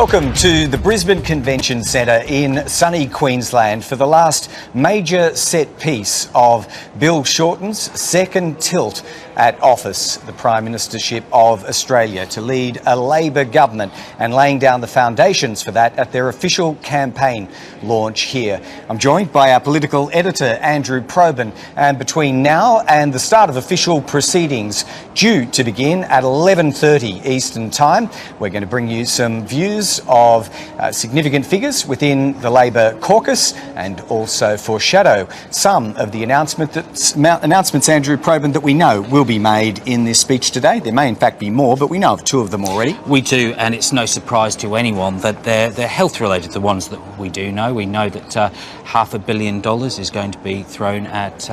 Welcome to the Brisbane Convention Centre in sunny Queensland for the last major set piece of Bill Shorten's second tilt at office, the Prime Ministership of Australia, to lead a Labor government, and laying down the foundations for that at their official campaign launch here. I'm joined by our political editor, Andrew Probyn, and between now and the start of official proceedings due to begin at 11:30 Eastern Time, we're going to bring you some views of significant figures within the Labor caucus and also foreshadow some of the announcements, Andrew Probyn, that we know will be made in this speech today. There may in fact be more, but we know of two of them already. We do, and it's no surprise to anyone that they're health related, the ones that we do know. We know that $500 million is going to be thrown at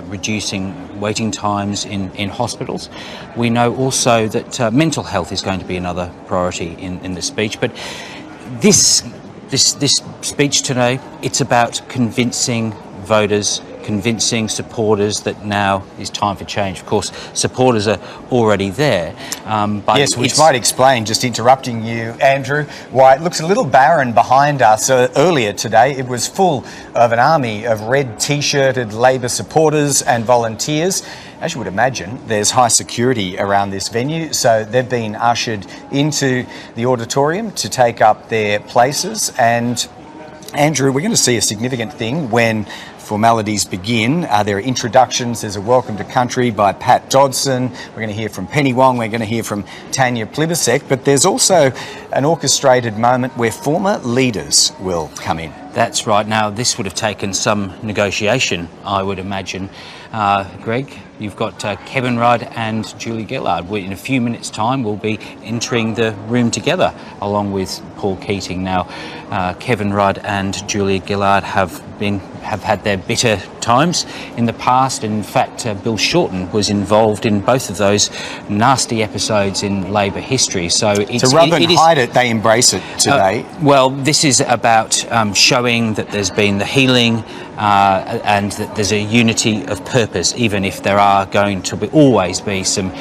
reducing waiting times in hospitals. We know also that mental health is going to be another priority in the speech. But this speech today, it's about convincing voters, convincing supporters that now is time for change. Of course, supporters are already there. But yes, which might explain, just interrupting you, Andrew, why it looks a little barren behind us. Earlier today, it was full of an army of red T-shirted Labor supporters and volunteers. As you would imagine, there's high security around this venue, so they've been ushered into the auditorium to take up their places. And Andrew, we're going to see a significant thing when formalities begin. There are introductions. There's a welcome to country by Pat Dodson. We're going to hear from Wong. We're going to hear from Tanya Plibersek. But there's also an orchestrated moment where former leaders will come in. That's right. Now, this would have taken some negotiation, I would imagine. Greg, you've got Kevin Rudd and Julia Gillard. In a few minutes' time, we'll be entering the room together, along with Paul Keating. Now, Kevin Rudd and Julia Gillard have had their bitter times in the past. In fact, Bill Shorten was involved in both of those nasty episodes in Labor history. So rather than hide it, they embrace it today. Well, this is about showing that there's been the healing and that there's a unity of purpose, even if there are going to always be some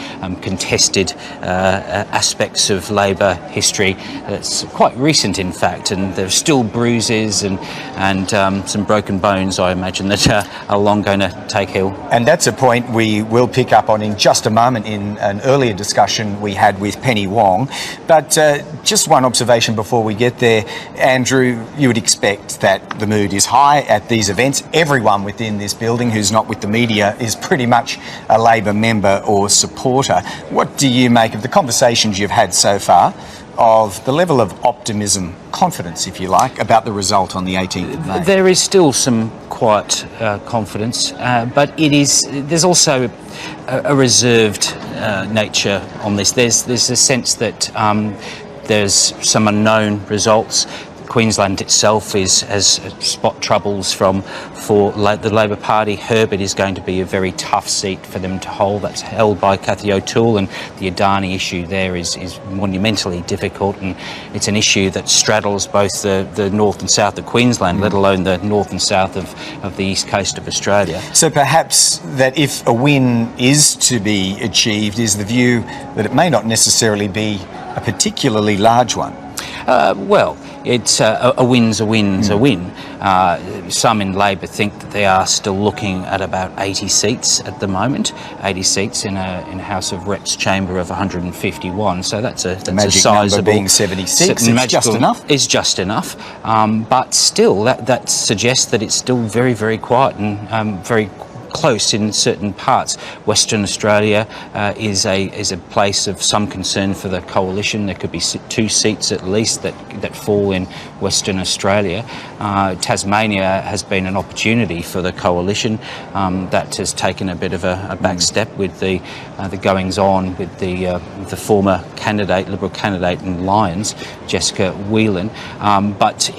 contested aspects of Labor history. That's quite recent, in fact, and there's still bruises and some broken bones, I imagine, that are long going to take ill. And that's a point we will pick up on in just a moment in an earlier discussion we had with Wong. But just one observation before we get there, Andrew, you would expect that the mood is high at these events. Everyone within this building who's not with the media is pretty much a Labor member or supporter. What do you make of the conversations you've had so far, of the level of optimism, confidence, if you like, about the result on the 18th of May? There is still some quiet confidence, but there's also a reserved nature on this. There's a sense that there's some unknown results. Queensland itself has spot troubles for the Labor Party. Herbert is going to be a very tough seat for them to hold. That's held by Cathy O'Toole, and the Adani issue there is monumentally difficult, and it's an issue that straddles both the north and south of Queensland, let alone the north and south of the east coast of Australia. So perhaps that if a win is to be achieved, is the view that it may not necessarily be a particularly large one? Well, it's a win's a win's a win. Some in Labor think that they are still looking at about 80 seats at the moment. 80 seats in a House of Reps chamber of 151. So that's a sizable number being 76. It's just enough. It's just enough. But still, that suggests that it's still very, very quiet and very close in certain parts. Western Australia is a place of some concern for the coalition. There could be 2 seats at least that fall in Western Australia. Tasmania has been an opportunity for the coalition that has taken a bit of a back step with the goings on with the former candidate, Liberal candidate in Lyons, Jessica Whelan. But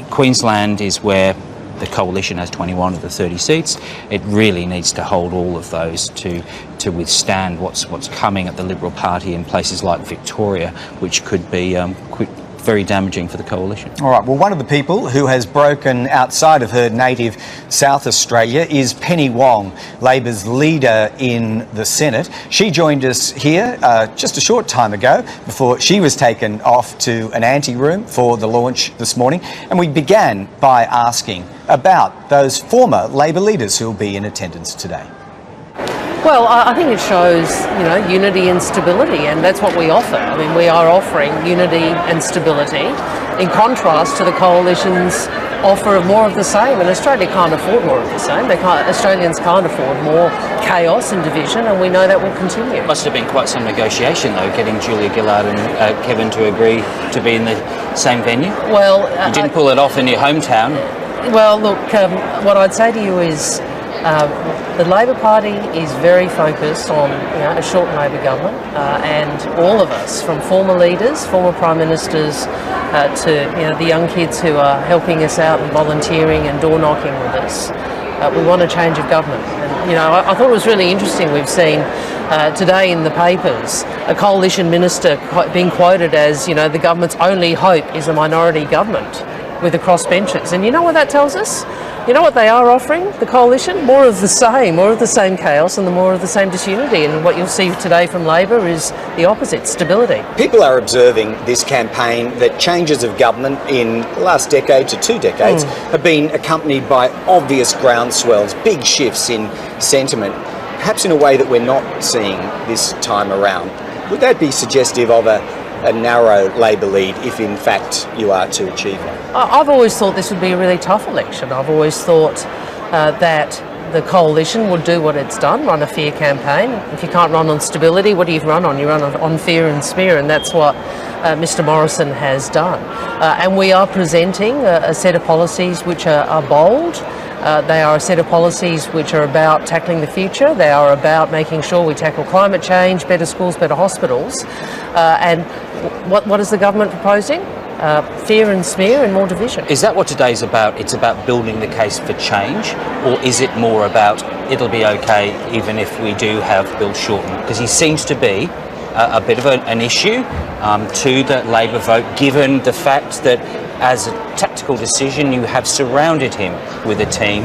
Queensland is where the coalition has 21 of the 30 seats. It really needs to hold all of those to withstand what's coming at the Liberal Party in places like Victoria, which could be very damaging for the coalition. All right, well, one of the people who has broken outside of her native South Australia is Penny Wong, Labor's leader in the Senate. She joined us here just a short time ago before she was taken off to an ante-room for the launch this morning. And we began by asking about those former Labor leaders who will be in attendance today. Well, I think it shows, unity and stability, and that's what we offer. I mean, we are offering unity and stability in contrast to the coalition's offer of more of the same, and Australia can't afford more of the same. Australians can't afford more chaos and division, and we know that will continue. Must have been quite some negotiation, though, getting Julia Gillard and Kevin to agree to be in the same venue. Well, you didn't pull it off in your hometown. Well, look, what I'd say to you is the Labor Party is very focused on a short Labor government, and all of us, from former leaders, former Prime Ministers, to the young kids who are helping us out and volunteering and door knocking with us, we want a change of government. And I thought it was really interesting. We've seen today in the papers a coalition minister being quoted as the government's only hope is a minority government with the crossbenchers. And you know what that tells us? You know what they are offering, the coalition? More of the same chaos and more of the same disunity. And what you'll see today from Labor is the opposite, stability. People are observing this campaign that changes of government in the last decade to 2 decades have been accompanied by obvious groundswells, big shifts in sentiment, perhaps in a way that we're not seeing this time around. Would that be suggestive of a narrow Labor lead if in fact you are to achieve it? I've always thought this would be a really tough election. I've always thought that the coalition would do what it's done, run a fear campaign. If you can't run on stability, what do you run on? You run on fear and smear, and that's what Mr Morrison has done. And we are presenting a set of policies which are bold. They are a set of policies which are about tackling the future. They are about making sure we tackle climate change, better schools, better hospitals. And what is the government proposing? Fear and smear and more division. Is that what today's about? It's about building the case for change, or is it more about it'll be okay even if we do have Bill Shorten? Because he seems to be a bit of an issue to the Labor vote, given the fact that as a tactical decision you have surrounded him with a team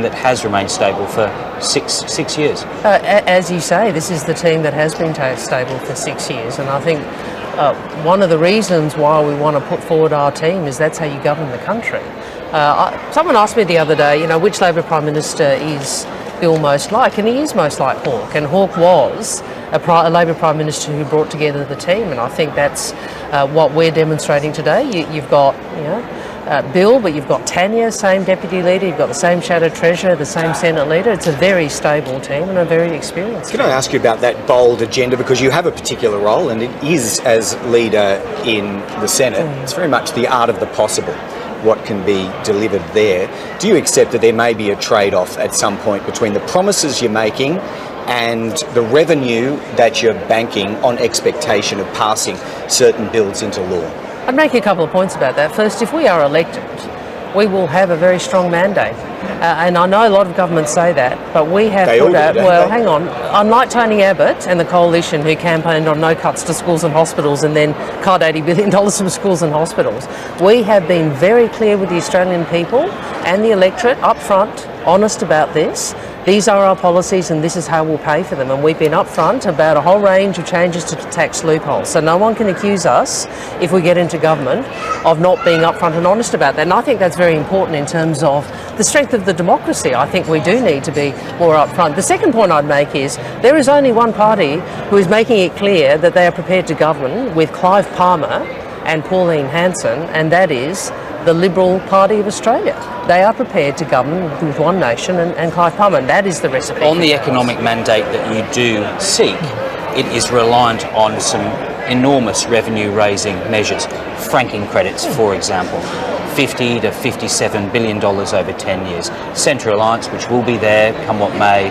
that has remained stable for six years. As you say, this is the team that has been stable for 6 years, and I think one of the reasons why we want to put forward our team is that's how you govern the country. Someone asked me the other day, which Labor Prime Minister is Bill most like, and he is most like Hawke, and Hawke was a Labor Prime Minister who brought together the team, and I think that's what we're demonstrating today. You've got Bill, but you've got Tanya, same Deputy Leader, you've got the same Shadow Treasurer, the same Senate Leader. It's a very stable team and a very experienced team. Can I ask you about that bold agenda, because you have a particular role and it is as leader in the Senate. It's very much the art of the possible, what can be delivered there. Do you accept that there may be a trade-off at some point between the promises you're making and the revenue that you're banking on expectation of passing certain bills into law? I'd make a couple of points about that. First, if we are elected, we will have a very strong mandate. And I know a lot of governments say that, but we have put out, hang on, unlike Tony Abbott and the coalition who campaigned on no cuts to schools and hospitals and then cut $80 billion from schools and hospitals, we have been very clear with the Australian people and the electorate up front, honest about this. These are our policies and this is how we'll pay for them. And we've been upfront about a whole range of changes to tax loopholes. So no one can accuse us, if we get into government, of not being upfront and honest about that. And I think that's very important in terms of the strength of the democracy. I think we do need to be more upfront. The second point I'd make is there is only one party who is making it clear that they are prepared to govern with Clive Palmer and Pauline Hanson, and that is the Liberal Party of Australia. They are prepared to govern with one nation and Clive Palmer, and that is the recipe. On the economic mandate that you do seek, it is reliant on some enormous revenue-raising measures. Franking credits, for example, $50 to $57 billion over 10 years. Centre Alliance, which will be there come what may,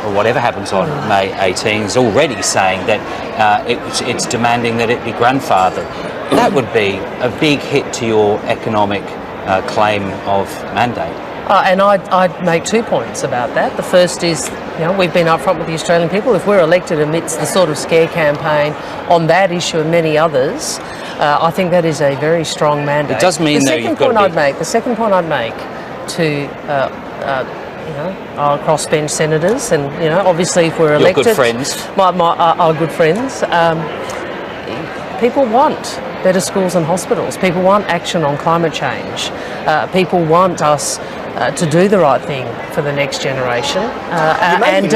or whatever happens on May 18, is already saying that it's demanding that it be grandfathered. That would be a big hit to your economic claim of mandate. And I'd make 2 points about that. The first is, we've been upfront with the Australian people. If we're elected amidst the sort of scare campaign on that issue and many others, I think that is a very strong mandate. It does mean that you've got to be... The second point I'd make to our crossbench senators, and obviously if we're elected, your good friends, our good friends, people want better schools and hospitals. People want action on climate change. People want us to do the right thing for the next generation, and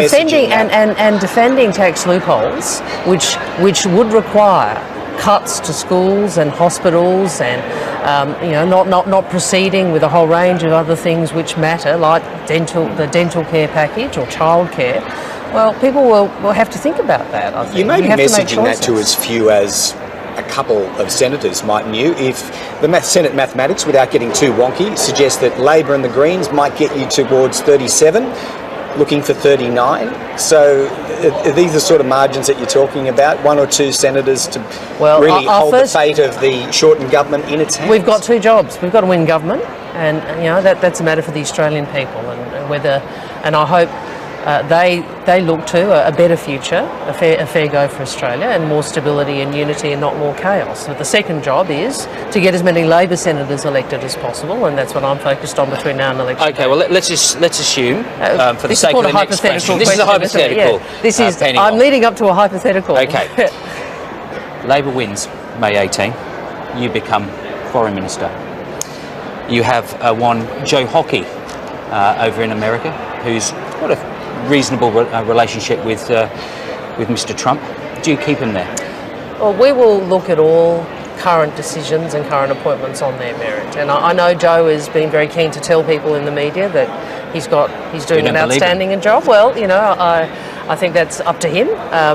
defending tax loopholes, which would require cuts to schools and hospitals, and not proceeding with a whole range of other things which matter, like the dental care package or childcare. Well, people will have to think about that, I think. You may be messaging that to as few as a couple of senators might knew. If the Senate mathematics, without getting too wonky, suggests that Labor and the Greens might get you towards 37, looking for 39. So these are sort of margins that you're talking about, one or two senators to really hold the fate of the Shorten government in its hands. We've got two jobs. We've got to win government, and that's a matter for the Australian people, and I hope they look to a better future, a fair go for Australia, and more stability and unity and not more chaos. But the second job is to get as many Labor senators elected as possible, and that's what I'm focused on between now and election. Okay, well let's assume for the sake of the next question. This is a hypothetical. Yeah, this is. I'm leading up to a hypothetical. Okay. Labor wins May 18. You become Foreign Minister. You have one Joe Hockey over in America, who's got a reasonable relationship with Mr. Trump. Do you keep him there? Well, we will look at all current decisions and current appointments on their merit. And I know Joe has been very keen to tell people in the media that he's doing an outstanding job. Well, I think that's up to him.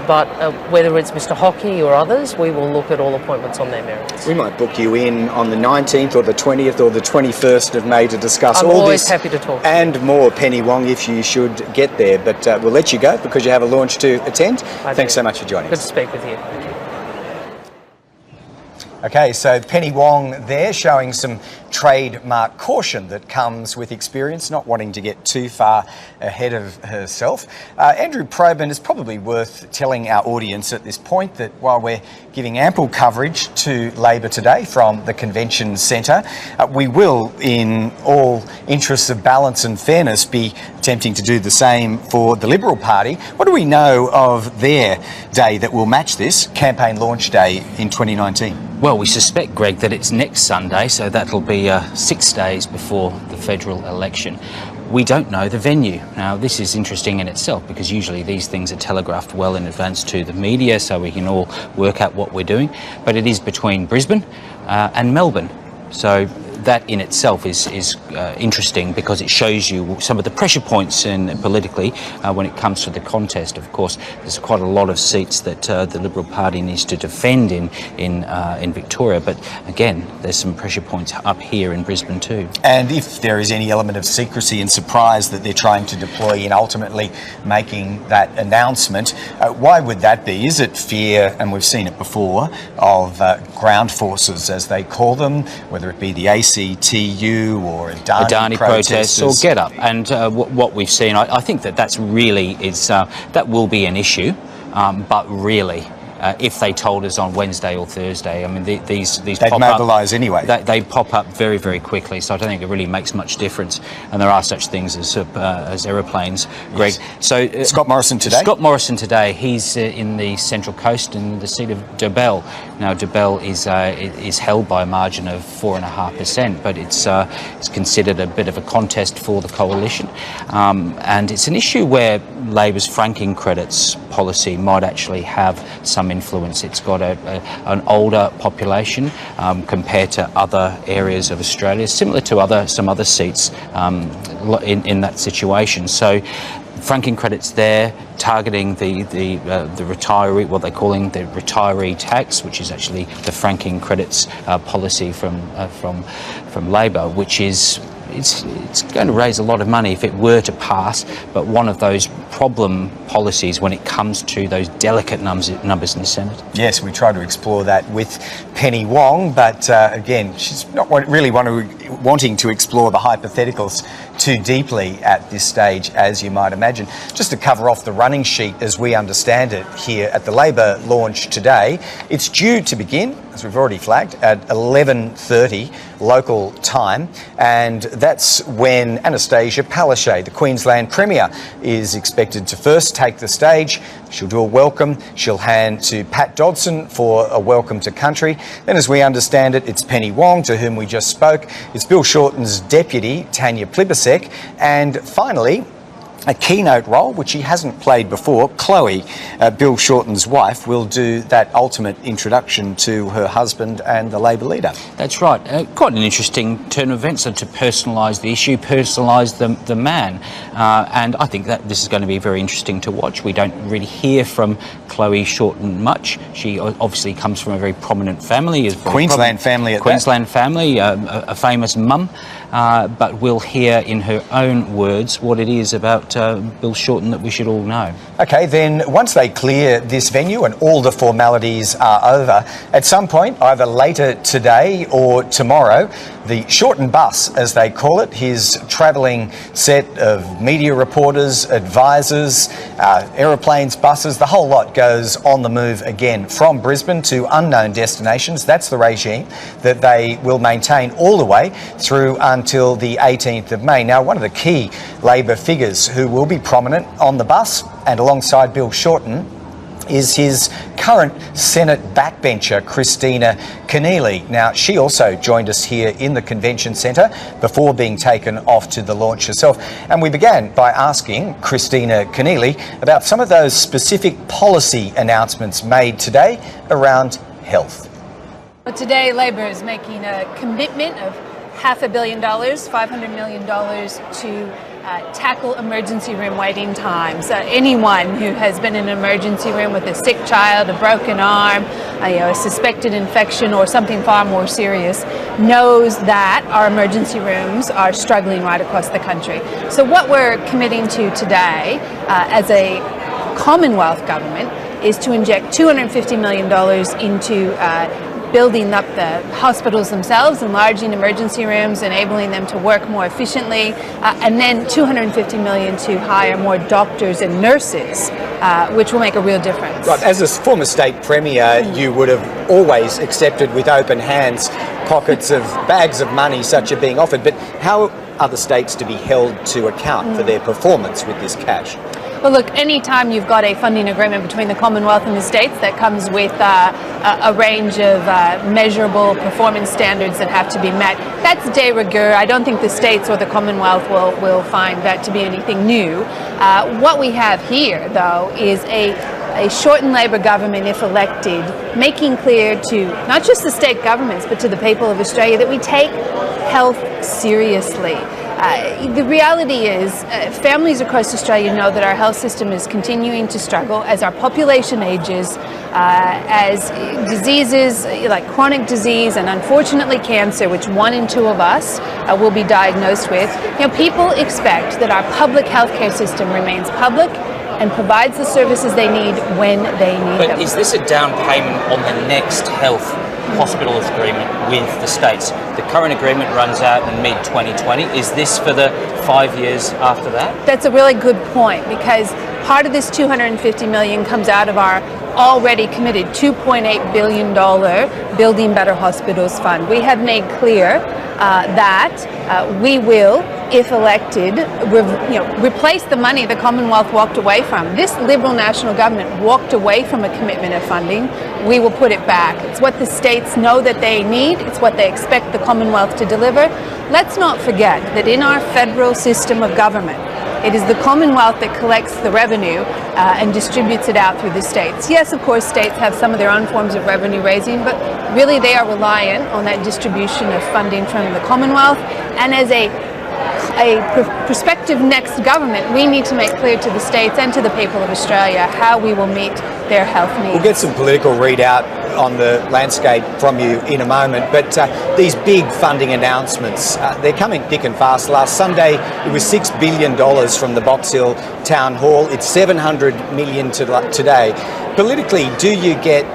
But whether it's Mr. Hockey or others, we will look at all appointments on their merits. We might book you in on the 19th or the 20th or the 21st of May to discuss all this. I'm always happy to talk. And more, Penny Wong, if you should get there. But we'll let you go because you have a launch to attend. Thanks so much for joining us. Good to speak with you. Okay, so Penny Wong there showing some trademark caution that comes with experience, not wanting to get too far ahead of herself. Andrew Probyn, is probably worth telling our audience at this point that while we're giving ample coverage to Labor today from the Convention Centre, we will, in all interests of balance and fairness, be attempting to do the same for the Liberal Party. What do we know of their day that will match this, campaign launch day in 2019? Well, we suspect, Greg, that it's next Sunday, so that'll be 6 days before the federal election. We don't know the venue. Now, this is interesting in itself because usually these things are telegraphed well in advance to the media so we can all work out what we're doing. But it is between Brisbane and Melbourne. So that in itself is interesting because it shows you some of the pressure points politically when it comes to the contest. Of course, there's quite a lot of seats that the Liberal Party needs to defend in Victoria, but again, there's some pressure points up here in Brisbane too. And if there is any element of secrecy and surprise that they're trying to deploy in ultimately making that announcement, why would that be? Is it fear, and we've seen it before, of ground forces, as they call them, whether it be the ACTU or Adani protests or Get Up? And what we've seen, I think that's really that will be an issue, but really, if they told us on Wednesday or Thursday, I mean, these they'd mobilise anyway. They pop up very, very quickly, so I don't think it really makes much difference. And there are such things as aeroplanes, Greg. Yes. So Scott Morrison today. He's in the Central Coast in the seat of Dobell. Now, Dobell is held by a margin of 4.5%, but it's considered a bit of a contest for the coalition, and it's an issue where Labor's franking credits policy might actually have some influence. It's got an older population compared to other areas of Australia, similar to some other seats in that situation. So franking credits there, targeting the retiree, what they're calling the retiree tax, which is actually the franking credits policy from Labor, which is it's going to raise a lot of money if it were to pass, but one of those problem policies when it comes to those delicate numbers in the Senate. Yes, we try to explore that with Penny Wong, but again, she's not really want to wanting to explore the hypotheticals too deeply at this stage, as you might imagine. Just to cover off the running sheet as we understand it here at the Labor launch today, it's due to begin, as we've already flagged, at 11:30 local time, and that's when Annastacia Palaszczuk, the Queensland Premier, is expected to first take the stage. She'll do a welcome. She'll hand to Pat Dodson for a welcome to country. Then, as we understand it, it's Penny Wong, to whom we just spoke. It's Bill Shorten's deputy, Tanya Plibersek, and finally, a keynote role, which he hasn't played before. Chloe, Bill Shorten's wife, will do that ultimate introduction to her husband and the Labor leader. That's right. Quite an interesting turn of events, to personalise the issue, personalise the man. And I think that this is going to be very interesting to watch. We don't really hear from Chloe Shorten much. She obviously comes from a very prominent family. Queensland family at Queensland family, a famous mum. But we'll hear in her own words what it is about Bill Shorten that we should all know. OK, then once they clear this venue and all the formalities are over, at some point, either later today or tomorrow, the Shorten bus, as they call it, his travelling set of media reporters, advisors, aeroplanes, buses, the whole lot goes on the move again from Brisbane to unknown destinations. That's the regime that they will maintain all the way through until the 18th of May. Now, one of the key Labor figures who will be prominent on the bus and alongside Bill Shorten is his current Senate backbencher, Kristina Keneally. Now, she also joined us here in the Convention Centre before being taken off to the launch herself. And we began by asking Kristina Keneally about some of those specific policy announcements made today around health. Well, today, Labor is making a commitment of $500 million, $500 million to tackle emergency room waiting times. Anyone who has been in an emergency room with a sick child, a broken arm, a suspected infection or something far more serious knows that our emergency rooms are struggling right across the country. So what we're committing to today as a Commonwealth government is to inject $250 million into building up the hospitals themselves, enlarging emergency rooms, enabling them to work more efficiently, and then $250 million to hire more doctors and nurses, which will make a real difference. Right. As a former state premier, you would have always accepted with open hands pockets of bags of money such are being offered. But how are the states to be held to account for their performance with this cash? Well, look, any time you've got a funding agreement between the Commonwealth and the states that comes with a range of measurable performance standards that have to be met, that's de rigueur. I don't think the states or the Commonwealth will find that to be anything new. What we have here, though, is a Shorten Labor government, if elected, making clear to not just the state governments, but to the people of Australia that we take health seriously. The reality is families across Australia know that our health system is continuing to struggle as our population ages, as diseases like chronic disease and unfortunately cancer, which 1 in 2 of us will be diagnosed with. People expect that our public healthcare system remains public and provides the services they need when they need them. But is this a down payment on the next health hospital agreement with the states? The current agreement runs out in mid-2020. Is this for the 5 years after that? That's a really good point, because part of this $250 million comes out of our already committed $2.8 billion Building Better Hospitals Fund. We have made clear that we will, if elected, replace the money the Commonwealth walked away from. This Liberal National Government walked away from a commitment of funding. We will put it back. It's what the states know that they need. It's what they expect the Commonwealth to deliver. Let's not forget that in our federal system of government, it is the Commonwealth that collects the revenue and distributes it out through the states. Yes, of course, states have some of their own forms of revenue raising, but really they are reliant on that distribution of funding from the Commonwealth. And as a prospective next government, we need to make clear to the states and to the people of Australia how we will meet their health needs. We'll get some political readout on the landscape from you in a moment, but these big funding announcements, they're coming thick and fast. Last Sunday it was $6 billion from the Box Hill Town Hall. It's $700 million today. Politically, do you get,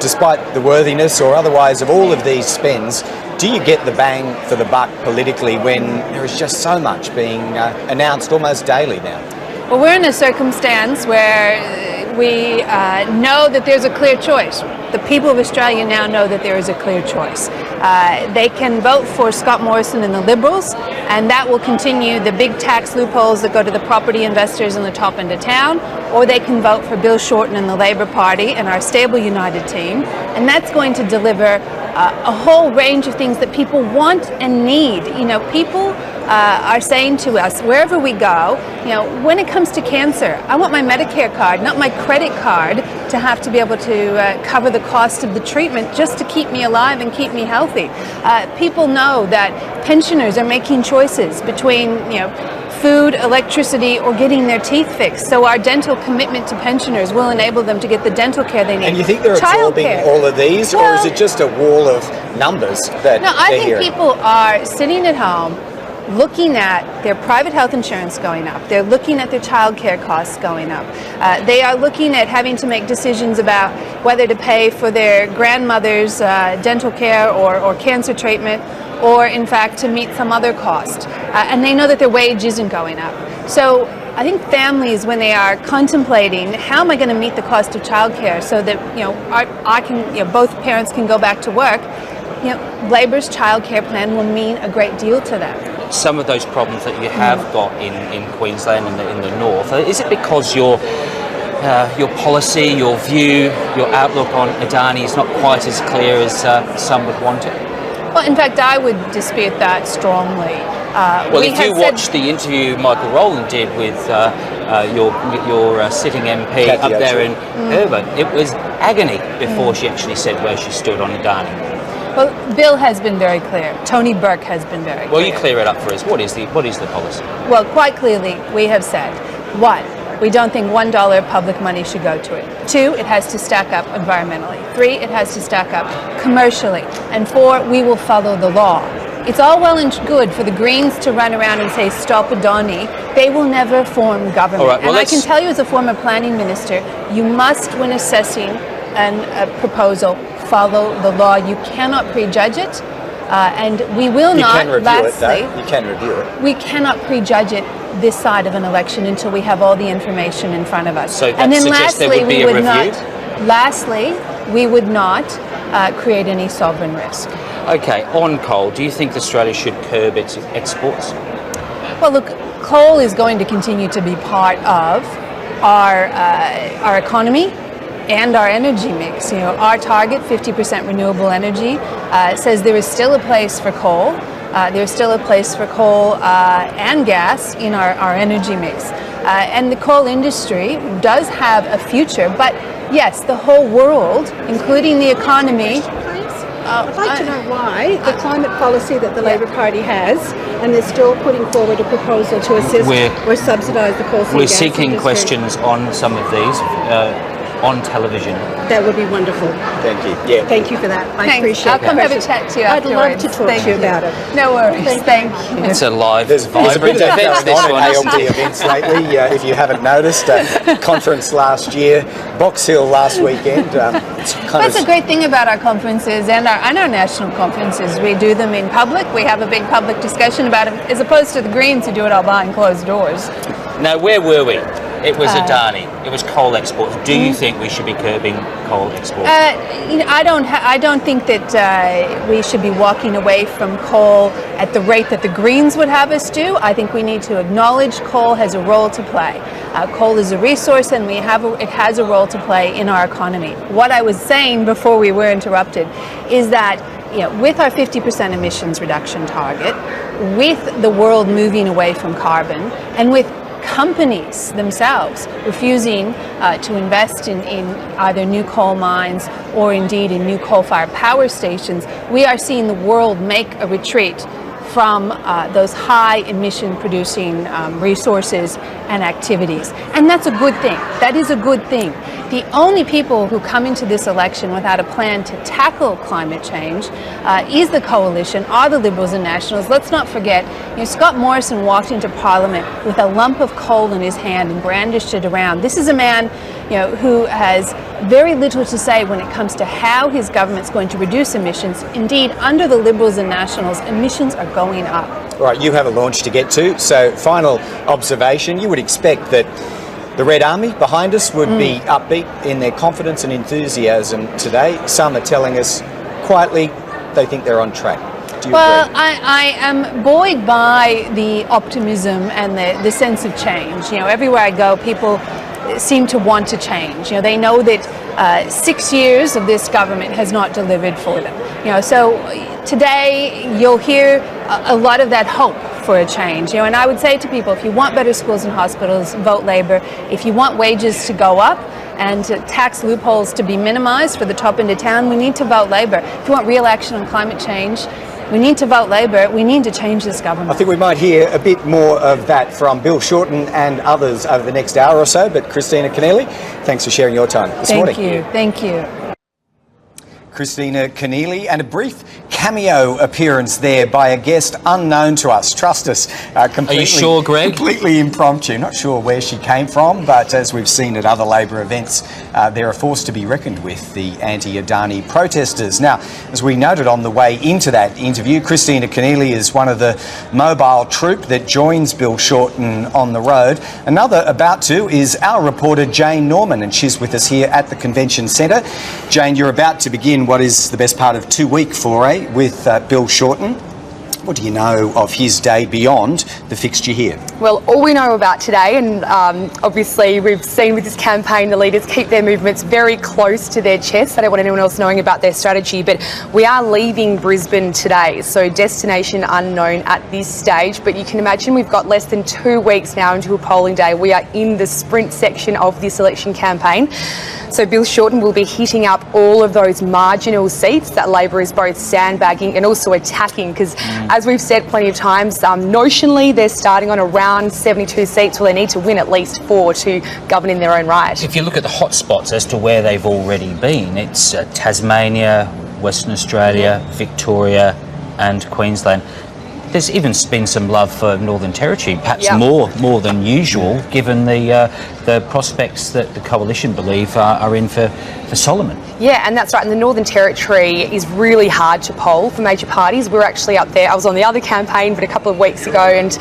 despite the worthiness or otherwise of all of these spends, Do you get the bang for the buck politically when there is just so much being announced almost daily now? Well, we're in a circumstance where we know that there's a clear choice. The people of Australia now know that there is a clear choice. They can vote for Scott Morrison and the Liberals, and that will continue the big tax loopholes that go to the property investors in the top end of town, or they can vote for Bill Shorten and the Labor Party and our stable United team, and that's going to deliver a whole range of things that people want and need. You know, people are saying to us, wherever we go, you know, when it comes to cancer, I want my Medicare card, not my credit card, to have to be able to cover the cost of the treatment just to keep me alive and keep me healthy. People know that pensioners are making choices between, you know, food, electricity, or getting their teeth fixed. So our dental commitment to pensioners will enable them to get the dental care they need. And you think they're absorbing all of these, or is it just a wall of numbers that No, I think hearing? people are sitting at home looking at their private health insurance going up. They're looking at their childcare costs going up. They are looking at having to make decisions about whether to pay for their grandmother's dental care or cancer treatment, or in fact to meet some other cost. And they know that their wage isn't going up. So I think families, when they are contemplating, how am I going to meet the cost of childcare so that, you know, I can, you know, both parents can go back to work, you know, Labor's childcare plan will mean a great deal to them. Some of those problems that you have got in Queensland and in the north, is it because your policy, your view, your outlook on Adani is not quite as clear as some would want it? Well, in fact, I would dispute that strongly. Well, if you watched the interview Michael Rowland did with your sitting MP up there in Urban, it was agony before she actually said where she stood on Adani. Well, Bill has been very clear. Tony Burke has been very clear. Well, you clear it up for us. What is the policy? Well, quite clearly, we have said, 1, we don't think $1 of public money should go to it. 2, it has to stack up environmentally. 3, it has to stack up commercially. And 4, we will follow the law. It's all well and good for the Greens to run around and say, stop Adani. They will never form government. All right, well, and I can tell you as a former planning minister, you must, when assessing a proposal, follow the law. You cannot prejudge it. And we will not, lastly, you can review it. We cannot prejudge it this side of an election until we have all the information in front of us. So that and then suggests lastly, there would be a review? We would not create any sovereign risk. Okay, on coal, do you think Australia should curb its exports? Well, look, coal is going to continue to be part of our economy and our energy mix. You know, our target, 50% renewable energy, says there is still a place for coal. There's still a place for coal and gas in our energy mix. And the coal industry does have a future, but yes, the whole world, including the economy. I'd like to know why the climate policy that the Labor Party has, and they're still putting forward a proposal to assist or subsidise the coal seam gas We're seeking industry. questions on some of these on television. That would be wonderful. Thank you. Yeah. Thank you for that. I Thanks. appreciate I'll that. come have a chat to you I'd love afterwards. to talk Thank to you about it. No worries. Thank you. It's a live, There's a vibrant bit of event, going this on one. at ALT events lately. If you haven't noticed, conference last year, Box Hill last weekend. It's kind That's a great thing about our conferences and our national conferences. We do them in public. We have a big public discussion about them, as opposed to the Greens who do it all behind closed doors. Now, where were we? It was Adani. It was coal exports. Do you think we should be curbing coal exports? I don't think that we should be walking away from coal at the rate that the Greens would have us do. I think we need to acknowledge coal has a role to play. Coal is a resource, and it has a role to play in our economy. What I was saying before we were interrupted is that, you know, with our 50% emissions reduction target, with the world moving away from carbon, and with companies themselves refusing to invest in either new coal mines or indeed in new coal-fired power stations, we are seeing the world make a retreat from those high emission producing resources and activities. And that's a good thing. That is a good thing. The only people who come into this election without a plan to tackle climate change is the coalition, are the Liberals and Nationals. Let's not forget, Scott Morrison walked into Parliament with a lump of coal in his hand and brandished it around. This is a man, who has very little to say when it comes to how his government's going to reduce emissions. Indeed, under the Liberals and Nationals, emissions are going up. Right, you have a launch to get to. So, final observation, you would expect that the Red Army behind us would be upbeat in their confidence and enthusiasm today. Some are telling us quietly they think they're on track. Do you agree? I am buoyed by the optimism and the sense of change. Everywhere I go, people seem to want to change. They know that 6 years of this government has not delivered for them. So today you'll hear a lot of that hope for a change. And I would say to people, if you want better schools and hospitals, vote Labor. If you want wages to go up and tax loopholes to be minimised for the top end of town, we need to vote Labor. If you want real action on climate change, we need to vote Labor. We need to change this government. I think we might hear a bit more of that from Bill Shorten and others over the next hour or so. But Kristina Keneally, thanks for sharing your time this morning. Thank you. Kristina Keneally, and a brief cameo appearance there by a guest unknown to us. Trust us, completely, are you sure, Greg? Completely impromptu. Not sure where she came from, but as we've seen at other Labor events, they're a force to be reckoned with, the anti-Adani protesters. Now, as we noted on the way into that interview, Kristina Keneally is one of the mobile troupe that joins Bill Shorten on the road. Another about to is our reporter Jane Norman, and she's with us here at the Convention Centre. Jane, you're about to begin what is the best part of 2-week foray with Bill Shorten. What do you know of his day beyond the fixture here? Well, all we know about today, and obviously we've seen with this campaign, the leaders keep their movements very close to their chest. They don't want anyone else knowing about their strategy, but we are leaving Brisbane today, so destination unknown at this stage. But you can imagine we've got less than 2 weeks now into a polling day. We are in the sprint section of this election campaign. So Bill Shorten will be hitting up all of those marginal seats that Labor is both sandbagging and also attacking, because as we've said plenty of times, notionally they're starting on around 72 seats. Well, they need to win at least 4 to govern in their own right. If you look at the hot spots as to where they've already been, it's Tasmania, Western Australia, Victoria and Queensland. There's even been some love for Northern Territory, perhaps more than usual, given the prospects that the coalition believe are in for Solomon. Yeah, and that's right. And the Northern Territory is really hard to poll for major parties. We're actually up there. I was on the other campaign, but a couple of weeks ago, and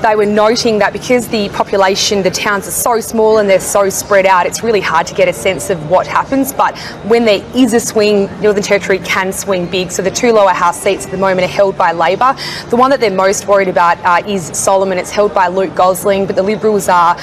they were noting that because the population, the towns are so small and they're so spread out, it's really hard to get a sense of what happens. But when there is a swing, Northern Territory can swing big. So the 2 lower house seats at the moment are held by Labor. The one that they're most worried about is Solomon. It's held by Luke Gosling, but the Liberals are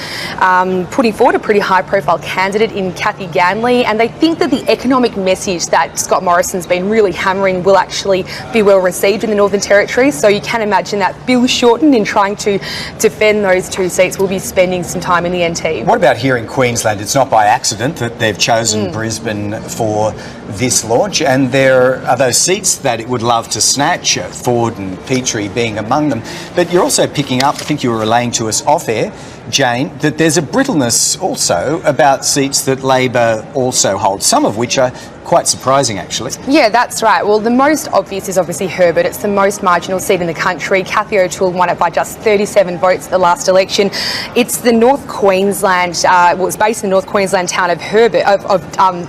putting forward a pretty high-profile candidate in Cathy Ganley, and they think that the economic message that Scott Morrison's been really hammering will actually be well received in the Northern Territory. So you can imagine that Bill Shorten, in trying to defend those 2 seats, will be spending some time in the NT. What about here in Queensland? It's not by accident that they've chosen Brisbane for this launch, and there are those seats that it would love to snatch, Ford and Petrie being among them. But you're also picking up, I think you were relaying to us off air, Jane, that there's a brittleness also about seats that Labor also holds, some of which are quite surprising, actually. Yeah, that's right. Well, the most obvious is obviously Herbert. It's the most marginal seat in the country. Cathy O'Toole won it by just 37 votes at the last election. It's the North Queensland, it's based in the North Queensland town of Herbert,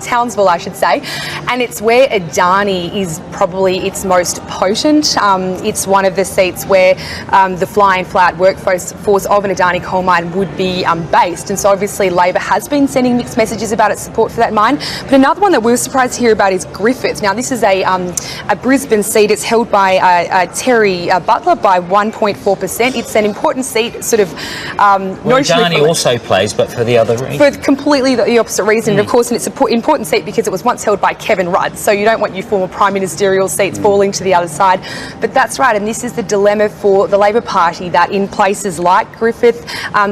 Townsville, I should say, and it's where Adani is probably its most potent. It's one of the seats where the fly-in fly-out workforce of an Adani coal mine would be based, and so obviously Labor has been sending mixed messages about its support for that mine. But another one that we were surprised to hear about is Griffith. Now, this is a Brisbane seat. It's held by Terry Butler by 1.4%. It's an important seat, sort of. Where Adani also plays, but for the other reason. For completely the opposite reason. And of course, and it's an important seat because it was once held by Kevin Rudd. So you don't want your former prime ministerial seats falling to the other side. But that's right, and this is the dilemma for the Labor Party, that in places like Griffith,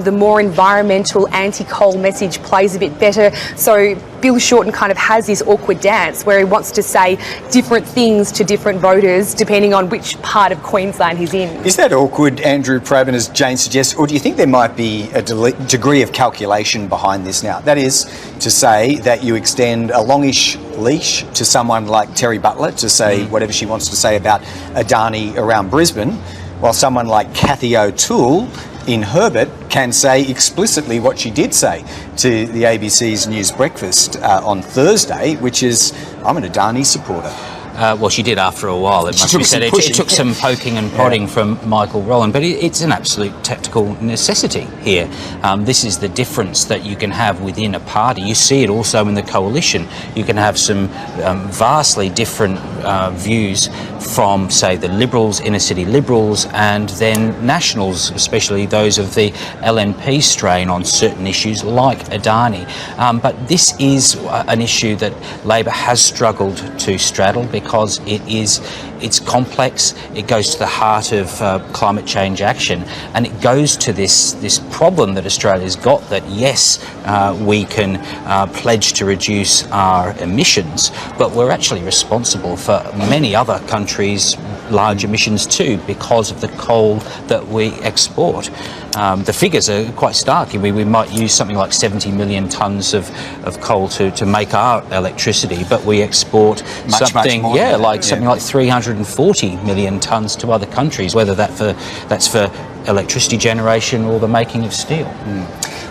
the more environmental anti-coal message plays a bit better. So Bill Shorten kind of has this awkward dance where he wants to say different things to different voters depending on which part of Queensland he's in. Is that awkward, Andrew Probyn, as Jane suggests, or do you think there might be a degree of calculation behind this now? That is to say that you extend a longish leash to someone like Terry Butler to say whatever she wants to say about Adani around Brisbane, while someone like Cathy O'Toole in Herbert can say explicitly what she did say to the ABC's News Breakfast on Thursday, which is, I'm an Adani supporter. Well, she did after a while, it must be said. It took some poking and prodding from Michael Rowland, but it's an absolute tactical necessity here. This is the difference that you can have within a party. You see it also in the coalition. You can have some vastly different views from, say, the Liberals, inner-city Liberals, and then Nationals, especially those of the LNP strain on certain issues like Adani. But this is an issue that Labor has struggled to straddle because it's complex, it goes to the heart of climate change action, and it goes to this problem that Australia's got that, yes, we can pledge to reduce our emissions, but we're actually responsible for many other countries' large emissions too because of the coal that we export. The figures are quite stark. We might use something like 70 million tonnes of coal to make our electricity, but we export much more something like 340 million tonnes to other countries, whether that's for electricity generation or the making of steel.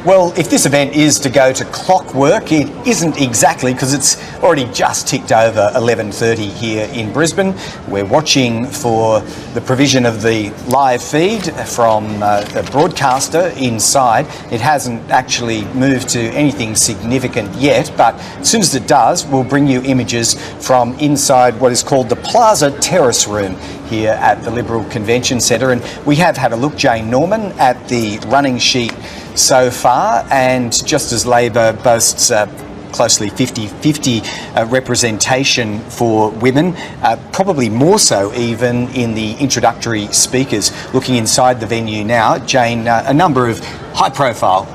Well, if this event is to go to clockwork, it isn't exactly, because it's already just ticked over 11:30 here in Brisbane. We're watching for the provision of the live feed from the broadcaster inside. It hasn't actually moved to anything significant yet, but as soon as it does, we'll bring you images from inside what is called the Plaza Terrace Room here at the Liberal Convention Centre. And we have had a look, Jane Norman, at the running sheet so far, and just as Labor boasts closely 50-50 representation for women, probably more so even in the introductory speakers. Looking inside the venue now, Jane, a number of high-profile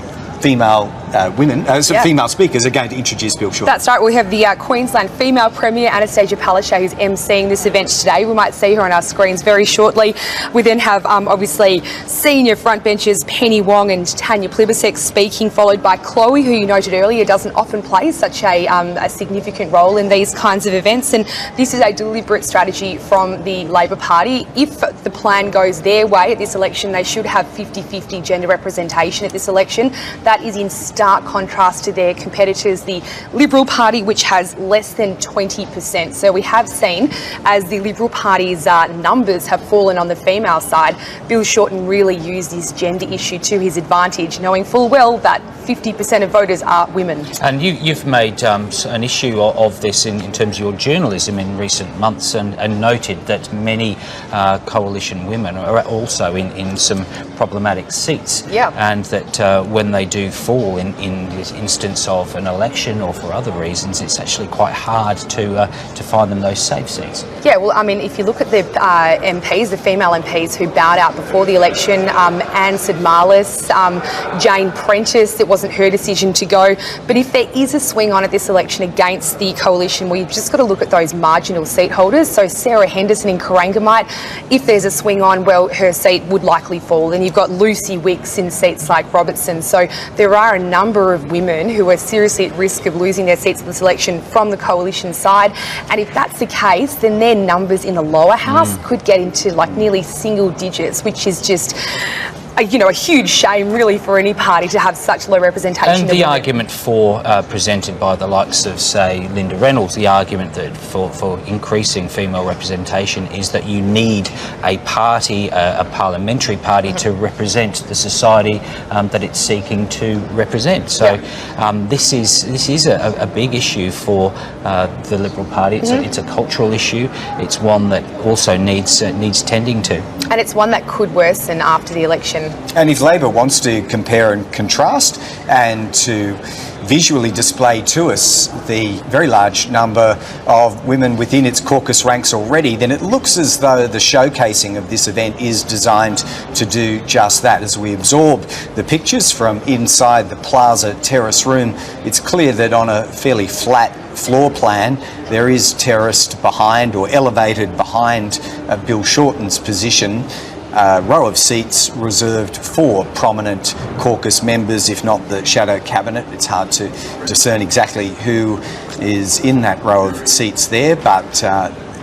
female female speakers are going to introduce Bill Shorten. That's right. We have the Queensland female Premier, Annastacia, who's emceeing this event today. We might see her on our screens very shortly. We then have obviously senior frontbenchers Penny Wong and Tanya Plibersek speaking, followed by Chloe, who you noted earlier doesn't often play such a significant role in these kinds of events. And this is a deliberate strategy from the Labor Party. If the plan goes their way at this election, they should have 50-50 gender representation at this election. That is in stark contrast to their competitors, the Liberal Party, which has less than 20%. So we have seen, as the Liberal Party's numbers have fallen on the female side, Bill Shorten really used this gender issue to his advantage, knowing full well that 50% of voters are women. And you've made an issue of this in terms of your journalism in recent months, and noted that many coalition women are also in some problematic seats. Yeah. And that when they do fall in this instance of an election or for other reasons, it's actually quite hard to find them those safe seats. Yeah, well, I mean, if you look at the MPs, the female MPs who bowed out before the election, Anne Sidmalis, Jane Prentice, it wasn't her decision to go. But if there is a swing on at this election against the coalition, we've just got to look at those marginal seat holders. So Sarah Henderson in Corangamite, if there's a swing on, well, her seat would likely fall. And you've got Lucy Wicks in seats like Robertson. So there are a number of women who are seriously at risk of losing their seats in this election from the coalition side. And if that's the case, then their numbers in the lower house could get into like nearly single digits, which is just a huge shame really for any party to have such low representation. And the argument presented by the likes of, say, Linda Reynolds, the argument that for increasing female representation is that you need a party, a parliamentary party, to represent the society that it's seeking to represent. So this is a big issue for the Liberal Party. It's a cultural issue. It's one that also needs tending to. And it's one that could worsen after the election. And if Labor wants to compare and contrast and to visually display to us the very large number of women within its caucus ranks already, then it looks as though the showcasing of this event is designed to do just that. As we absorb the pictures from inside the Plaza Terrace room, it's clear that on a fairly flat floor plan there is terraced behind, or elevated behind, Bill Shorten's position, a row of seats reserved for prominent caucus members, if not the shadow cabinet. It's hard to discern exactly who is in that row of seats there, but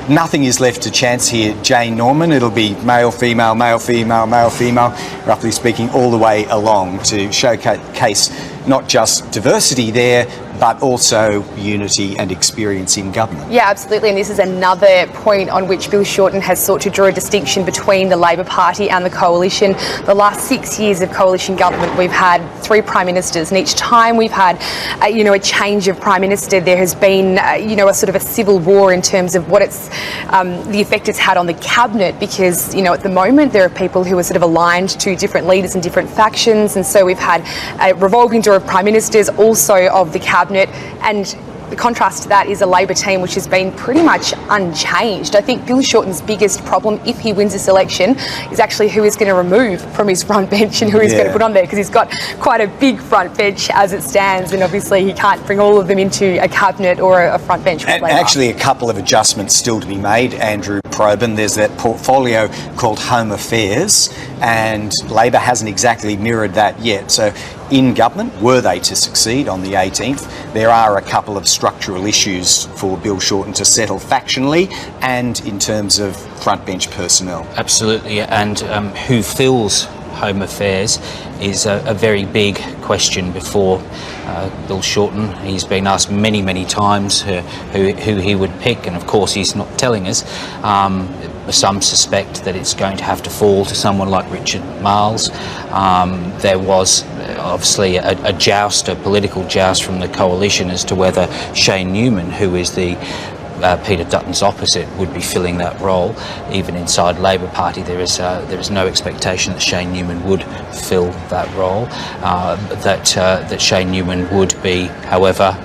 nothing is left to chance here, Jane Norman. It'll be male, female, male, female, male, female, roughly speaking, all the way along to showcase not just diversity there, but also unity and experience in government. Yeah, absolutely, and this is another point on which Bill Shorten has sought to draw a distinction between the Labor Party and the Coalition. The last 6 years of Coalition government, we've had 3 Prime Ministers, and each time we've had, a change of Prime Minister, there has been, a sort of a civil war in terms of what it's, the effect it's had on the Cabinet, because, at the moment there are people who are sort of aligned to different leaders and different factions, and so we've had a revolving door of Prime Ministers, also of the Cabinet, and the contrast to that is a Labor team which has been pretty much unchanged. I think Bill Shorten's biggest problem, if he wins this election, is actually who he's going to remove from his front bench and who he's going to put on there, because he's got quite a big front bench as it stands, and obviously he can't bring all of them into a cabinet or a front bench with Labor. Actually, a couple of adjustments still to be made, Andrew Probyn. There's that portfolio called Home Affairs, and Labor hasn't exactly mirrored that yet. So in government, were they to succeed on the 18th, there are a couple of structural issues for Bill Shorten to settle factionally and in terms of front bench personnel. Absolutely, and who fills Home Affairs is a very big question before Bill Shorten. He's been asked many, many times who he would pick, and of course he's not telling us. Some suspect that it's going to have to fall to someone like Richard Marles. There was obviously a joust, a political joust from the Coalition as to whether Shane Newman, who is the Peter Dutton's opposite, would be filling that role. Even inside Labor Party, there is no expectation that Shane Newman would fill that role. That Shane Newman would be, however,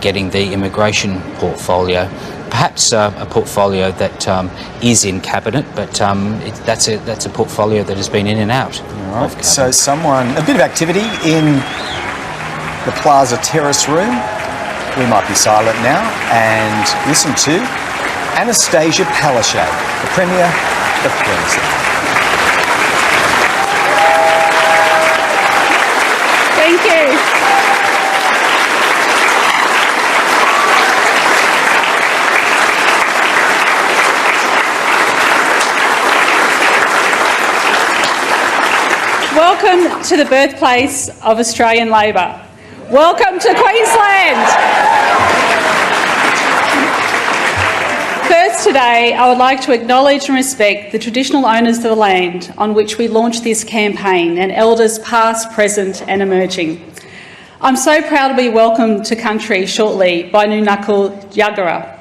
getting the immigration portfolio. Perhaps a portfolio that is in cabinet, but that's a portfolio that has been in and out. All right. So a bit of activity in the Plaza Terrace room. We might be silent now and listen to Annastacia Palaszczuk, the Premier of Queensland. Thank you. Welcome to the birthplace of Australian Labor. Welcome to Queensland. First today, I would like to acknowledge and respect the traditional owners of the land on which we launched this campaign, and elders past, present and emerging. I'm so proud to be welcomed to country shortly by Nunakul Yagara.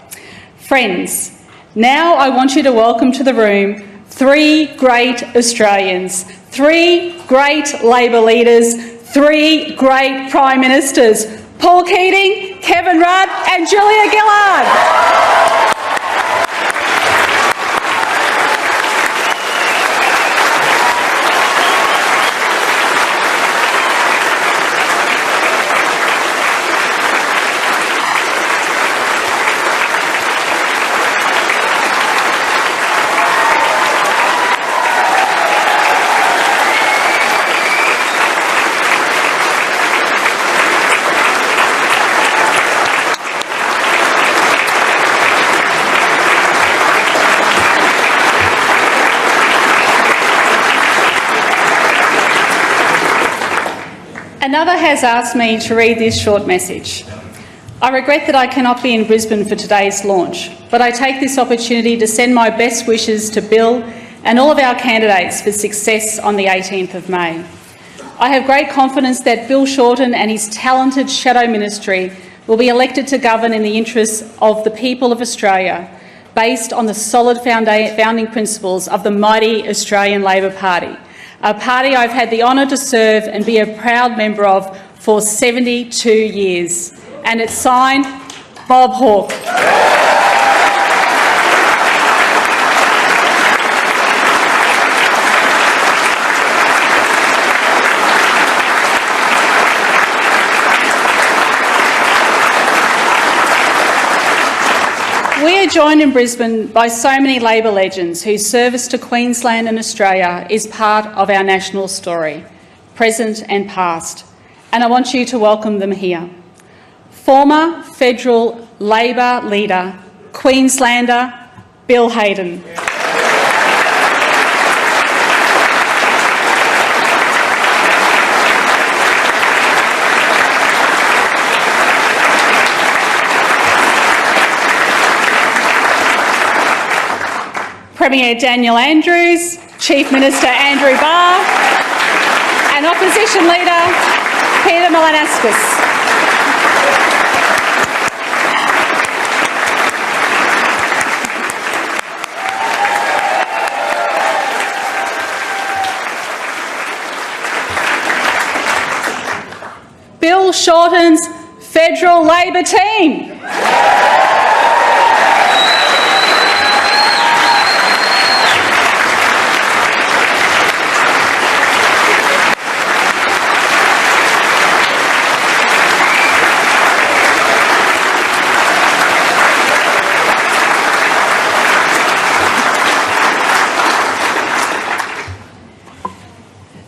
Friends, now I want you to welcome to the room 3 great Australians, 3 great Labor leaders, 3 great Prime Ministers: Paul Keating, Kevin Rudd and Julia Gillard. Another has asked me to read this short message. I regret that I cannot be in Brisbane for today's launch, but I take this opportunity to send my best wishes to Bill and all of our candidates for success on the 18th of May. I have great confidence that Bill Shorten and his talented shadow ministry will be elected to govern in the interests of the people of Australia, based on the solid founding principles of the mighty Australian Labor Party, a party I've had the honour to serve and be a proud member of for 72 years. And it's signed Bob Hawke. We are joined in Brisbane by so many Labor legends whose service to Queensland and Australia is part of our national story, present and past, and I want you to welcome them here. Former Federal Labor leader, Queenslander Bill Hayden. Premier Daniel Andrews, Chief Minister Andrew Barr, and Opposition Leader Peter Palaszczuk. Bill Shorten's Federal Labor team.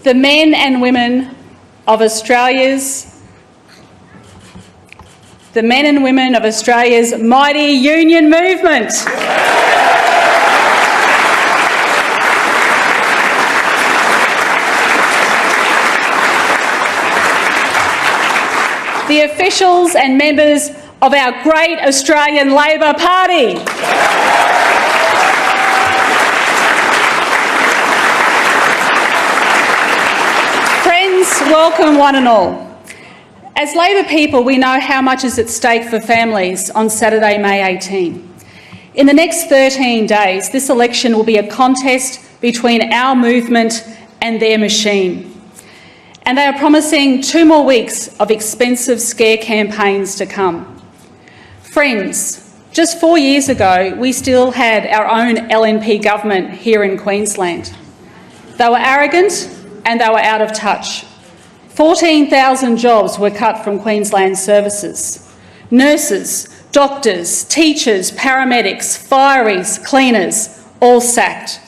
The men and women of Australia's mighty union movement. The officials and members of our great Australian Labor Party. Friends, welcome one and all. As Labor people, we know how much is at stake for families on Saturday, May 18. In the next 13 days, this election will be a contest between our movement and their machine. And they are promising 2 more weeks of expensive scare campaigns to come. Friends, just 4 years ago, we still had our own LNP government here in Queensland. They were arrogant and they were out of touch. 14,000 jobs were cut from Queensland services. Nurses, doctors, teachers, paramedics, fireys, cleaners, all sacked.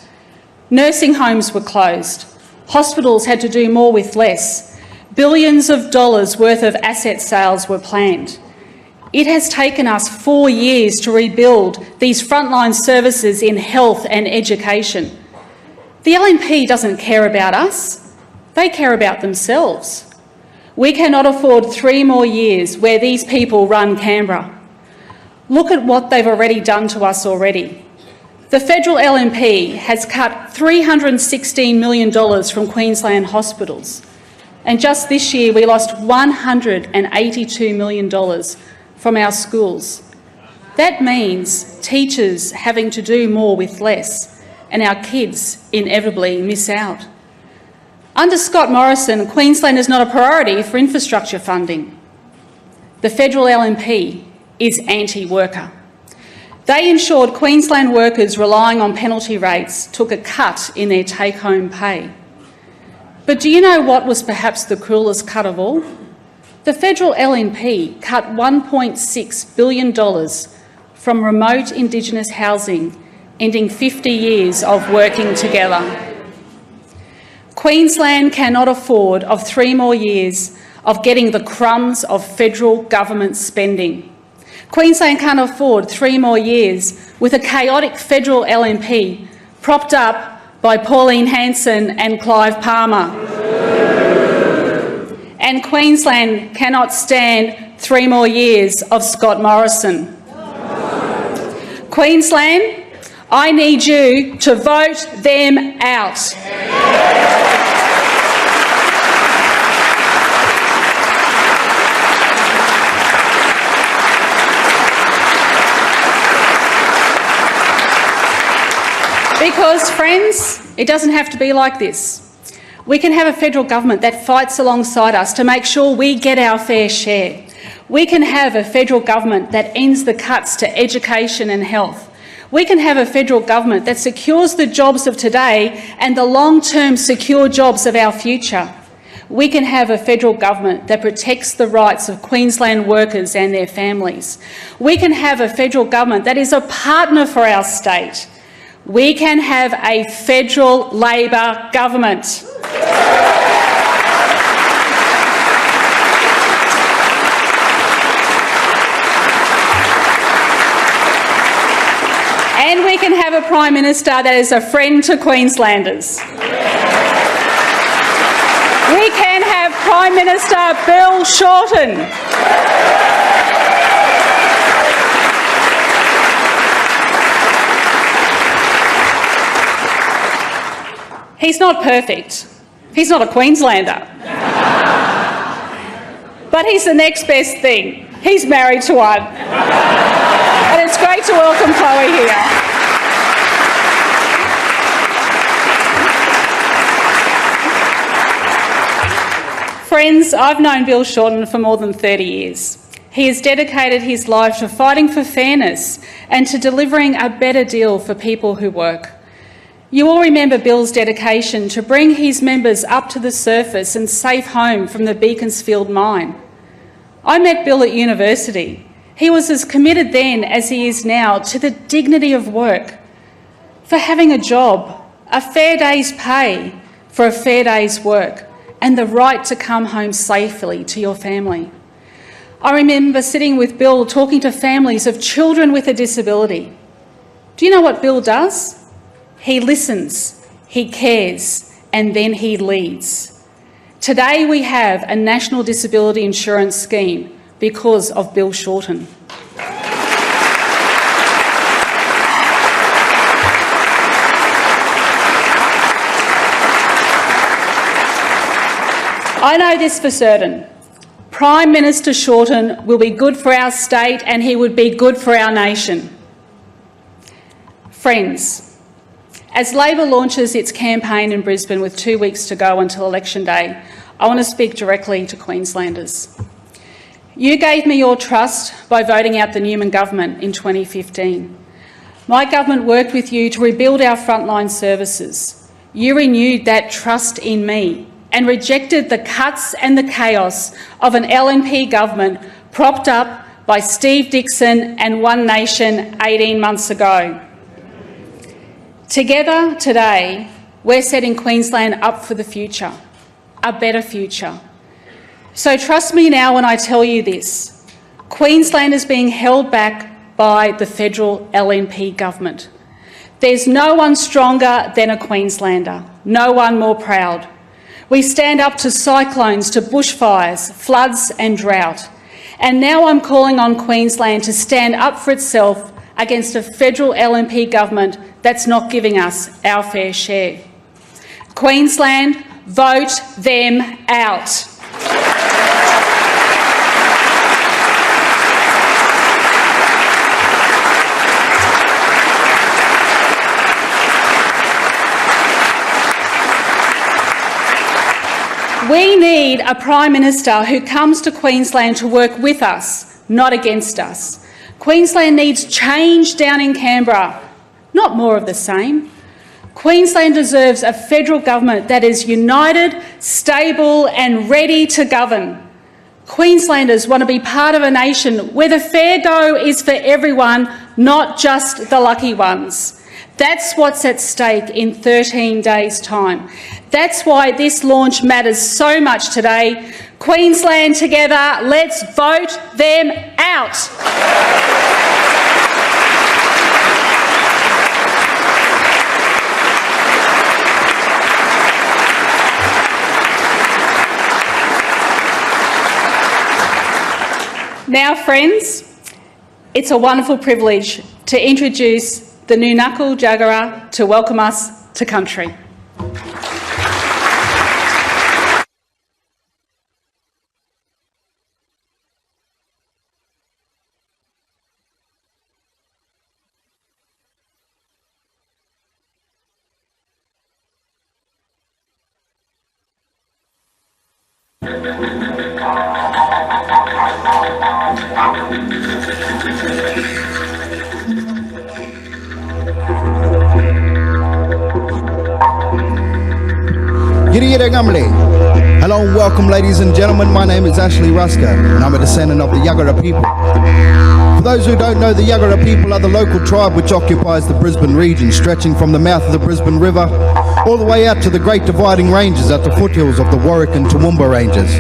Nursing homes were closed. Hospitals had to do more with less. Billions of dollars worth of asset sales were planned. It has taken us 4 years to rebuild these frontline services in health and education. The LNP doesn't care about us. They care about themselves. We cannot afford 3 more years where these people run Canberra. Look at what they've already done to us already. The federal LNP has cut $316 million from Queensland hospitals. And just this year we lost $182 million from our schools. That means teachers having to do more with less, and our kids inevitably miss out. Under Scott Morrison, Queensland is not a priority for infrastructure funding. The federal LNP is anti-worker. They ensured Queensland workers relying on penalty rates took a cut in their take-home pay. But do you know what was perhaps the cruelest cut of all? The federal LNP cut $1.6 billion from remote Indigenous housing, ending 50 years of working together. Queensland cannot afford 3 more years of getting the crumbs of federal government spending. Queensland can't afford 3 more years with a chaotic federal LNP propped up by Pauline Hanson and Clive Palmer. And Queensland cannot stand 3 more years of Scott Morrison. Queensland, I need you to vote them out. Because, friends, it doesn't have to be like this. We can have a federal government that fights alongside us to make sure we get our fair share. We can have a federal government that ends the cuts to education and health. We can have a federal government that secures the jobs of today and the long-term secure jobs of our future. We can have a federal government that protects the rights of Queensland workers and their families. We can have a federal government that is a partner for our state. We can have a federal Labor government. And we can have a Prime Minister that is a friend to Queenslanders. We can have Prime Minister Bill Shorten. He's not perfect. He's not a Queenslander. But he's the next best thing. He's married to one. And it's great to welcome Chloe here. Friends, I've known Bill Shorten for more than 30 years. He has dedicated his life to fighting for fairness and to delivering a better deal for people who work. You all remember Bill's dedication to bring his members up to the surface and safe home from the Beaconsfield mine. I met Bill at university. He was as committed then as he is now to the dignity of work, for having a job, a fair day's pay for a fair day's work, and the right to come home safely to your family. I remember sitting with Bill talking to families of children with a disability. Do you know what Bill does? He listens, he cares, and then he leads. Today we have a national disability insurance scheme because of Bill Shorten. I know this for certain. Prime Minister Shorten will be good for our state and he would be good for our nation. Friends, as Labor launches its campaign in Brisbane with 2 weeks to go until election day, I want to speak directly to Queenslanders. You gave me your trust by voting out the Newman government in 2015. My government worked with you to rebuild our frontline services. You renewed that trust in me and rejected the cuts and the chaos of an LNP government propped up by Steve Dixon and One Nation 18 months ago. Together today, we're setting Queensland up for the future, a better future. So trust me now when I tell you this. Queensland is being held back by the federal LNP government. There's no one stronger than a Queenslander, no one more proud. We stand up to cyclones, to bushfires, floods and drought. And now I'm calling on Queensland to stand up for itself against a federal LNP government that's not giving us our fair share. Queensland, vote them out. We need a Prime Minister who comes to Queensland to work with us, not against us. Queensland needs change down in Canberra, not more of the same. Queensland deserves a federal government that is united, stable and ready to govern. Queenslanders want to be part of a nation where the fair go is for everyone, not just the lucky ones. That's what's at stake in 13 days' time. That's why this launch matters so much today. Queensland together, let's vote them out. Now, friends, it's a wonderful privilege to introduce the new knuckle jaggerer to welcome us to country. Hello and welcome, ladies and gentlemen. My name is Ashley Rusker and I'm a descendant of the Yagara people. For those who don't know, the Yagara people are the local tribe which occupies the Brisbane region, stretching from the mouth of the Brisbane River all the way out to the Great Dividing Ranges at the foothills of the Warwick and Toowoomba Ranges,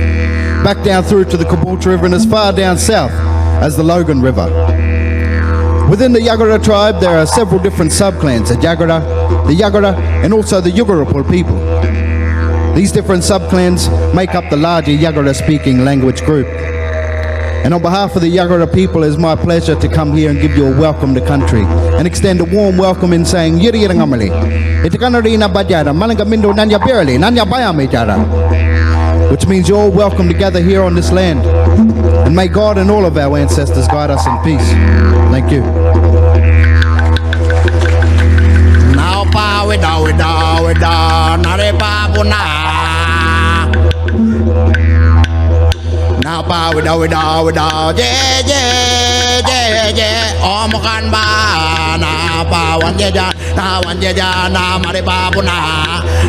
back down through to the Caboolture River and as far down south as the Logan River. Within the Yagara tribe there are several different subclans, the Yagara and also the Yugurapul people. These different subclans make up the larger Yagara-speaking language group. And on behalf of the Yagara people, it's my pleasure to come here and give you a welcome to country and extend a warm welcome in saying Yiri Ngamali. Itakanarina Bajara, Malangamindo Nanya Berli, Nanya Bayame Jara. Which means you're all welcome to gather here on this land. And may God and all of our ancestors guide us in peace. Thank you. Now pa wida nare babuna. Now pa wida je omokan ba na pa wanjeja na mare babuna.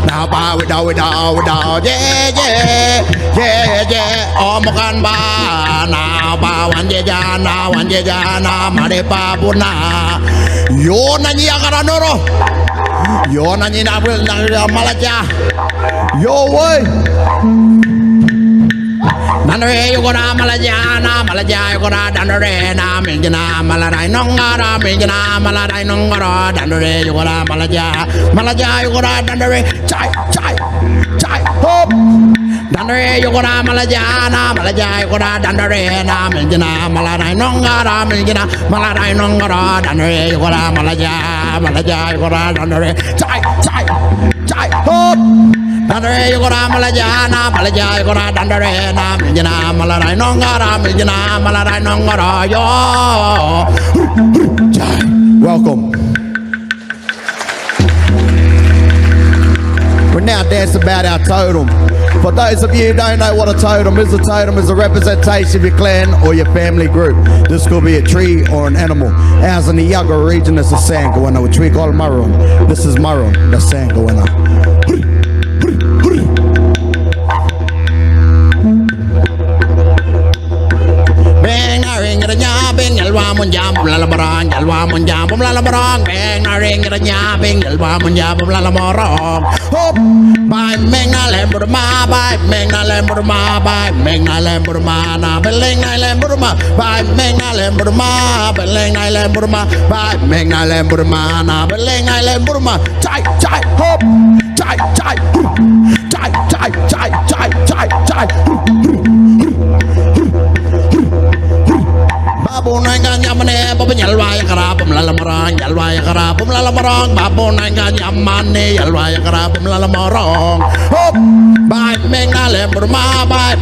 Now pa wida je omokan ba na pa wanjeja na mare babuna. Yo nanyi agara noro. Yo nanyi na malaja. Yo way. Nanare yugora malaja yugora danare na minjana malarai nongara minjana malarai nongara danare yugora malaja yugora danare chai hop. Danare yugora malaja yugora danare na minjana malarai nongara danare yugora malaja yugora danare chai hop. Dandare yugora malaja yugora dandare na minjana malarai nongara yo. Welcome. We're now dancing about our totem. For those of you who don't know what a totem is a representation of your clan or your family group. This could be a tree or an animal. Ours in the Yagara region is a sangoana, which we call marun. This is marun, the sangoana. Yalwa munjam lalabarang beng na ring nya beng yalwa munjam lalabarang hop by menga lemburma by menga lemburma na belenga lemburma by menga lemburma by menga lemburma na belenga lemburma chai hop chai Babu nanga nyamane babu yalwa yakara bum lalamarang babu nanga nyamane yalwa yakara bum lalamarang hop by menga lemburma na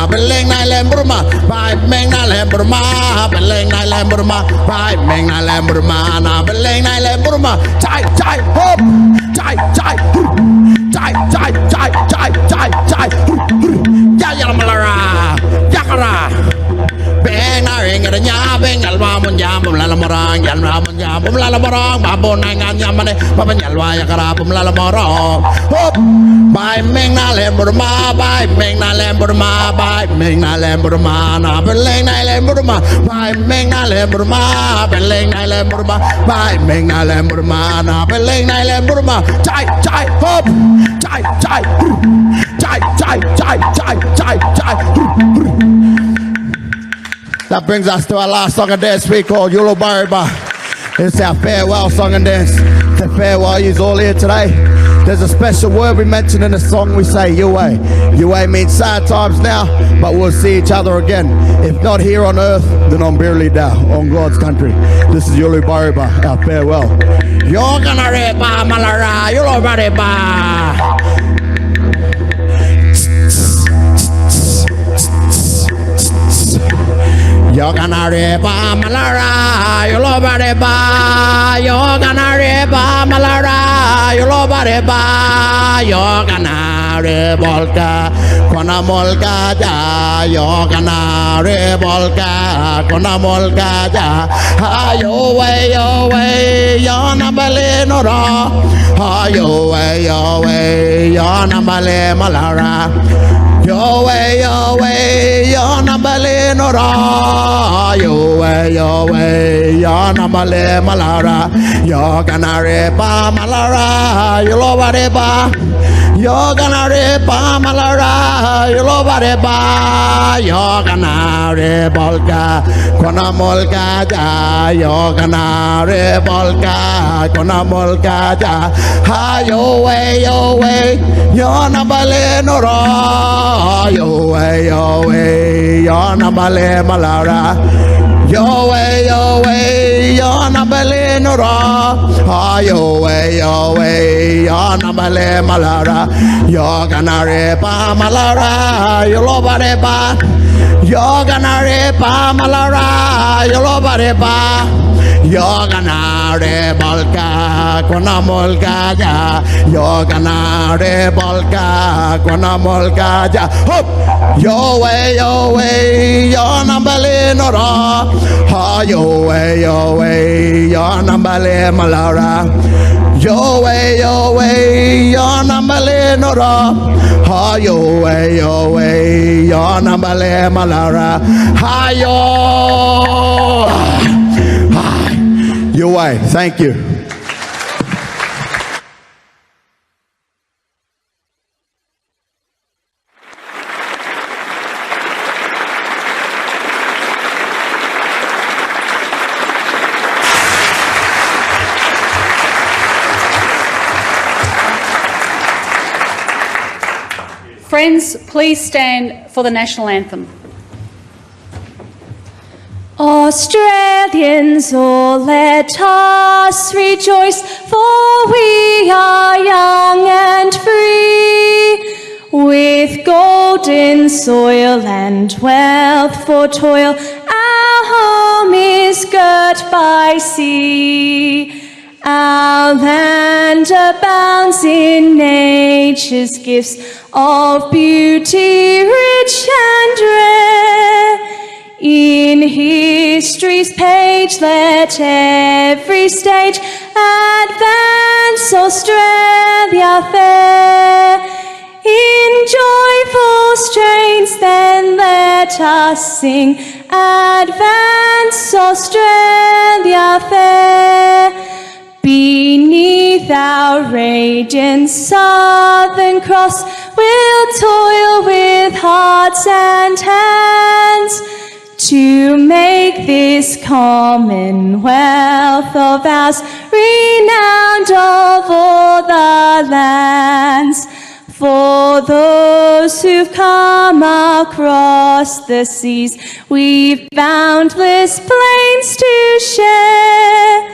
belenga lemburma by menga lemburma na belenga lemburma chai hop chai Yalamalara Yakara Beng na ring nya beng yalwa munjam lalamarang babu nanga nyamane babu yalwa yakara bum lalamarang hop by menga lemburma na belenga lemburma by menga lemburma by menga lemburma na belenga lemburma chai hop chai That brings us to our last song and dance we call Yolo Bariba. It's our farewell song and dance. To farewell yous all here today. There's a special word we mention in the song, we say Yue. Yue means sad times now, but we'll see each other again. If not here on earth, then on Birli Da, on God's country. This is Yolo Bariba, our farewell. You're gonna reba malara, Yolo Bariba. gonna reba malara, you love reba, you're gonna reba malara, you love reba, you're gonna rebolka, kona molka ja, you're gonna rebolka, kona molka ja, yo way, you're nambale nora, yo way, you're nambale malara. Yo way, you're nambale nora. Yo way, you're nambale malara. You're gonna repa malara. You love reba. You're gonna repa malara. You love reba. You're gonna rebolka. Kona molka ja. You're gonna rebolka. Kona molka ja. Ha yo way, you're nambale nora. Yo way, you're nambale malara. Yo way, you're nambale nora. Yo way, you're nambale malara. You're gonna repa malara. You love reba. You're gonna repa malara. You love reba. You're gonna rebolka, kona molka ja. You're gonna rebolka, kona molka ja. Hop! Yo way, you're nambale nora. Yo way, you're nambale malara. Yo way, you're nambale nora. Yo way, you're nambale malara. Yo. Your way. Thank you. Friends, please stand for the national anthem. Australians, oh, let us rejoice, for we are young and free, with golden soil and wealth for toil. Our home is girt by sea. Our land abounds in nature's gifts of beauty rich and rare. In history's page let every stage advance Australia fair. In joyful strains then let us sing, advance Australia fair. Beneath our radiant Southern Cross we'll toil with hearts and hands to make this commonwealth of ours renowned of all the lands. For those who've come across the seas, we've boundless plains to share.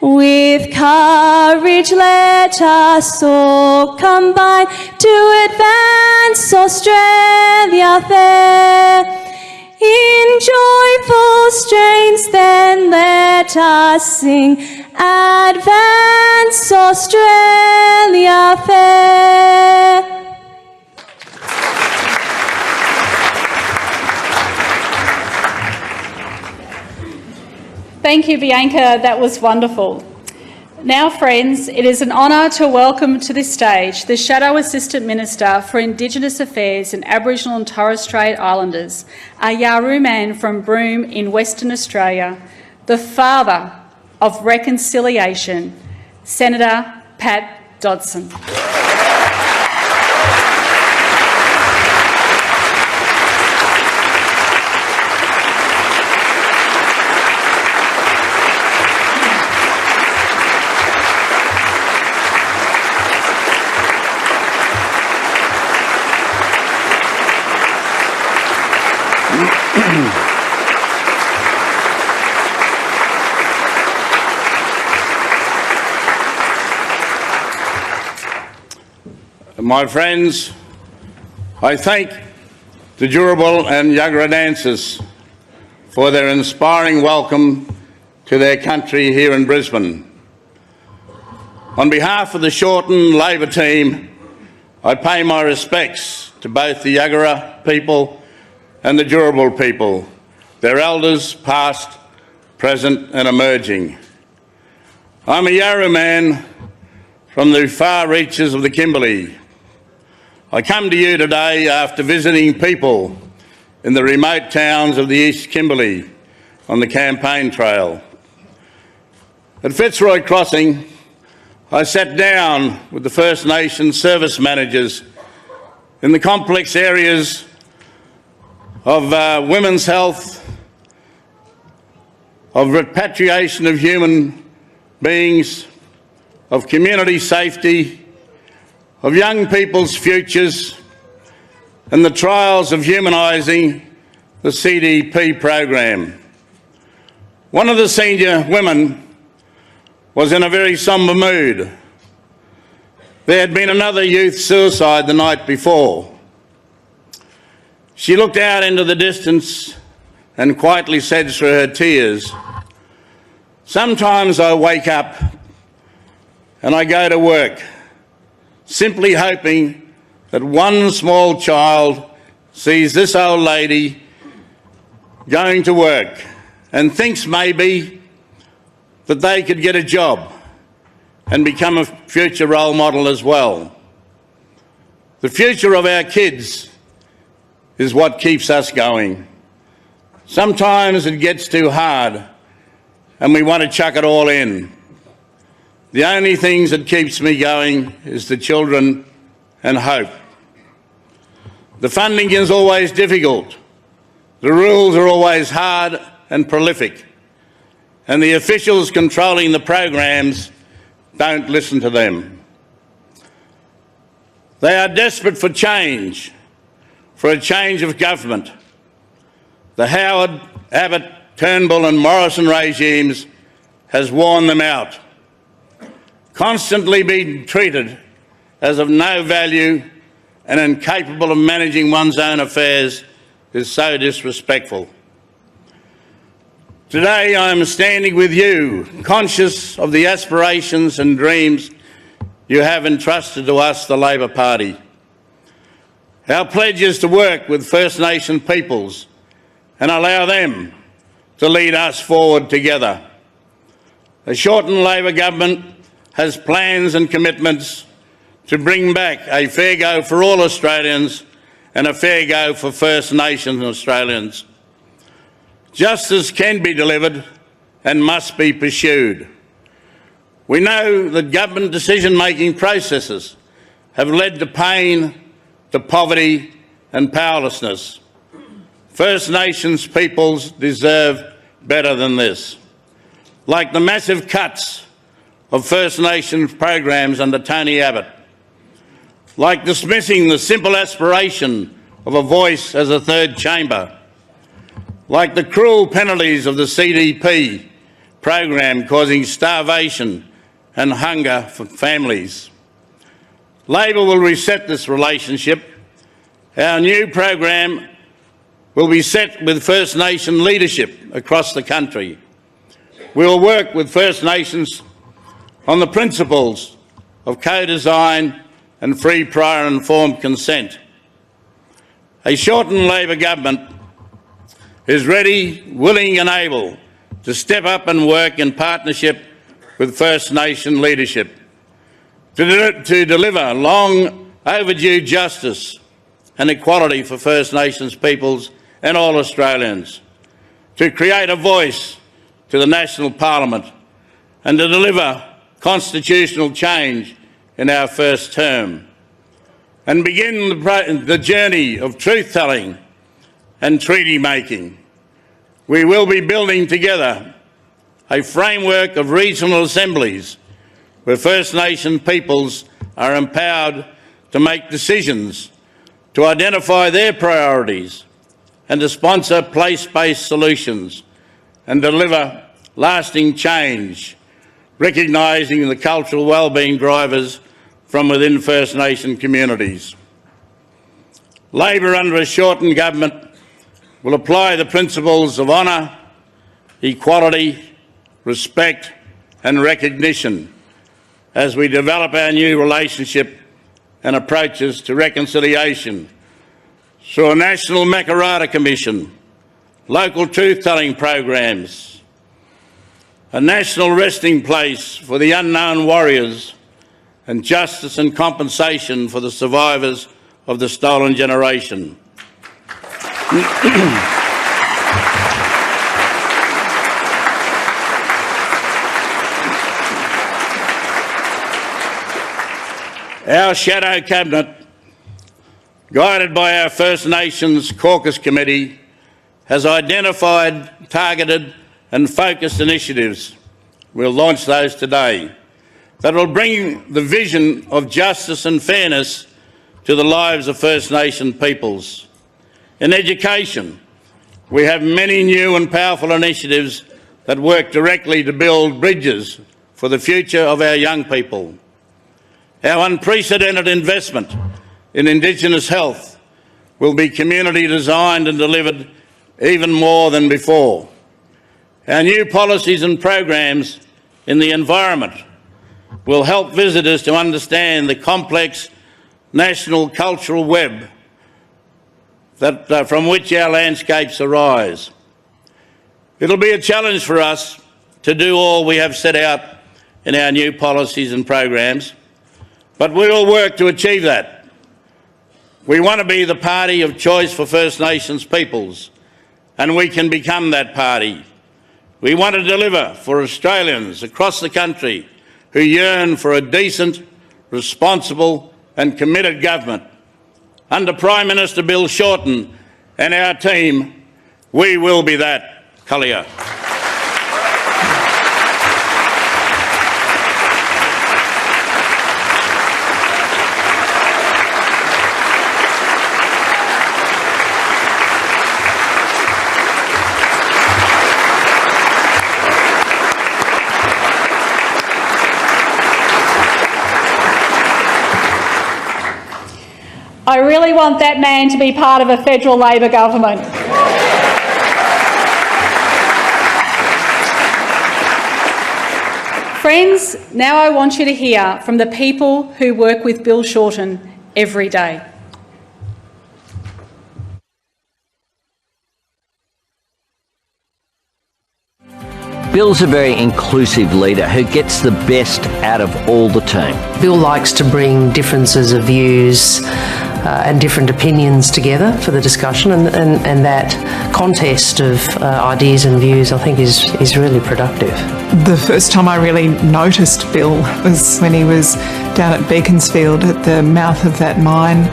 With courage let us all combine to advance Australia fair. In joyful strains then let us sing, advance Australia fair. Thank you, Bianca. That was wonderful. Now, friends, it is an honour to welcome to this stage the Shadow Assistant Minister for Indigenous Affairs and Aboriginal and Torres Strait Islanders, a Yawuru man from Broome in Western Australia, the father of reconciliation, Senator Pat Dodson. My friends, I thank the Jurabal and Yagra dancers for their inspiring welcome to their country here in Brisbane. On behalf of the Shorten Labor team, I pay my respects to both the Yagara people and the Jurabal people, their elders past, present and emerging. I'm a Yarra man from the far reaches of the Kimberley. I come to you today after visiting people in the remote towns of the East Kimberley on the campaign trail. At Fitzroy Crossing, I sat down with the First Nations service managers in the complex areas of women's health, of repatriation of human beings, of community safety, of young people's futures, and the trials of humanising the CDP program. One of the senior women was in a very sombre mood. There had been another youth suicide the night before. She looked out into the distance and quietly said through her tears, "Sometimes I wake up and I go to work, simply hoping that one small child sees this old lady going to work and thinks maybe that they could get a job and become a future role model as well. The future of our kids is what keeps us going. Sometimes it gets too hard and we want to chuck it all in. The only things that keeps me going is the children and hope. The funding is always difficult. The rules are always hard and prolific. And the officials controlling the programs don't listen to them. They are desperate for change, for a change of government. The Howard, Abbott, Turnbull and Morrison regimes has worn them out. Constantly being treated as of no value and incapable of managing one's own affairs is so disrespectful. Today I am standing with you, conscious of the aspirations and dreams you have entrusted to us, the Labor Party. Our pledge is to work with First Nation peoples and allow them to lead us forward together. The Shorten Labor government has plans and commitments to bring back a fair go for all Australians and a fair go for First Nations Australians. Justice can be delivered and must be pursued. We know that government decision-making processes have led to pain, to poverty and powerlessness. First Nations peoples deserve better than this. Like the massive cuts of First Nations programs under Tony Abbott, like dismissing the simple aspiration of a voice as a third chamber, like the cruel penalties of the CDP program causing starvation and hunger for families. Labor will reset this relationship. Our new program will be set with First Nation leadership across the country. We will work with First Nations on the principles of co-design and free, prior and informed consent. A Shorten Labor government is ready, willing and able to step up and work in partnership with First Nation leadership to deliver long overdue justice and equality for First Nations peoples and all Australians, to create a voice to the National Parliament and to deliver constitutional change in our first term, and begin the journey of truth-telling and treaty-making. We will be building together a framework of regional assemblies where First Nation peoples are empowered to make decisions, to identify their priorities and to sponsor place-based solutions and deliver lasting change, recognising the cultural wellbeing drivers from within First Nation communities. Labor under a Shorten government will apply the principles of honour, equality, respect and recognition as we develop our new relationship and approaches to reconciliation through a National Makarrata Commission, local truth-telling programs, a national resting place for the unknown warriors, and justice and compensation for the survivors of the stolen generation. Our Shadow Cabinet, guided by our First Nations Caucus Committee, has identified, targeted and focused initiatives. We'll launch those today that will bring the vision of justice and fairness to the lives of First Nation peoples. In education, we have many new and powerful initiatives that work directly to build bridges for the future of our young people. Our unprecedented investment in Indigenous health will be community designed and delivered even more than before. Our new policies and programs in the environment will help visitors to understand the complex national cultural web that, from which our landscapes arise. It'll be a challenge for us to do all we have set out in our new policies and programs, but we will work to achieve that. We want to be the party of choice for First Nations peoples, and we can become that party. We want to deliver for Australians across the country who yearn for a decent, responsible and committed government. Under Prime Minister Bill Shorten and our team, we will be that. Kalia. I really want that man to be part of a federal Labor government. Friends, now I want you to hear from the people who work with Bill Shorten every day. Bill's a very inclusive leader who gets the best out of all the team. Bill likes to bring differences of views and different opinions together for the discussion, and that contest of ideas and views I think is really productive. The first time I really noticed Bill was when he was down at Beaconsfield at the mouth of that mine,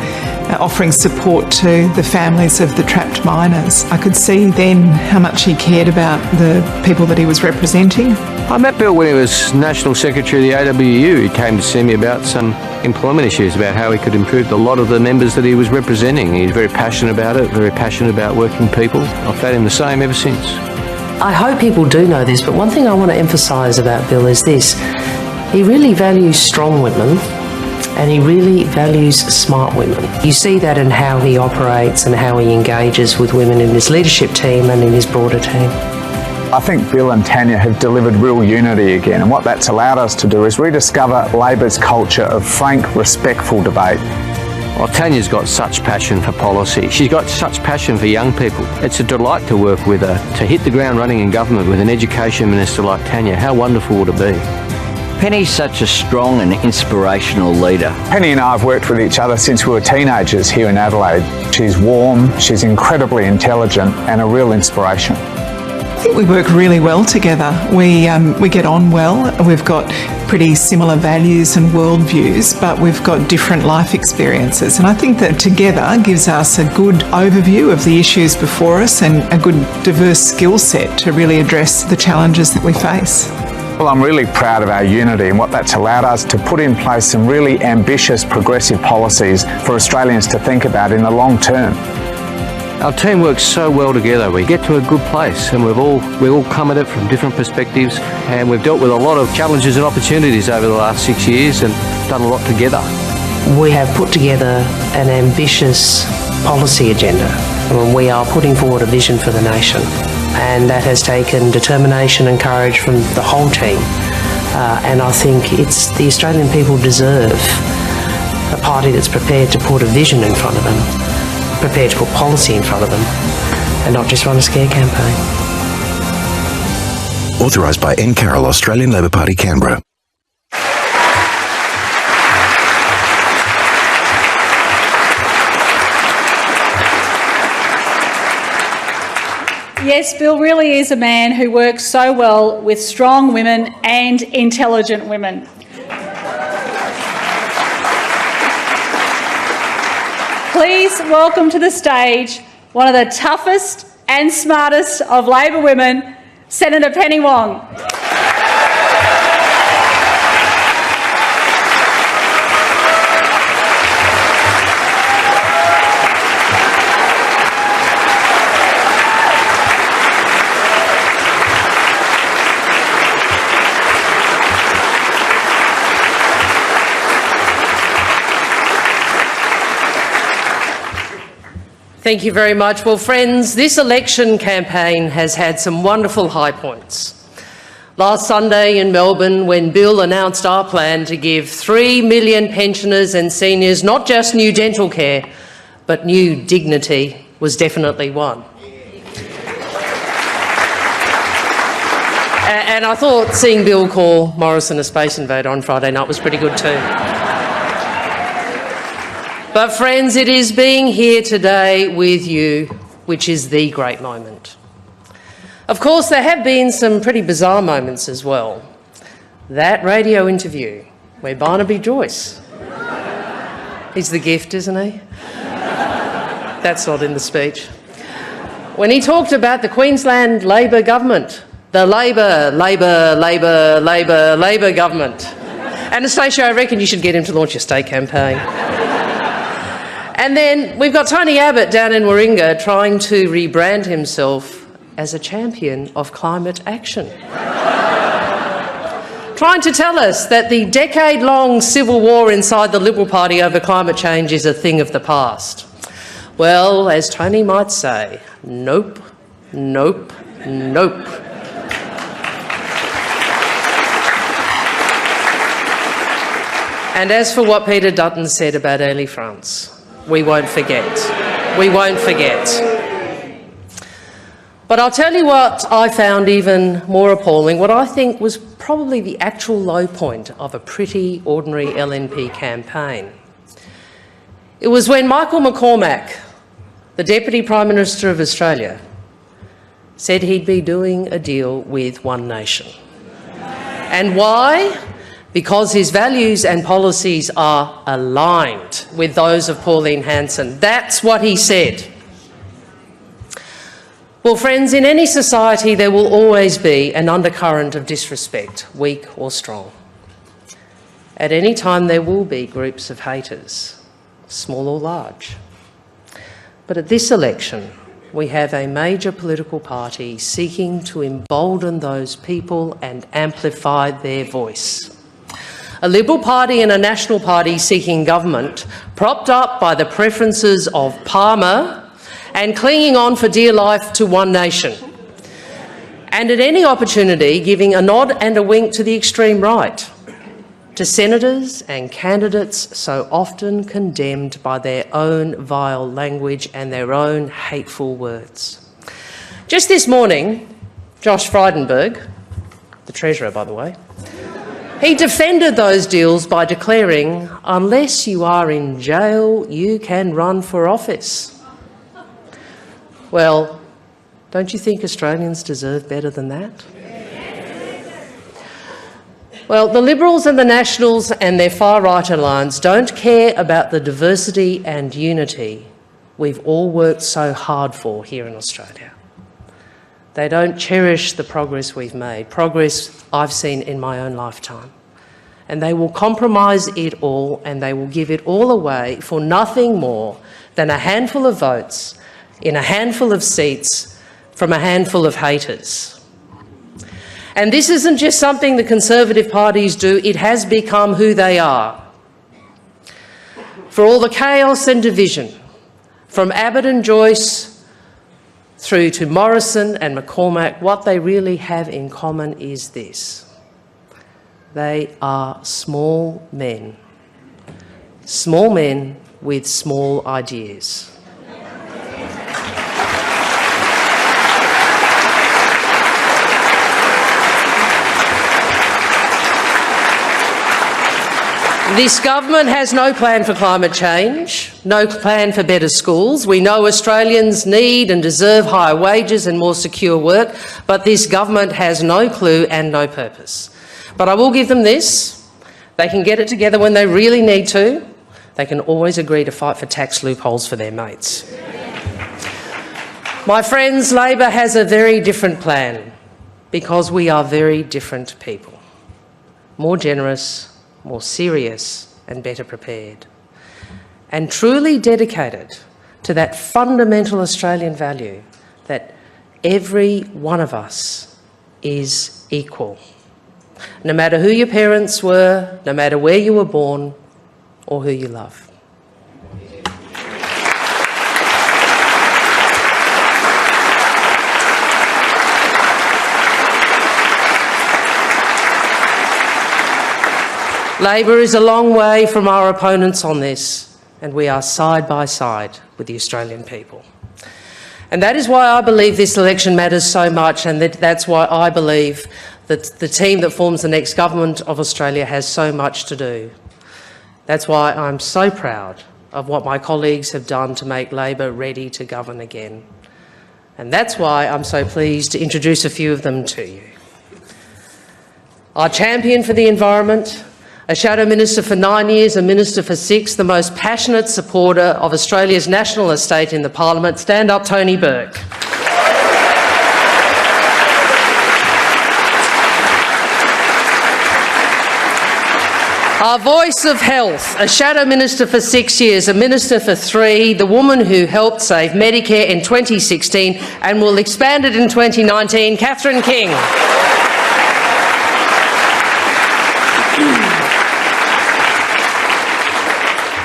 offering support to the families of the trapped miners. I could see then how much he cared about the people that he was representing. I met Bill when he was National Secretary of the AWU. He came to see me about some employment issues, about how he could improve a lot of the members that he was representing. He's very passionate about it, very passionate about working people. I've found him the same ever since. I hope people do know this, but one thing I want to emphasise about Bill is this. He really values strong women, and he really values smart women. You see that in how he operates and how he engages with women in his leadership team and in his broader team. I think Bill and Tanya have delivered real unity again, and what that's allowed us to do is rediscover Labor's culture of frank, respectful debate. Well, Tanya's got such passion for policy. She's got such passion for young people. It's a delight to work with her, to hit the ground running in government with an education minister like Tanya. How wonderful would it be? Penny's such a strong and inspirational leader. Penny and I have worked with each other since we were teenagers here in Adelaide. She's warm, she's incredibly intelligent and a real inspiration. I think we work really well together. We get on well. We've got pretty similar values and worldviews, but we've got different life experiences. And I think that together gives us a good overview of the issues before us and a good diverse skill set to really address the challenges that we face. Well, I'm really proud of our unity and what that's allowed us to put in place some really ambitious progressive policies for Australians to think about in the long term. Our team works so well together. We get to a good place, and we've all come at it from different perspectives, and we've dealt with a lot of challenges and opportunities over the last 6 years and done a lot together. We have put together an ambitious policy agenda We are putting forward a vision for the nation, and that has taken determination and courage from the whole team. And I think it's the Australian people deserve a party that's prepared to put a vision in front of them, prepared to put policy in front of them, and not just run a scare campaign. Authorised by N. Carroll, Australian Labor Party, Canberra. Yes, Bill really is a man who works so well with strong women and intelligent women. Please welcome to the stage one of the toughest and smartest of Labor women, Senator Penny Wong. Thank you very much. Well, friends, this election campaign has had some wonderful high points. Last Sunday in Melbourne, when Bill announced our plan to give 3 million pensioners and seniors not just new dental care, but new dignity, was definitely one. And I thought seeing Bill call Morrison a space invader on Friday night was pretty good too. But friends, it is being here today with you which is the great moment. Of course, there have been some pretty bizarre moments as well. That radio interview where Barnaby Joyce, he's the gift, isn't he? That's not in the speech. When he talked about the Queensland Labor government, the Labor government. Annastacia, I reckon you should get him to launch your state campaign. And then we've got Tony Abbott down in Warringah trying to rebrand himself as a champion of climate action. Trying to tell us that the decade-long civil war inside the Liberal Party over climate change is a thing of the past. Well, as Tony might say, nope, nope, nope. And as for what Peter Dutton said about Air France, we won't forget. We won't forget. But I'll tell you what I found even more appalling, what I think was probably the actual low point of a pretty ordinary LNP campaign. It was when Michael McCormack, the Deputy Prime Minister of Australia, said he'd be doing a deal with One Nation. And why? Because his values and policies are aligned with those of Pauline Hanson. That's what he said. Well, friends, in any society there will always be an undercurrent of disrespect, weak or strong. At any time there will be groups of haters, small or large. But at this election, we have a major political party seeking to embolden those people and amplify their voice. A Liberal Party and a National Party seeking government, propped up by the preferences of Palmer and clinging on for dear life to One Nation. And at any opportunity giving a nod and a wink to the extreme right, to senators and candidates so often condemned by their own vile language and their own hateful words. Just this morning, Josh Frydenberg, the Treasurer by the way, he defended those deals by declaring, unless you are in jail, you can run for office. Well, don't you think Australians deserve better than that? Well, the Liberals and the Nationals and their far-right alliance don't care about the diversity and unity we've all worked so hard for here in Australia. They don't cherish the progress we've made, progress I've seen in my own lifetime. And they will compromise it all and they will give it all away for nothing more than a handful of votes in a handful of seats from a handful of haters. And this isn't just something the Conservative parties do, it has become who they are. For all the chaos and division, from Abbott and Joyce through to Morrison and McCormack, what they really have in common is this. They are small men with small ideas. This government has no plan for climate change, no plan for better schools. We know Australians need and deserve higher wages and more secure work, but this government has no clue and no purpose. But I will give them this. They can get it together when they really need to. They can always agree to fight for tax loopholes for their mates. My friends, Labor has a very different plan because we are very different people. More generous, more serious and better prepared, and truly dedicated to that fundamental Australian value that every one of us is equal, no matter who your parents were, no matter where you were born or who you love. Labor is a long way from our opponents on this, and we are side by side with the Australian people. And that is why I believe this election matters so much, and that's why I believe that the team that forms the next government of Australia has so much to do. That's why I'm so proud of what my colleagues have done to make Labor ready to govern again. And that's why I'm so pleased to introduce a few of them to you. Our champion for the environment, a Shadow Minister for 9 years, a Minister for 6, the most passionate supporter of Australia's national estate in the Parliament. Stand up, Tony Burke. Our voice of health, a Shadow Minister for 6 years, a Minister for 3, the woman who helped save Medicare in 2016 and will expand it in 2019, Catherine King.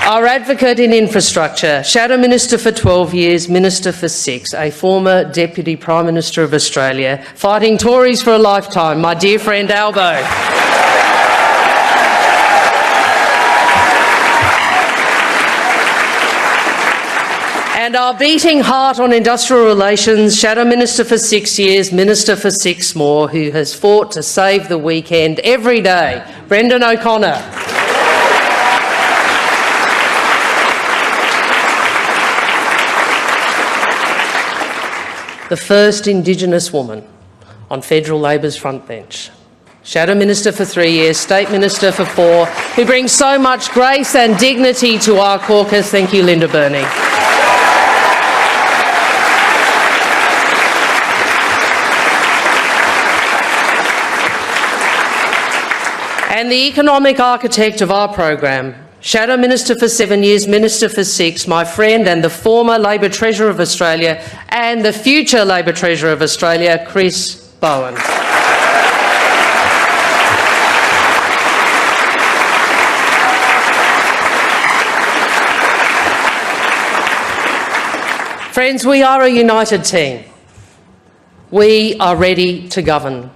Our advocate in infrastructure, Shadow Minister for 12 years, Minister for 6, a former Deputy Prime Minister of Australia, fighting Tories for a lifetime, my dear friend Albo. And our beating heart on industrial relations, Shadow Minister for 6 years, Minister for 6 more, who has fought to save the weekend every day, Brendan O'Connor. The first Indigenous woman on federal Labor's front bench. Shadow Minister for 3 years, State Minister for 4, who brings so much grace and dignity to our caucus. Thank you, Linda Burney. And the economic architect of our program, Shadow Minister for 7 years, Minister for 6, my friend and the former Labor Treasurer of Australia and the future Labor Treasurer of Australia, Chris Bowen. Friends, we are a united team. We are ready to govern.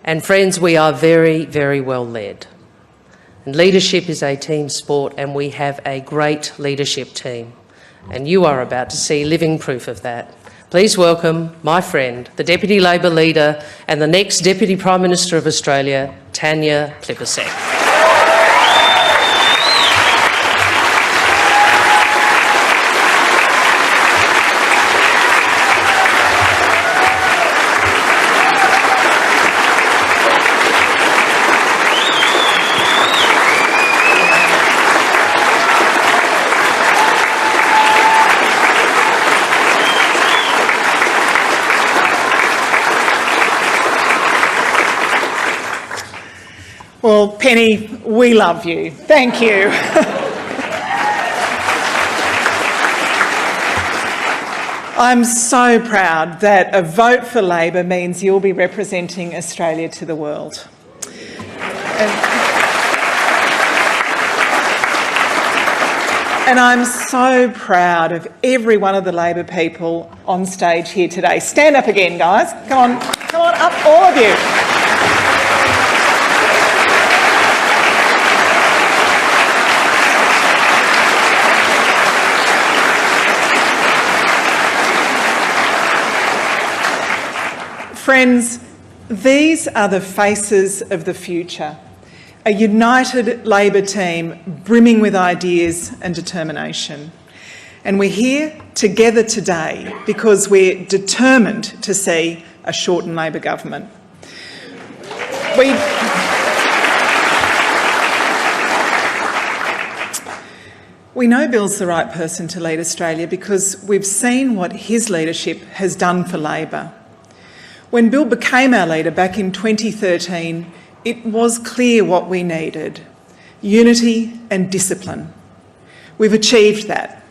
And friends, we are very, very well led. And leadership is a team sport, and we have a great leadership team. And you are about to see living proof of that. Please welcome my friend, the Deputy Labor Leader and the next Deputy Prime Minister of Australia, Tanya Plibersek. Well, Penny, we love you. Thank you. I'm so proud that a vote for Labor means you'll be representing Australia to the world. And I'm so proud of every one of the Labor people on stage here today. Stand up again, guys. Come on up, all of you. Friends, these are the faces of the future. A united Labor team brimming with ideas and determination. And we're here together today because we're determined to see a Shorten Labor government. We know Bill's the right person to lead Australia because we've seen what his leadership has done for Labor. When Bill became our leader back in 2013, it was clear what we needed: unity and discipline. We've achieved that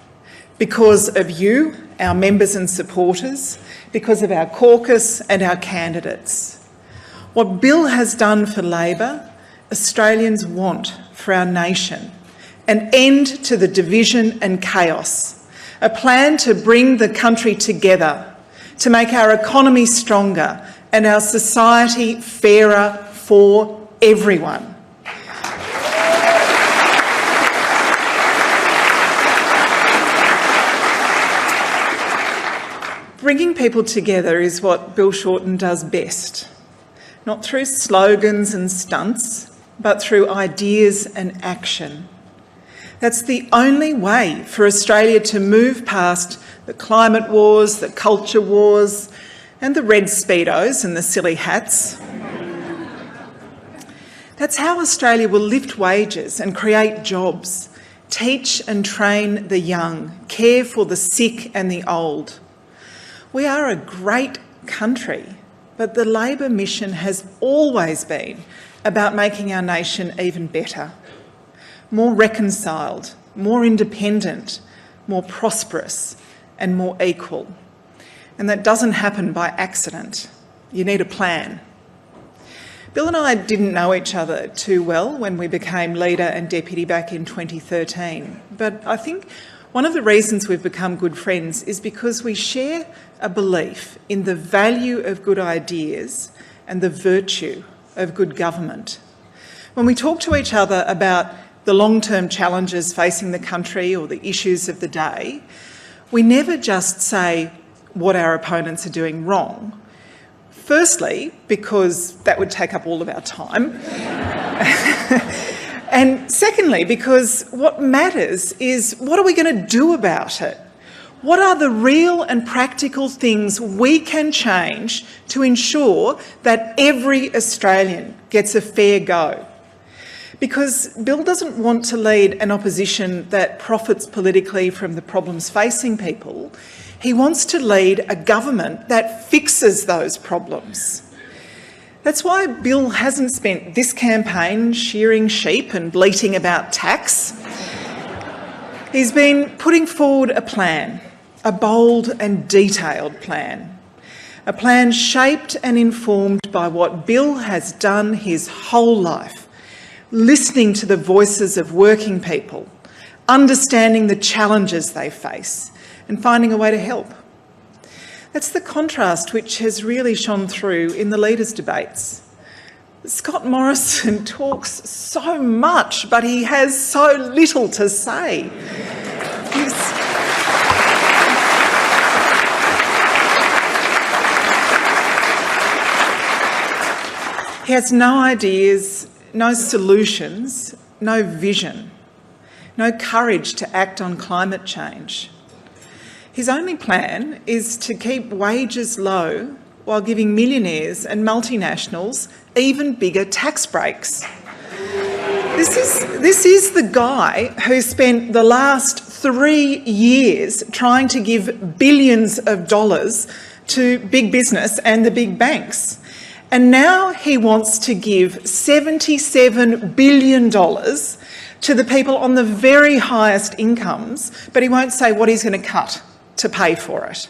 because of you, our members and supporters, because of our caucus and our candidates. What Bill has done for Labor, Australians want for our nation: an end to the division and chaos, a plan to bring the country together, to make our economy stronger and our society fairer for everyone. Bringing people together is what Bill Shorten does best, not through slogans and stunts, but through ideas and action. That's the only way for Australia to move past the climate wars, the culture wars, and the red Speedos and the silly hats. That's how Australia will lift wages and create jobs, teach and train the young, care for the sick and the old. We are a great country, but the Labor mission has always been about making our nation even better, more reconciled, more independent, more prosperous and more equal. And that doesn't happen by accident. You need a plan. Bill and I didn't know each other too well when we became leader and deputy back in 2013. But I think one of the reasons we've become good friends is because we share a belief in the value of good ideas and the virtue of good government. When we talk to each other about the long-term challenges facing the country or the issues of the day, we never just say what our opponents are doing wrong. Firstly, because that would take up all of our time. And secondly, because what matters is what are we going to do about it? What are the real and practical things we can change to ensure that every Australian gets a fair go? Because Bill doesn't want to lead an opposition that profits politically from the problems facing people. He wants to lead a government that fixes those problems. That's why Bill hasn't spent this campaign shearing sheep and bleating about tax. He's been putting forward a plan, a bold and detailed plan. A plan shaped and informed by what Bill has done his whole life, listening to the voices of working people, understanding the challenges they face, and finding a way to help. That's the contrast which has really shone through in the leaders' debates. Scott Morrison talks so much, but he has so little to say. He has no ideas, no solutions, no vision, no courage to act on climate change. His only plan is to keep wages low while giving millionaires and multinationals even bigger tax breaks. This is the guy who spent the last 3 years trying to give billions of dollars to big business and the big banks. And now he wants to give $77 billion to the people on the very highest incomes, but he won't say what he's going to cut to pay for it.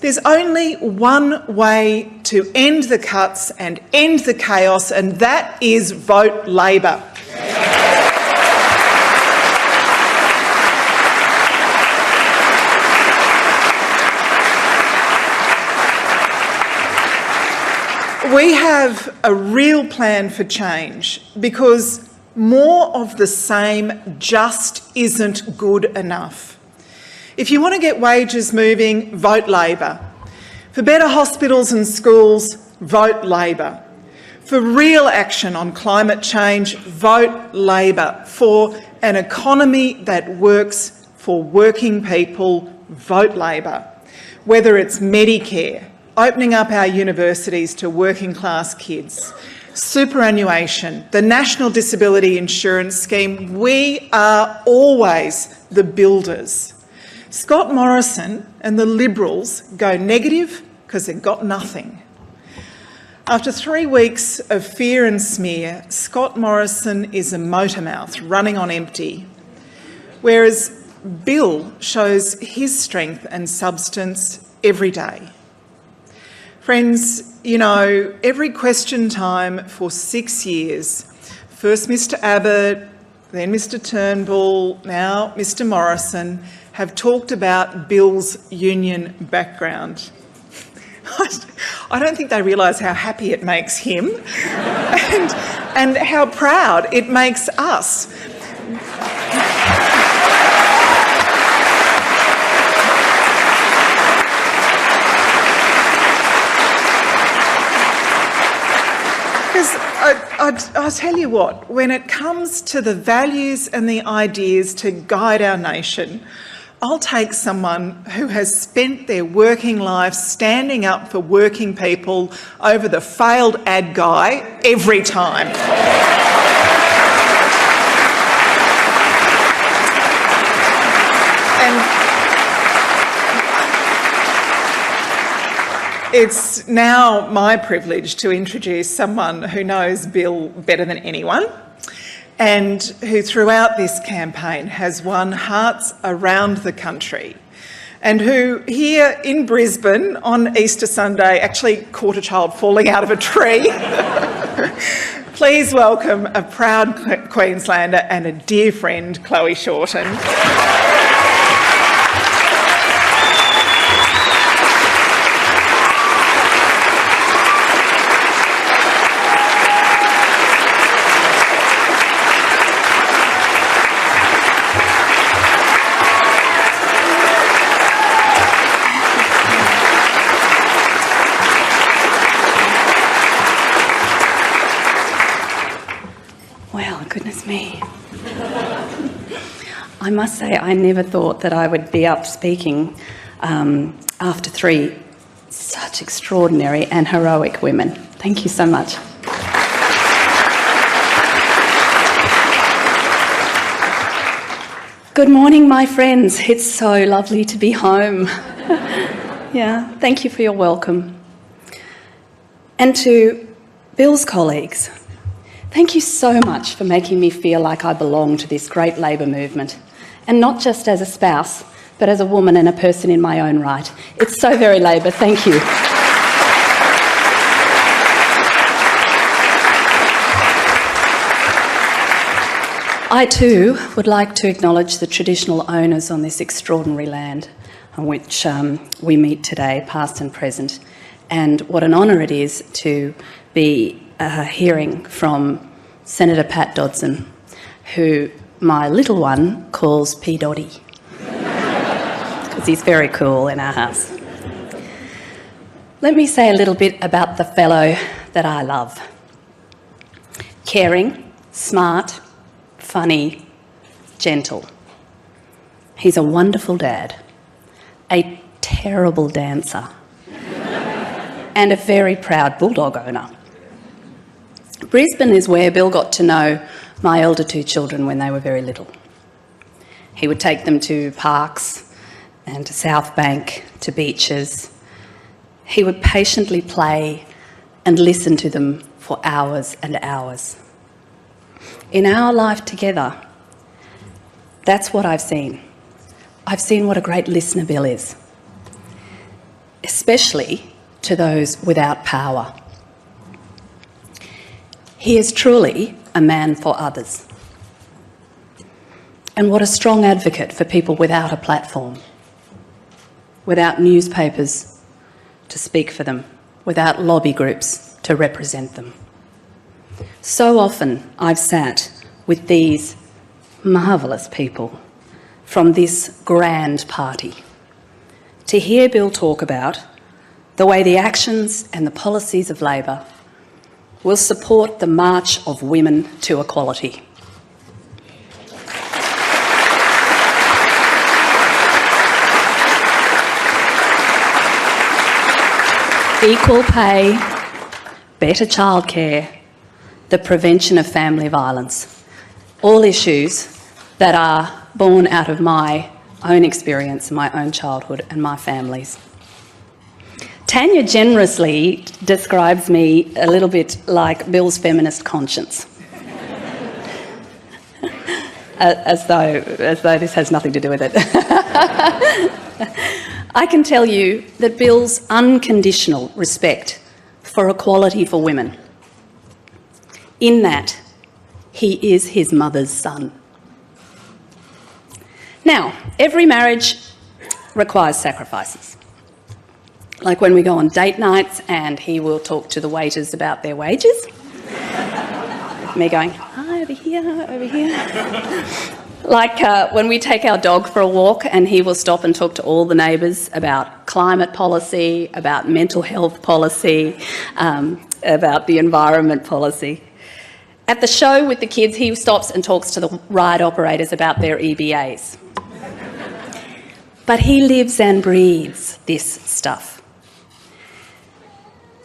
There's only one way to end the cuts and end the chaos, and that is vote Labor. We have a real plan for change because more of the same just isn't good enough. If you want to get wages moving, vote Labor. For better hospitals and schools, vote Labor. For real action on climate change, vote Labor. For an economy that works for working people, vote Labor. Whether it's Medicare, opening up our universities to working class kids, superannuation, the National Disability Insurance Scheme, we are always the builders. Scott Morrison and the Liberals go negative because they've got nothing. After 3 weeks of fear and smear, Scott Morrison is a motor mouth running on empty, whereas Bill shows his strength and substance every day. Friends, you know, every question time for 6 years, first Mr Abbott, then Mr Turnbull, now Mr Morrison, have talked about Bill's union background. I don't think they realise how happy it makes him and how proud it makes us. I'll tell you what, when it comes to the values and the ideas to guide our nation, I'll take someone who has spent their working life standing up for working people over the failed ad guy every time. It's now my privilege to introduce someone who knows Bill better than anyone and who throughout this campaign has won hearts around the country and who here in Brisbane on Easter Sunday actually caught a child falling out of a tree. Please welcome a proud Queenslander and a dear friend, Chloe Shorten. I must say, I never thought that I would be up speaking after 3 such extraordinary and heroic women. Thank you so much. Good morning, my friends. It's so lovely to be home. Yeah, thank you for your welcome. And to Bill's colleagues, thank you so much for making me feel like I belong to this great Labor movement, and not just as a spouse, but as a woman and a person in my own right. It's so very Labor, thank you. I too would like to acknowledge the traditional owners on this extraordinary land on which we meet today, past and present, and what an honour it is to be hearing from Senator Pat Dodson, who my little one calls P. Doddy, because he's very cool in our house. Let me say a little bit about the fellow that I love. Caring, smart, funny, gentle. He's a wonderful dad, a terrible dancer, and a very proud bulldog owner. Brisbane is where Bill got to know my elder 2 children when they were very little. He would take them to parks and to South Bank, to beaches. He would patiently play and listen to them for hours and hours. In our life together, that's what I've seen. I've seen what a great listener Bill is, especially to those without power. He is truly a man for others. And what a strong advocate for people without a platform, without newspapers to speak for them, without lobby groups to represent them. So often I've sat with these marvellous people from this grand party to hear Bill talk about the way the actions and the policies of Labor will support the march of women to equality. Equal pay, better childcare, the prevention of family violence, all issues that are born out of my own experience, my own childhood and my family's. Tanya generously describes me a little bit like Bill's feminist conscience. as though this has nothing to do with it. I can tell you that Bill's unconditional respect for equality for women, in that he is his mother's son. Now, every marriage requires sacrifices. Like when we go on date nights and he will talk to the waiters about their wages. Me going, hi, over here, over here. Like when we take our dog for a walk and he will stop and talk to all the neighbours about climate policy, about mental health policy, about the environment policy. At the show with the kids, he stops and talks to the ride operators about their EBAs. But he lives and breathes this stuff.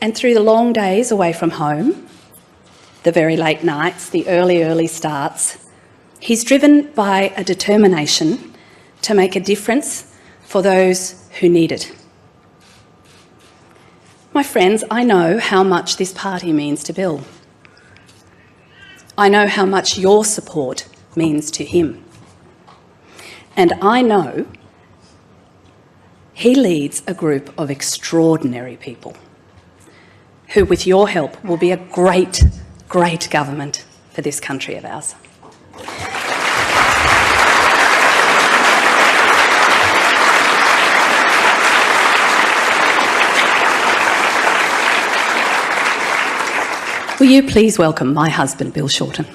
And through the long days away from home, the very late nights, the early starts, he's driven by a determination to make a difference for those who need it. My friends, I know how much this party means to Bill. I know how much your support means to him. And I know he leads a group of extraordinary people who, with your help, will be a great, great government for this country of ours. Will you please welcome my husband, Bill Shorten?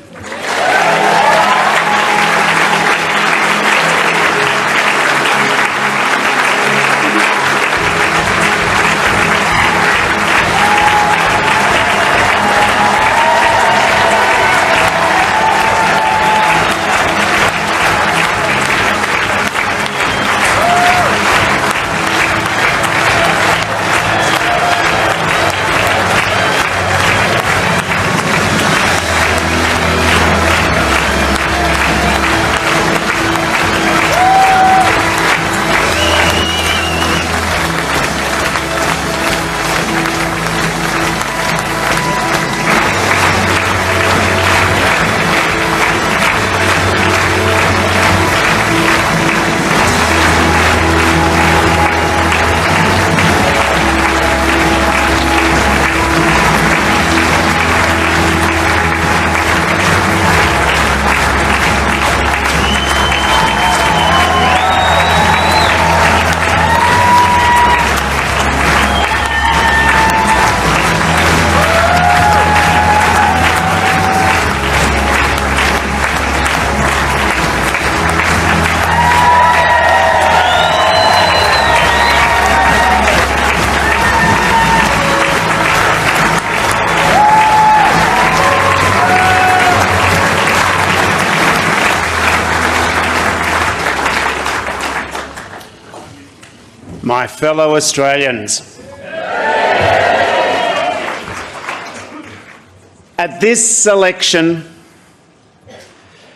My fellow Australians, at this election,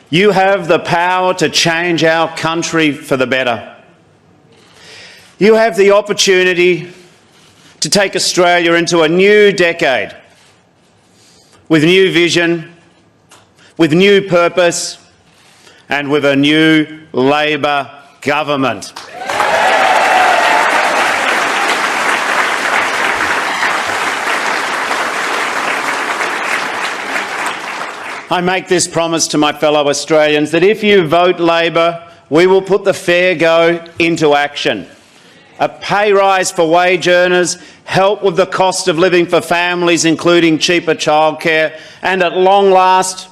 you have the power to change our country for the better. You have the opportunity to take Australia into a new decade with new vision, with new purpose, and with a new Labor government. I make this promise to my fellow Australians that if you vote Labor, we will put the fair go into action. a pay rise for wage earners, help with the cost of living for families, including cheaper childcare, and at long last,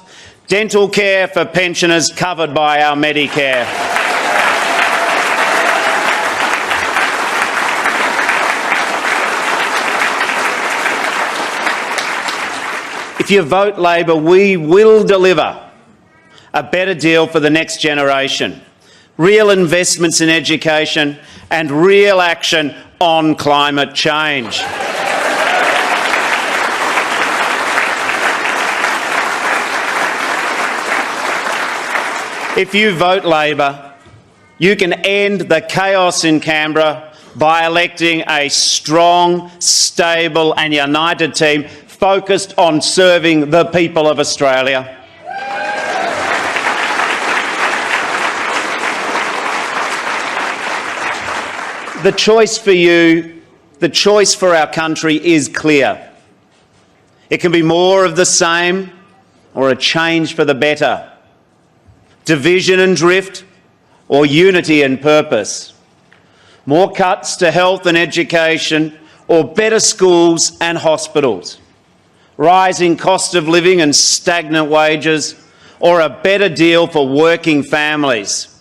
dental care for pensioners covered by our Medicare. If you vote Labor, we will deliver a better deal for the next generation, real investments in education and real action on climate change. If you vote Labor, you can end the chaos in Canberra by electing a strong, stable and united team focused on serving the people of Australia. The choice for you, the choice for our country is clear. It can be more of the same or a change for the better, division and drift or unity and purpose, more cuts to health and education or better schools and hospitals, rising cost of living and stagnant wages or a better deal for working families.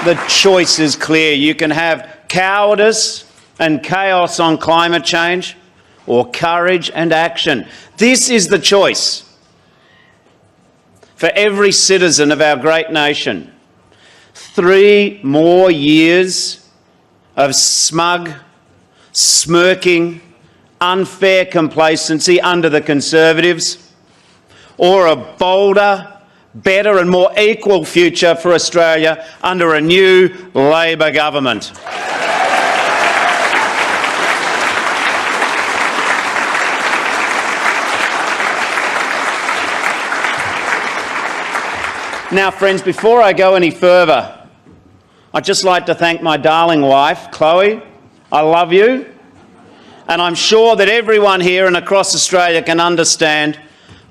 The choice is clear. You can have cowardice and chaos on climate change or courage and action. This is the choice for every citizen of our great nation. 3 more years of smug, smirking, unfair complacency under the Conservatives, or a bolder, better and more equal future for Australia under a new Labor government. Now, friends, before I go any further, I'd just like to thank my darling wife, Chloe. I love you. And I'm sure that everyone here and across Australia can understand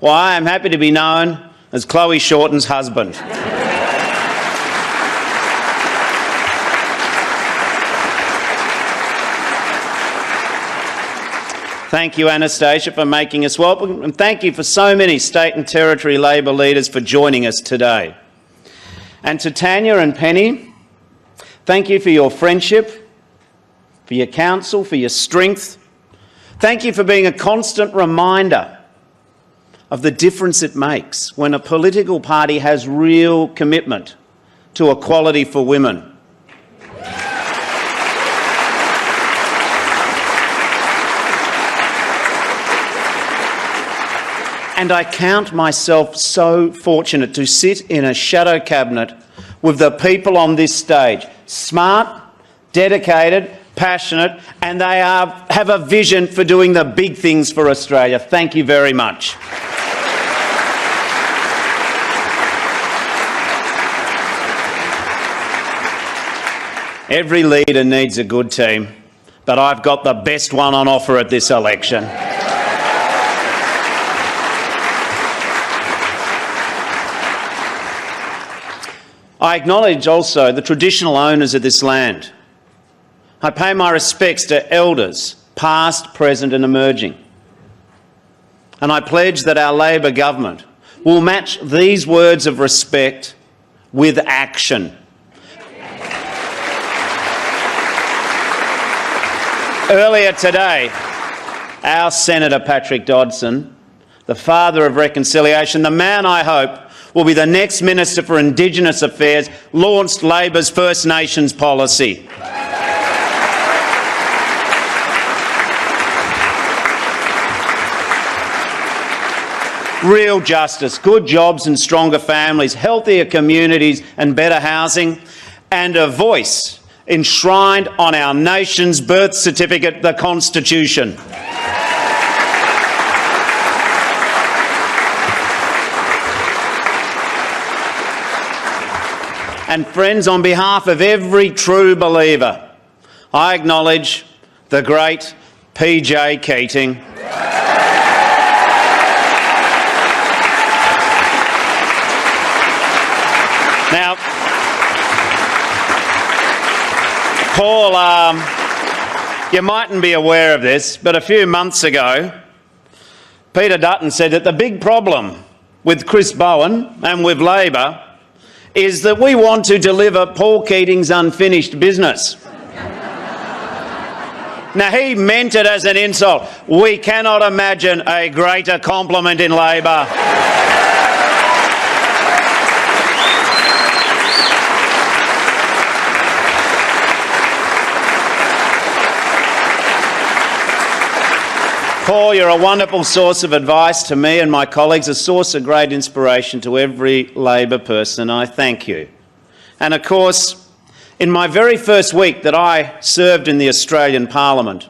why I am happy to be known as Chloe Shorten's husband. Thank you, Annastacia, for making us welcome, and thank you for so many state and territory Labor leaders for joining us today. And to Tanya and Penny, thank you for your friendship, for your counsel, for your strength. Thank you for being a constant reminder of the difference it makes when a political party has real commitment to equality for women. And I count myself so fortunate to sit in a shadow cabinet with the people on this stage, smart, dedicated, passionate, and they have a vision for doing the big things for Australia. Thank you very much. Every leader needs a good team, but I've got the best one on offer at this election. I acknowledge also the traditional owners of this land. I pay my respects to elders, past, present and emerging. And I pledge that our Labor government will match these words of respect with action. Earlier today, our Senator Patrick Dodson, the father of reconciliation, the man I hope will be the next Minister for Indigenous Affairs, launched Labor's First Nations policy. Real justice, good jobs and stronger families, healthier communities and better housing, and a voice enshrined on our nation's birth certificate, the Constitution. And friends, on behalf of every true believer, I acknowledge the great PJ Keating. Paul, you mightn't be aware of this, but a few months ago, Peter Dutton said that the big problem with Chris Bowen and with Labor is that we want to deliver Paul Keating's unfinished business. Now, he meant it as an insult. We cannot imagine a greater compliment in Labor. Paul, you're a wonderful source of advice to me and my colleagues, a source of great inspiration to every Labor person. I thank you. And of course, in my very first week that I served in the Australian Parliament,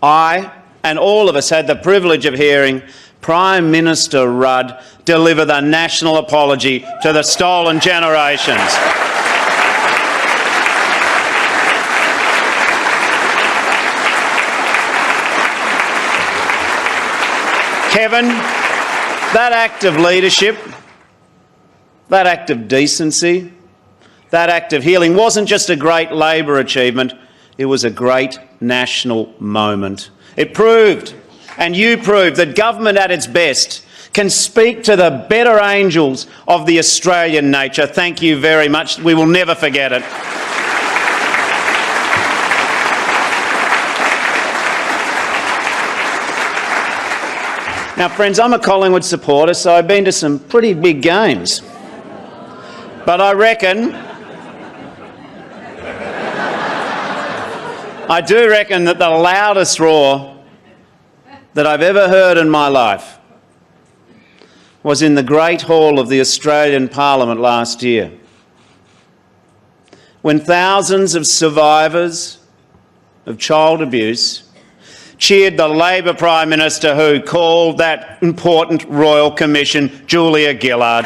I and all of us had the privilege of hearing Prime Minister Rudd deliver the national apology to the stolen generations. Kevin, that act of leadership, that act of decency, that act of healing wasn't just a great Labor achievement, it was a great national moment. It proved, and you proved, that government at its best can speak to the better angels of the Australian nature. Thank you very much. We will never forget it. Now, friends, I'm a Collingwood supporter, so I've been to some pretty big games. But I do reckon that the loudest roar that I've ever heard in my life was in the Great Hall of the Australian Parliament last year, when thousands of survivors of child abuse cheered the Labor Prime Minister who called that important Royal Commission, Julia Gillard.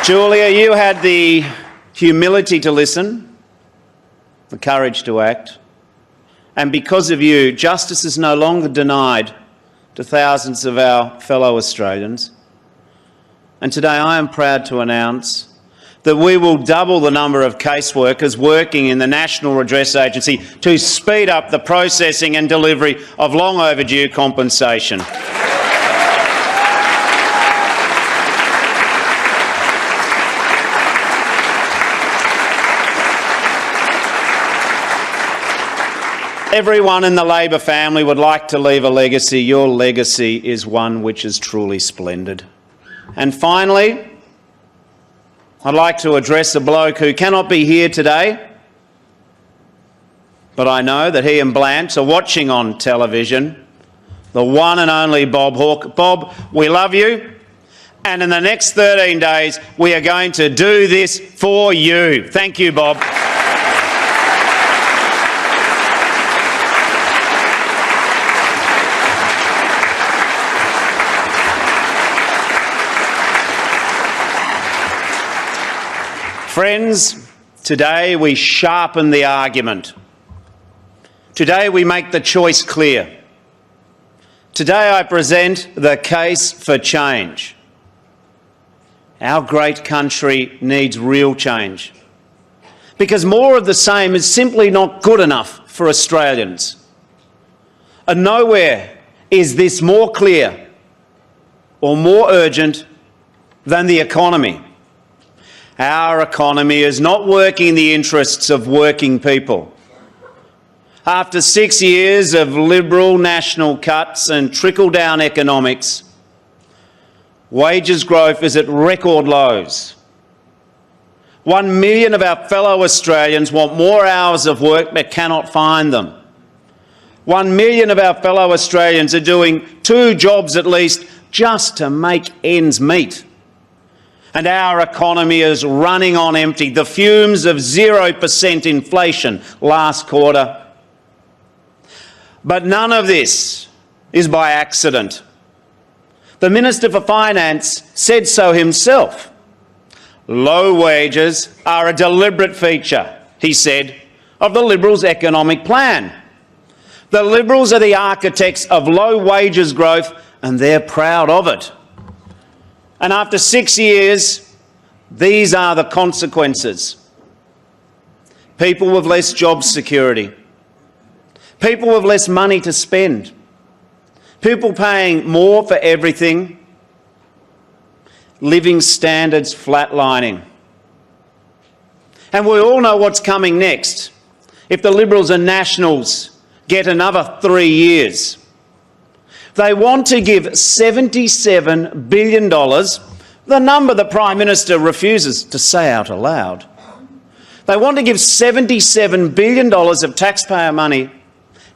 Julia, you had the humility to listen, the courage to act, and because of you, justice is no longer denied to thousands of our fellow Australians. And today I am proud to announce that we will double the number of caseworkers working in the National Redress Agency to speed up the processing and delivery of long overdue compensation. Everyone in the Labor family would like to leave a legacy. Your legacy is one which is truly splendid. And finally, I'd like to address a bloke who cannot be here today, but I know that he and Blanche are watching on television, the one and only Bob Hawke. Bob, we love you, and in the next 13 days we are going to do this for you. Thank you, Bob. Friends, today we sharpen the argument. Today we make the choice clear. Today I present the case for change. Our great country needs real change, because more of the same is simply not good enough for Australians. And nowhere is this more clear or more urgent than the economy. Our economy is not working in the interests of working people. After 6 years of Liberal national cuts and trickle-down economics, wages growth is at record lows. 1 million of our fellow Australians want more hours of work but cannot find them. 1 million of our fellow Australians are doing 2 jobs at least just to make ends meet. And our economy is running on empty. The fumes of 0% inflation last quarter. But none of this is by accident. The Minister for Finance said so himself. Low wages are a deliberate feature, he said, of the Liberals' economic plan. The Liberals are the architects of low wages growth and they're proud of it. And after 6 years, these are the consequences. People with less job security. People with less money to spend. People paying more for everything. Living standards flatlining. And we all know what's coming next. If the Liberals and Nationals get another 3 years, they want to give $77 billion, the number the Prime Minister refuses to say out aloud. They want to give $77 billion of taxpayer money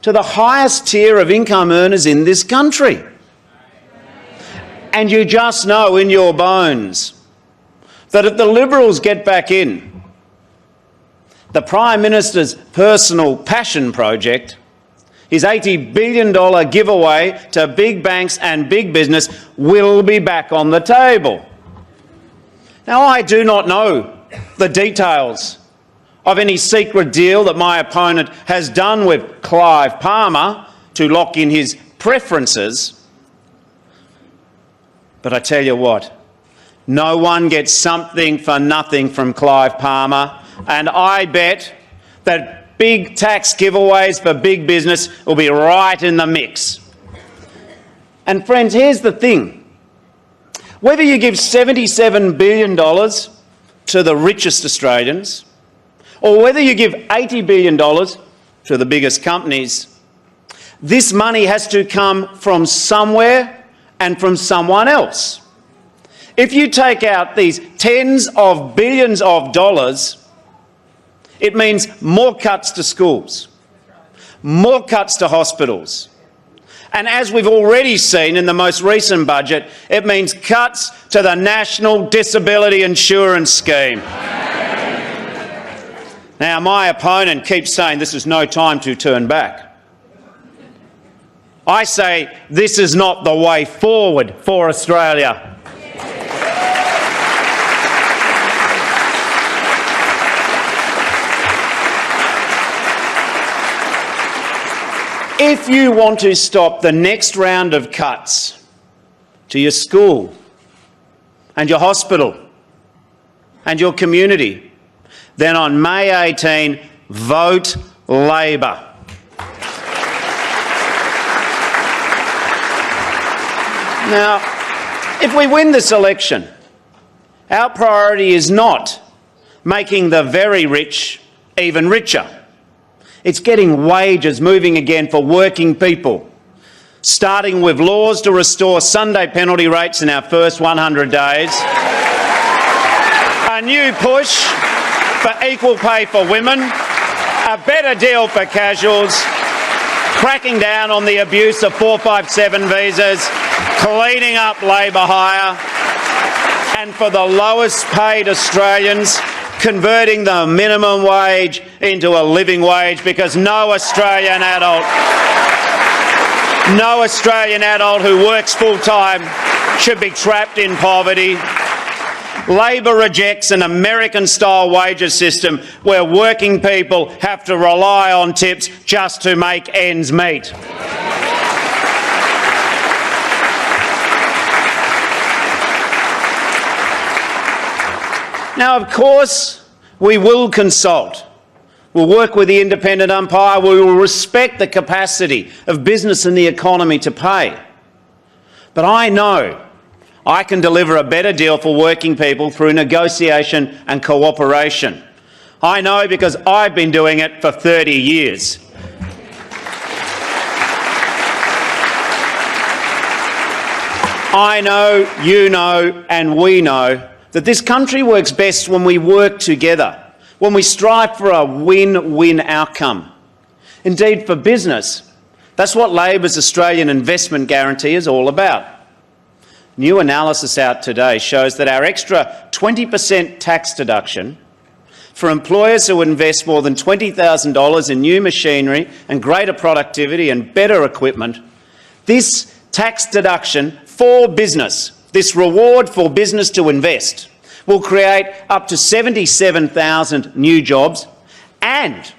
to the highest tier of income earners in this country. And you just know in your bones that if the Liberals get back in, the Prime Minister's personal passion project, his $80 billion giveaway to big banks and big business, will be back on the table. Now, I do not know the details of any secret deal that my opponent has done with Clive Palmer to lock in his preferences. But I tell you what, no one gets something for nothing from Clive Palmer, and I bet that big tax giveaways for big business will be right in the mix. And friends, here's the thing. Whether you give $77 billion to the richest Australians, or whether you give $80 billion to the biggest companies, this money has to come from somewhere and from someone else. If you take out these tens of billions of dollars, it means more cuts to schools, more cuts to hospitals. And as we've already seen in the most recent budget, it means cuts to the National Disability Insurance Scheme. Now, my opponent keeps saying this is no time to turn back. I say this is not the way forward for Australia. If you want to stop the next round of cuts to your school and your hospital and your community, then on May 18, vote Labor. Now, if we win this election, our priority is not making the very rich even richer. It's getting wages moving again for working people, starting with laws to restore Sunday penalty rates in our first 100 days, a new push for equal pay for women, a better deal for casuals, cracking down on the abuse of 457 visas, cleaning up labour hire, and for the lowest paid Australians, converting the minimum wage into a living wage, because no Australian adult who works full-time should be trapped in poverty. Labor rejects an American-style wages system where working people have to rely on tips just to make ends meet. Now, of course, we will consult. We'll work with the independent umpire. We will respect the capacity of business and the economy to pay. But I know I can deliver a better deal for working people through negotiation and cooperation. I know because I've been doing it for 30 years. I know, you know, and we know that this country works best when we work together, when we strive for a win-win outcome. Indeed, for business, that's what Labor's Australian Investment Guarantee is all about. New analysis out today shows that our extra 20% tax deduction for employers who invest more than $20,000 in new machinery and greater productivity and better equipment, this tax deduction for business, this reward for business to invest, will create up to 77,000 new jobs, and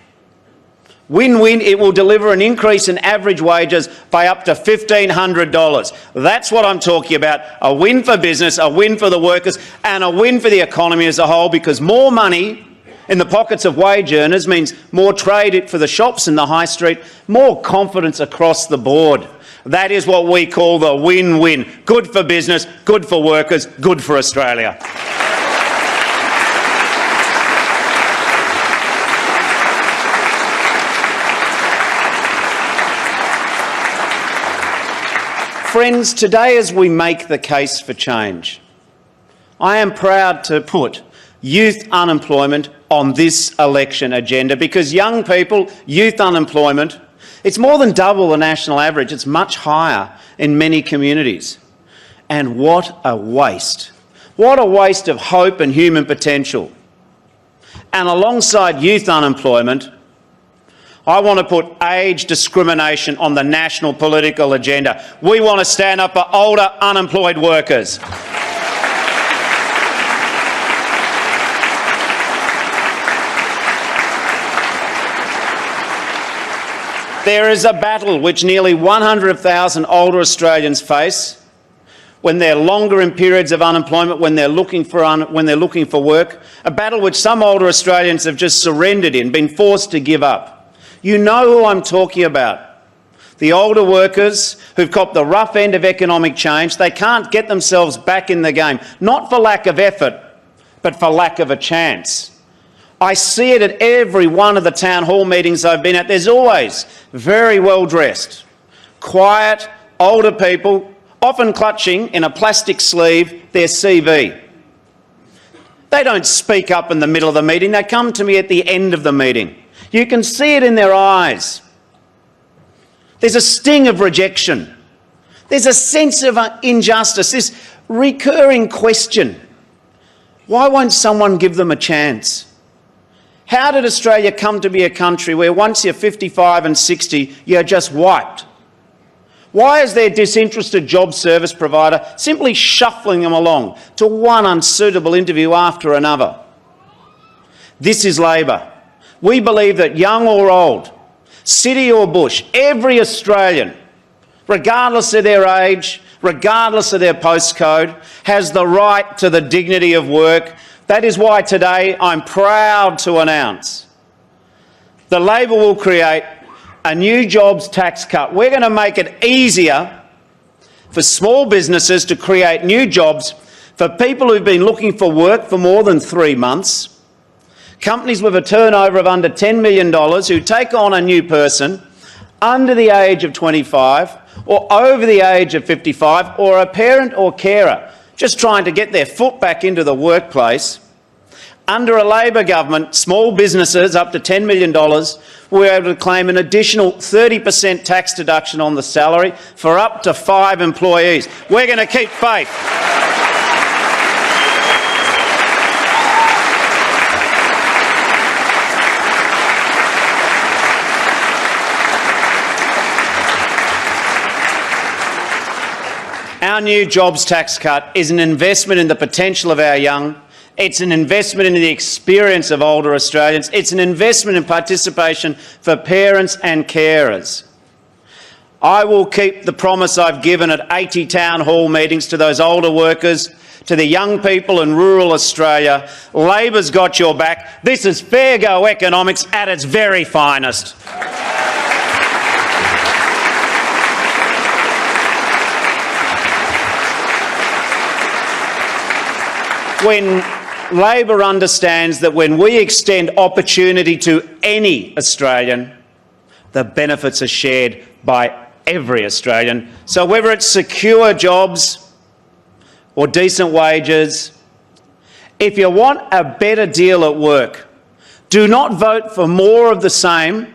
win-win, it will deliver an increase in average wages by up to $1,500. That's what I'm talking about. A win for business, a win for the workers, and a win for the economy as a whole, because more money in the pockets of wage earners means more trade for the shops in the high street, more confidence across the board. That is what we call the win-win. Good for business, good for workers, good for Australia. Friends, today as we make the case for change, I am proud to put youth unemployment on this election agenda, because young people, youth unemployment, it's more than double the national average. It's much higher in many communities. And what a waste. What a waste of hope and human potential. And alongside youth unemployment, I want to put age discrimination on the national political agenda. We want to stand up for older unemployed workers. There is a battle which nearly 100,000 older Australians face when they're longer in periods of unemployment, when they're looking for work, a battle which some older Australians have just surrendered in, been forced to give up. You know who I'm talking about. The older workers who've copped the rough end of economic change. They can't get themselves back in the game, not for lack of effort, but for lack of a chance. I see it at every one of the town hall meetings I've been at. There's always very well dressed, quiet, older people, often clutching in a plastic sleeve their CV. They don't speak up in the middle of the meeting. They come to me at the end of the meeting. You can see it in their eyes. There's a sting of rejection. There's a sense of injustice, this recurring question. Why won't someone give them a chance? How did Australia come to be a country where once you're 55 and 60, you're just wiped? Why is their disinterested job service provider simply shuffling them along to one unsuitable interview after another? This is Labor. We believe that young or old, city or bush, every Australian, regardless of their age, regardless of their postcode, has the right to the dignity of work. That is why today I'm proud to announce the Labor will create a new jobs tax cut. We're going to make it easier for small businesses to create new jobs for people who've been looking for work for more than 3 months, companies with a turnover of under $10 million who take on a new person under the age of 25 or over the age of 55, or a parent or carer just trying to get their foot back into the workplace. Under a Labor government, small businesses up to $10 million were able to claim an additional 30% tax deduction on the salary for up to 5 employees. We're going to keep faith. Our new jobs tax cut is an investment in the potential of our young. It's an investment in the experience of older Australians. It's an investment in participation for parents and carers. I will keep the promise I've given at 80 town hall meetings to those older workers, to the young people in rural Australia. Labor's got your back. This is fair go economics at its very finest. When Labor understands that when we extend opportunity to any Australian, the benefits are shared by every Australian. So whether it's secure jobs or decent wages, if you want a better deal at work, do not vote for more of the same.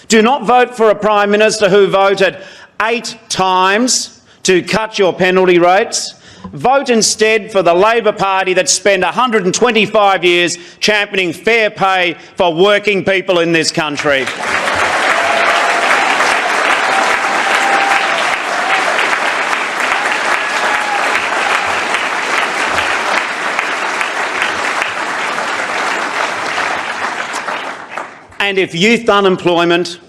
Do not vote for a Prime Minister who voted 8 times to cut your penalty rates. Vote instead for the Labor Party that spent 125 years championing fair pay for working people in this country. And if youth unemployment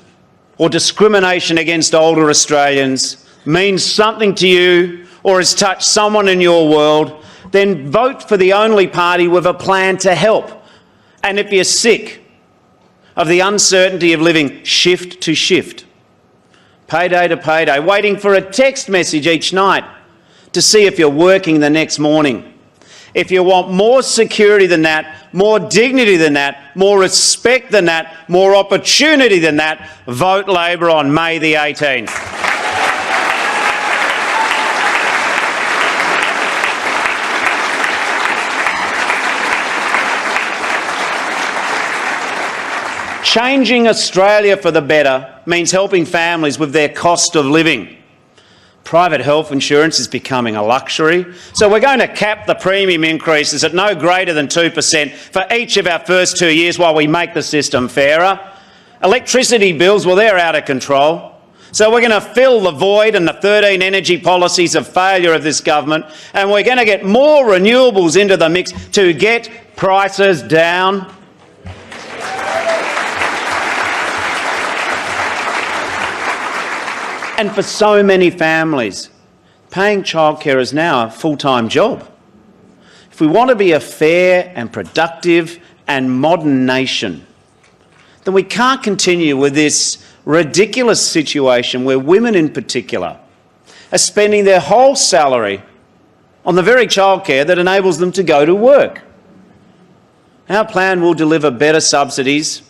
or discrimination against older Australians means something to you or has touched someone in your world, then vote for the only party with a plan to help. And if you're sick of the uncertainty of living shift to shift, payday to payday, waiting for a text message each night to see if you're working the next morning, if you want more security than that, more dignity than that, more respect than that, more opportunity than that, vote Labor on May the 18th. Changing Australia for the better means helping families with their cost of living. Private health insurance is becoming a luxury, so we're going to cap the premium increases at no greater than 2% for each of our first 2 years while we make the system fairer. Electricity bills, well, they're out of control. So we're going to fill the void and the 13 energy policies of failure of this government, and we're going to get more renewables into the mix to get prices down. And for so many families, paying childcare is now a full-time job. If we want to be a fair and productive and modern nation, then we can't continue with this ridiculous situation where women in particular are spending their whole salary on the very childcare that enables them to go to work. Our plan will deliver better subsidies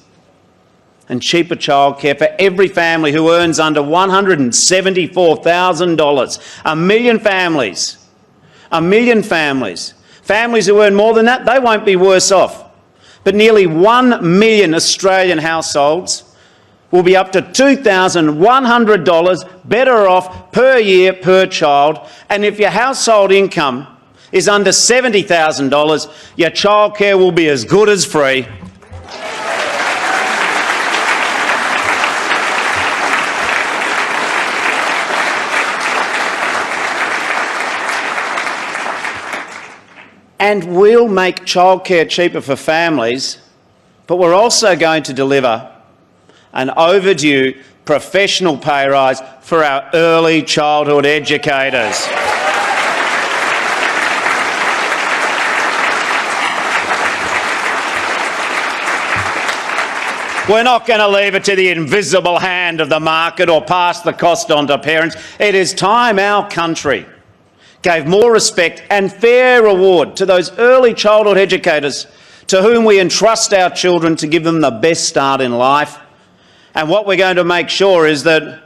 and cheaper childcare for every family who earns under $174,000. A million families. Families who earn more than that, they won't be worse off. But nearly 1 million Australian households will be up to $2,100 better off per year per child. And if your household income is under $70,000, your childcare will be as good as free. And we'll make childcare cheaper for families, but we're also going to deliver an overdue professional pay rise for our early childhood educators. We're not going to leave it to the invisible hand of the market or pass the cost on to parents. It is time our country gave more respect and fair reward to those early childhood educators to whom we entrust our children to give them the best start in life. And what we're going to make sure is that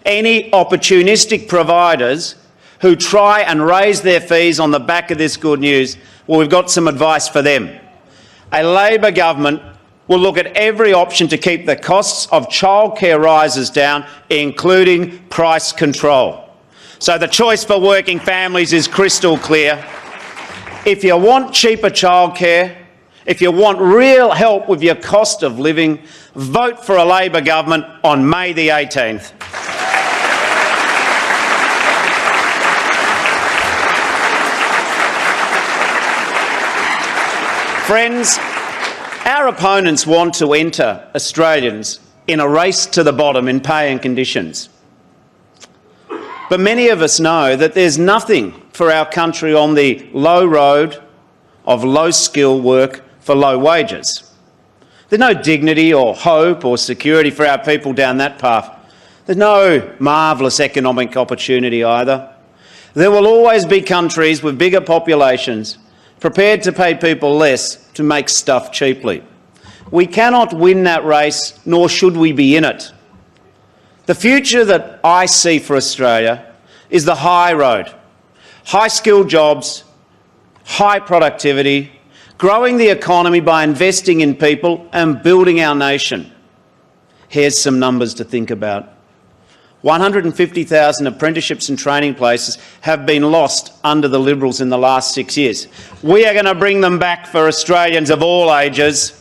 any opportunistic providers who try and raise their fees on the back of this good news, well, we've got some advice for them. A Labor government will look at every option to keep the costs of childcare rises down, including price control. So the choice for working families is crystal clear. If you want cheaper childcare, if you want real help with your cost of living, vote for a Labor government on May the 18th. Friends, our opponents want to enter Australians in a race to the bottom in pay and conditions. But many of us know that there's nothing for our country on the low road of low-skill work for low wages. There's no dignity or hope or security for our people down that path. There's no marvellous economic opportunity either. There will always be countries with bigger populations prepared to pay people less to make stuff cheaply. We cannot win that race, nor should we be in it. The future that I see for Australia is the high road. High-skilled jobs, high productivity, growing the economy by investing in people and building our nation. Here's some numbers to think about. 150,000 apprenticeships and training places have been lost under the Liberals in the last 6 years. We are going to bring them back for Australians of all ages.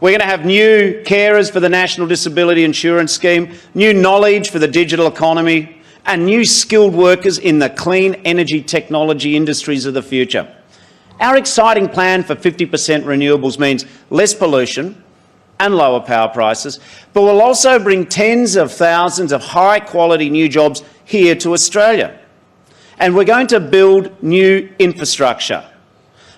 We're going to have new carers for the National Disability Insurance Scheme, new knowledge for the digital economy, and new skilled workers in the clean energy technology industries of the future. Our exciting plan for 50% renewables means less pollution and lower power prices, but will also bring tens of thousands of high-quality new jobs here to Australia. And we're going to build new infrastructure,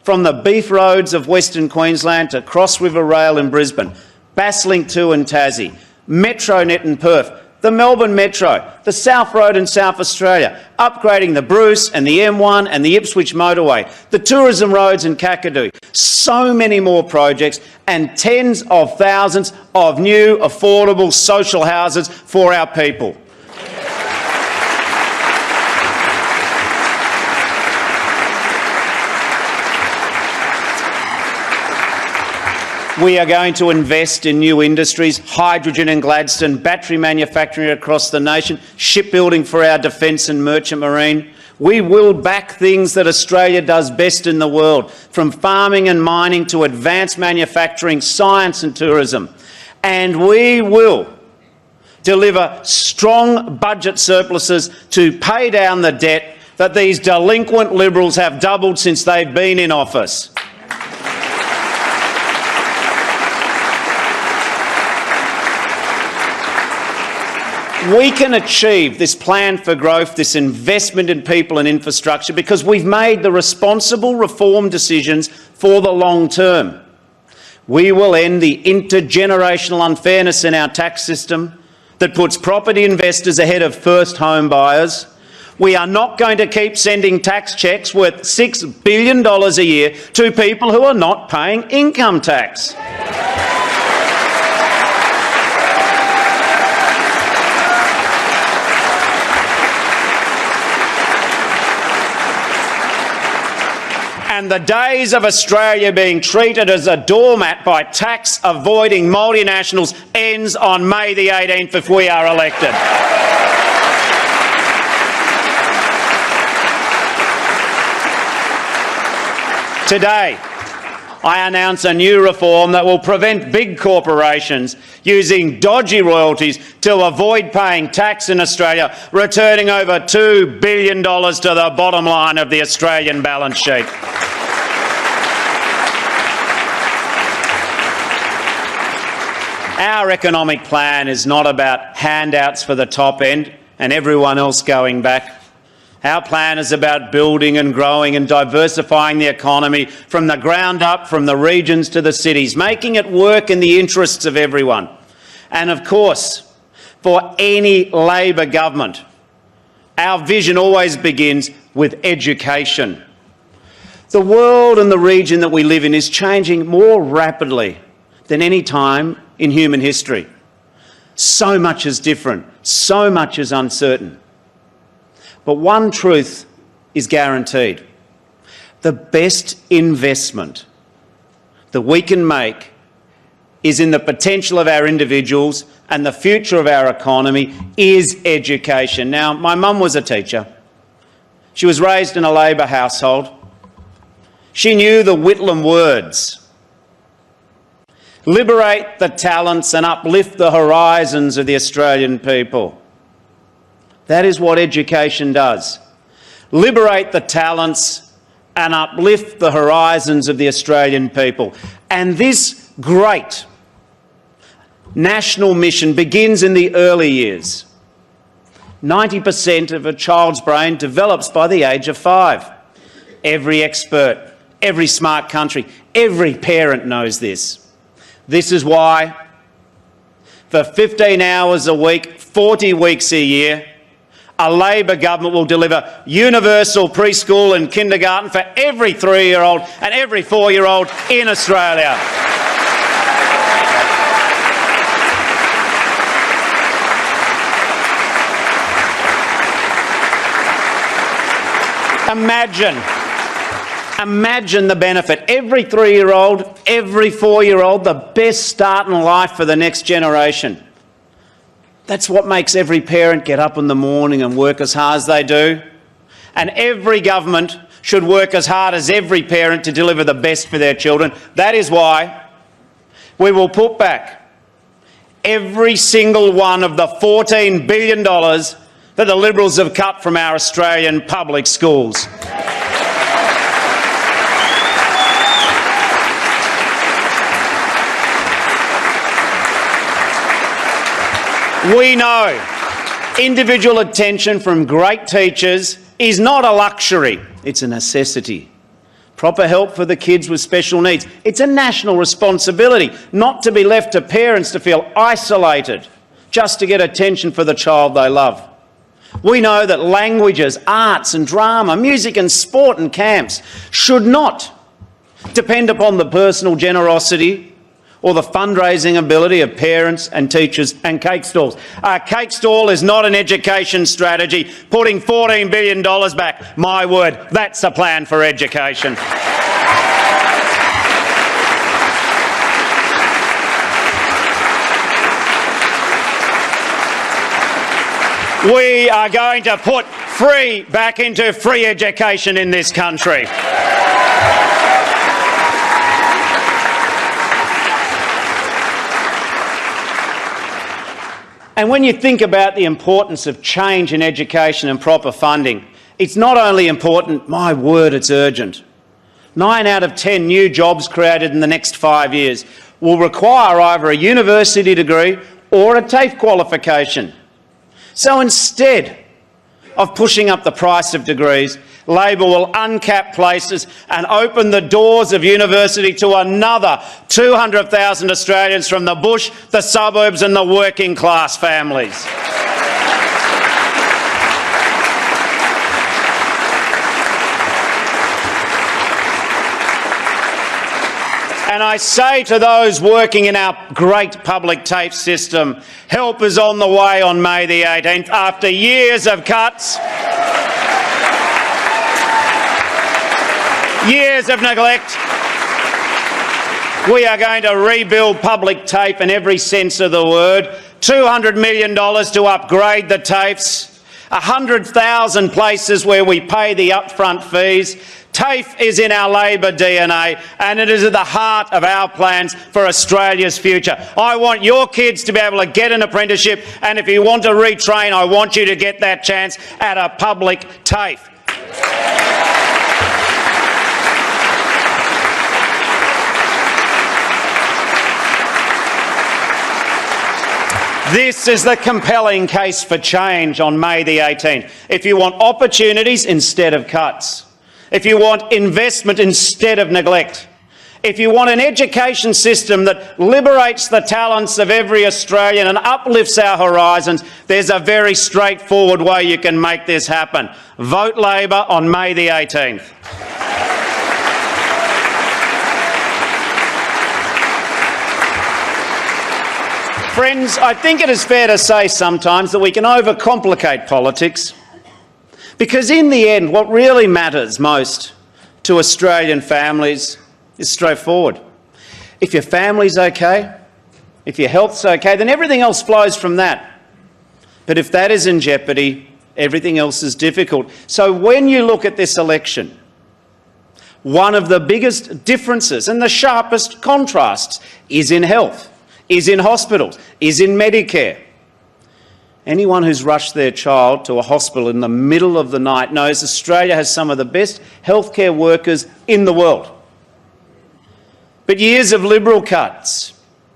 from the beef roads of Western Queensland to Cross River Rail in Brisbane, Basslink 2 in Tassie, Metronet in Perth, the Melbourne Metro, the South Road in South Australia, upgrading the Bruce and the M1 and the Ipswich motorway, the tourism roads in Kakadu. So many more projects and tens of thousands of new affordable social houses for our people. We are going to invest in new industries, hydrogen in Gladstone, battery manufacturing across the nation, shipbuilding for our defence and merchant marine. We will back things that Australia does best in the world, from farming and mining to advanced manufacturing, science and tourism. And we will deliver strong budget surpluses to pay down the debt that these delinquent Liberals have doubled since they've been in office. We can achieve this plan for growth, this investment in people and infrastructure, because we've made the responsible reform decisions for the long term. We will end the intergenerational unfairness in our tax system that puts property investors ahead of first home buyers. We are not going to keep sending tax cheques worth $6 billion a year to people who are not paying income tax. And the days of Australia being treated as a doormat by tax-avoiding multinationals ends on May the 18th if we are elected. Today, I announce a new reform that will prevent big corporations using dodgy royalties to avoid paying tax in Australia, returning over $2 billion to the bottom line of the Australian balance sheet. Our economic plan is not about handouts for the top end and everyone else going back. Our plan is about building and growing and diversifying the economy from the ground up, from the regions to the cities, making it work in the interests of everyone. And of course, for any Labor government, our vision always begins with education. The world and the region that we live in is changing more rapidly than any time in human history. So much is different, so much is uncertain. But one truth is guaranteed. The best investment that we can make is in the potential of our individuals, and the future of our economy is education. Now, my mum was a teacher. She was raised in a Labor household. She knew the Whitlam words: liberate the talents and uplift the horizons of the Australian people. That is what education does. Liberate the talents and uplift the horizons of the Australian people. And this great national mission begins in the early years. 90% of a child's brain develops by the age of 5. Every expert, every smart country, every parent knows this. This is why, for 15 hours a week, 40 weeks a year, a Labor government will deliver universal preschool and kindergarten for every 3-year-old and every 4-year-old in Australia. Imagine the benefit. Every 3-year-old, every 4-year-old, the best start in life for the next generation. That's what makes every parent get up in the morning and work as hard as they do. And every government should work as hard as every parent to deliver the best for their children. That is why we will put back every single one of the $14 billion that the Liberals have cut from our Australian public schools. We know individual attention from great teachers is not a luxury, it's a necessity. Proper help for the kids with special needs. It's a national responsibility, not to be left to parents to feel isolated just to get attention for the child they love. We know that languages, arts and drama, music and sport and camps should not depend upon the personal generosity or the fundraising ability of parents and teachers and cake stalls. A cake stall is not an education strategy. Putting $14 billion back, my word, that's a plan for education. We are going to put free back into free education in this country. And when you think about the importance of change in education and proper funding, it's not only important, my word, it's urgent. 9 out of 10 new jobs created in the next 5 years will require either a university degree or a TAFE qualification. So instead of pushing up the price of degrees, Labor will uncap places and open the doors of university to another 200,000 Australians from the bush, the suburbs and the working class families. And I say to those working in our great public TAFE system, help is on the way on May the 18th. After years of cuts, years of neglect, we are going to rebuild public TAFE in every sense of the word. $200 million to upgrade the TAFEs, 100,000 places where we pay the upfront fees. TAFE is in our Labor DNA and it is at the heart of our plans for Australia's future. I want your kids to be able to get an apprenticeship, and if you want to retrain, I want you to get that chance at a public TAFE. This is the compelling case for change on May the 18th. If you want opportunities instead of cuts, if you want investment instead of neglect, if you want an education system that liberates the talents of every Australian and uplifts our horizons, there's a very straightforward way you can make this happen. Vote Labor on May the 18th. Friends, I think it is fair to say sometimes that we can overcomplicate politics, because in the end, what really matters most to Australian families is straightforward. If your family's okay, if your health's okay, then everything else flows from that. But if that is in jeopardy, everything else is difficult. So when you look at this election, one of the biggest differences and the sharpest contrasts is in health, is in hospitals, is in Medicare. Anyone who's rushed their child to a hospital in the middle of the night knows Australia has some of the best healthcare workers in the world. But years of Liberal cuts,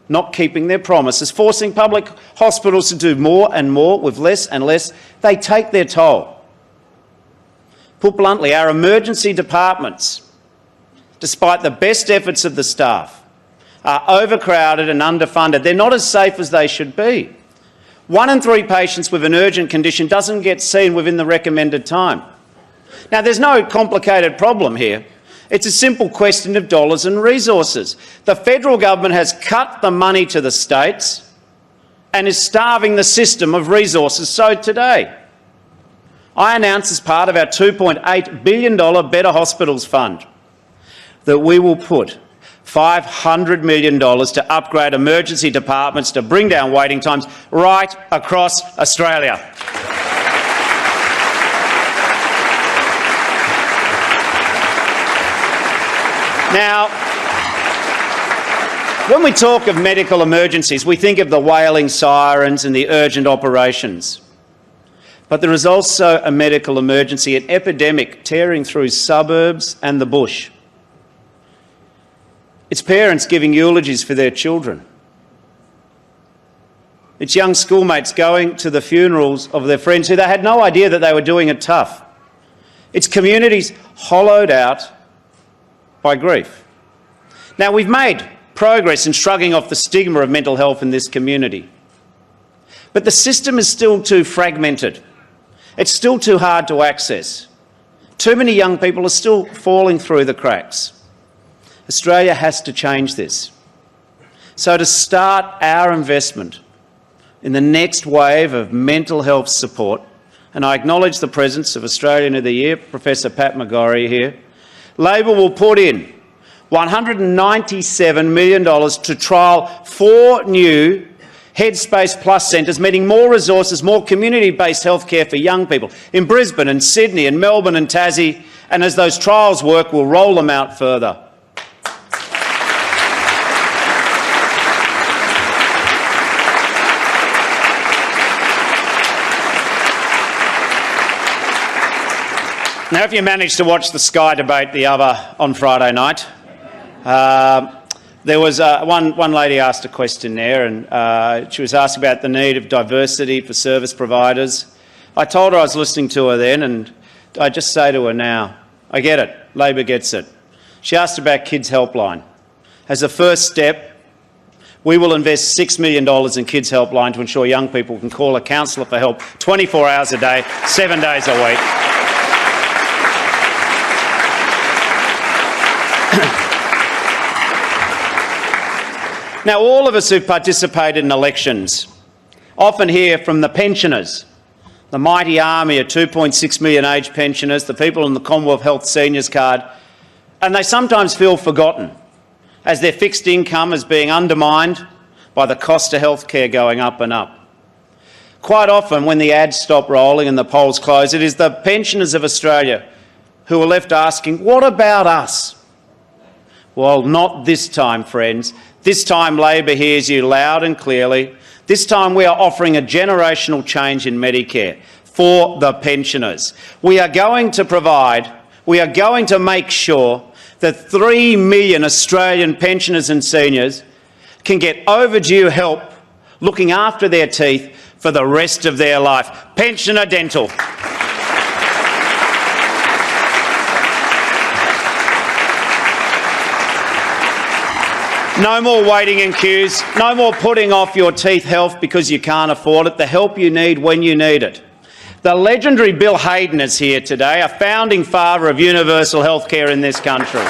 not keeping their promises, forcing public hospitals to do more and more with less and less, they take their toll. Put bluntly, our emergency departments, despite the best efforts of the staff, are overcrowded and underfunded. They're not as safe as they should be. 1 in 3 patients with an urgent condition doesn't get seen within the recommended time. Now, there's no complicated problem here. It's a simple question of dollars and resources. The federal government has cut the money to the states and is starving the system of resources. So today, I announce as part of our $2.8 billion Better Hospitals Fund that we will put $500 million to upgrade emergency departments to bring down waiting times right across Australia. Now, when we talk of medical emergencies, we think of the wailing sirens and the urgent operations. But there is also a medical emergency, an epidemic tearing through suburbs and the bush. It's parents giving eulogies for their children. It's young schoolmates going to the funerals of their friends who they had no idea that they were doing it tough. It's communities hollowed out by grief. Now, we've made progress in shrugging off the stigma of mental health in this community, but the system is still too fragmented. It's still too hard to access. Too many young people are still falling through the cracks. Australia has to change this. So to start our investment in the next wave of mental health support, and I acknowledge the presence of Australian of the Year, Professor Pat McGorry here, Labor will put in $197 million to trial 4 new Headspace Plus centres, meeting more resources, more community-based healthcare for young people in Brisbane and Sydney and Melbourne and Tassie, and as those trials work, we'll roll them out further. Now, if you managed to watch the Sky debate on Friday night, there was one lady asked a question there, and she was asked about the need of diversity for service providers. I told her I was listening to her then, and I just say to her now, I get it, Labor gets it. She asked about Kids Helpline. As a first step, we will invest $6 million in Kids Helpline to ensure young people can call a counsellor for help 24 hours a day, 7 days a week. Now, all of us who've participated in elections often hear from the pensioners, the mighty army of 2.6 million aged pensioners, the people on the Commonwealth Health Seniors Card, and they sometimes feel forgotten as their fixed income is being undermined by the cost of healthcare going up and up. Quite often, when the ads stop rolling and the polls close, it is the pensioners of Australia who are left asking, what about us? Well, not this time, friends. This time Labor hears you loud and clearly. This time we are offering a generational change in Medicare for the pensioners. We are going to make sure that 3 million Australian pensioners and seniors can get overdue help looking after their teeth for the rest of their life. Pensioner dental. No more waiting in queues, no more putting off your teeth health because you can't afford it, the help you need when you need it. The legendary Bill Hayden is here today, a founding father of universal health care in this country.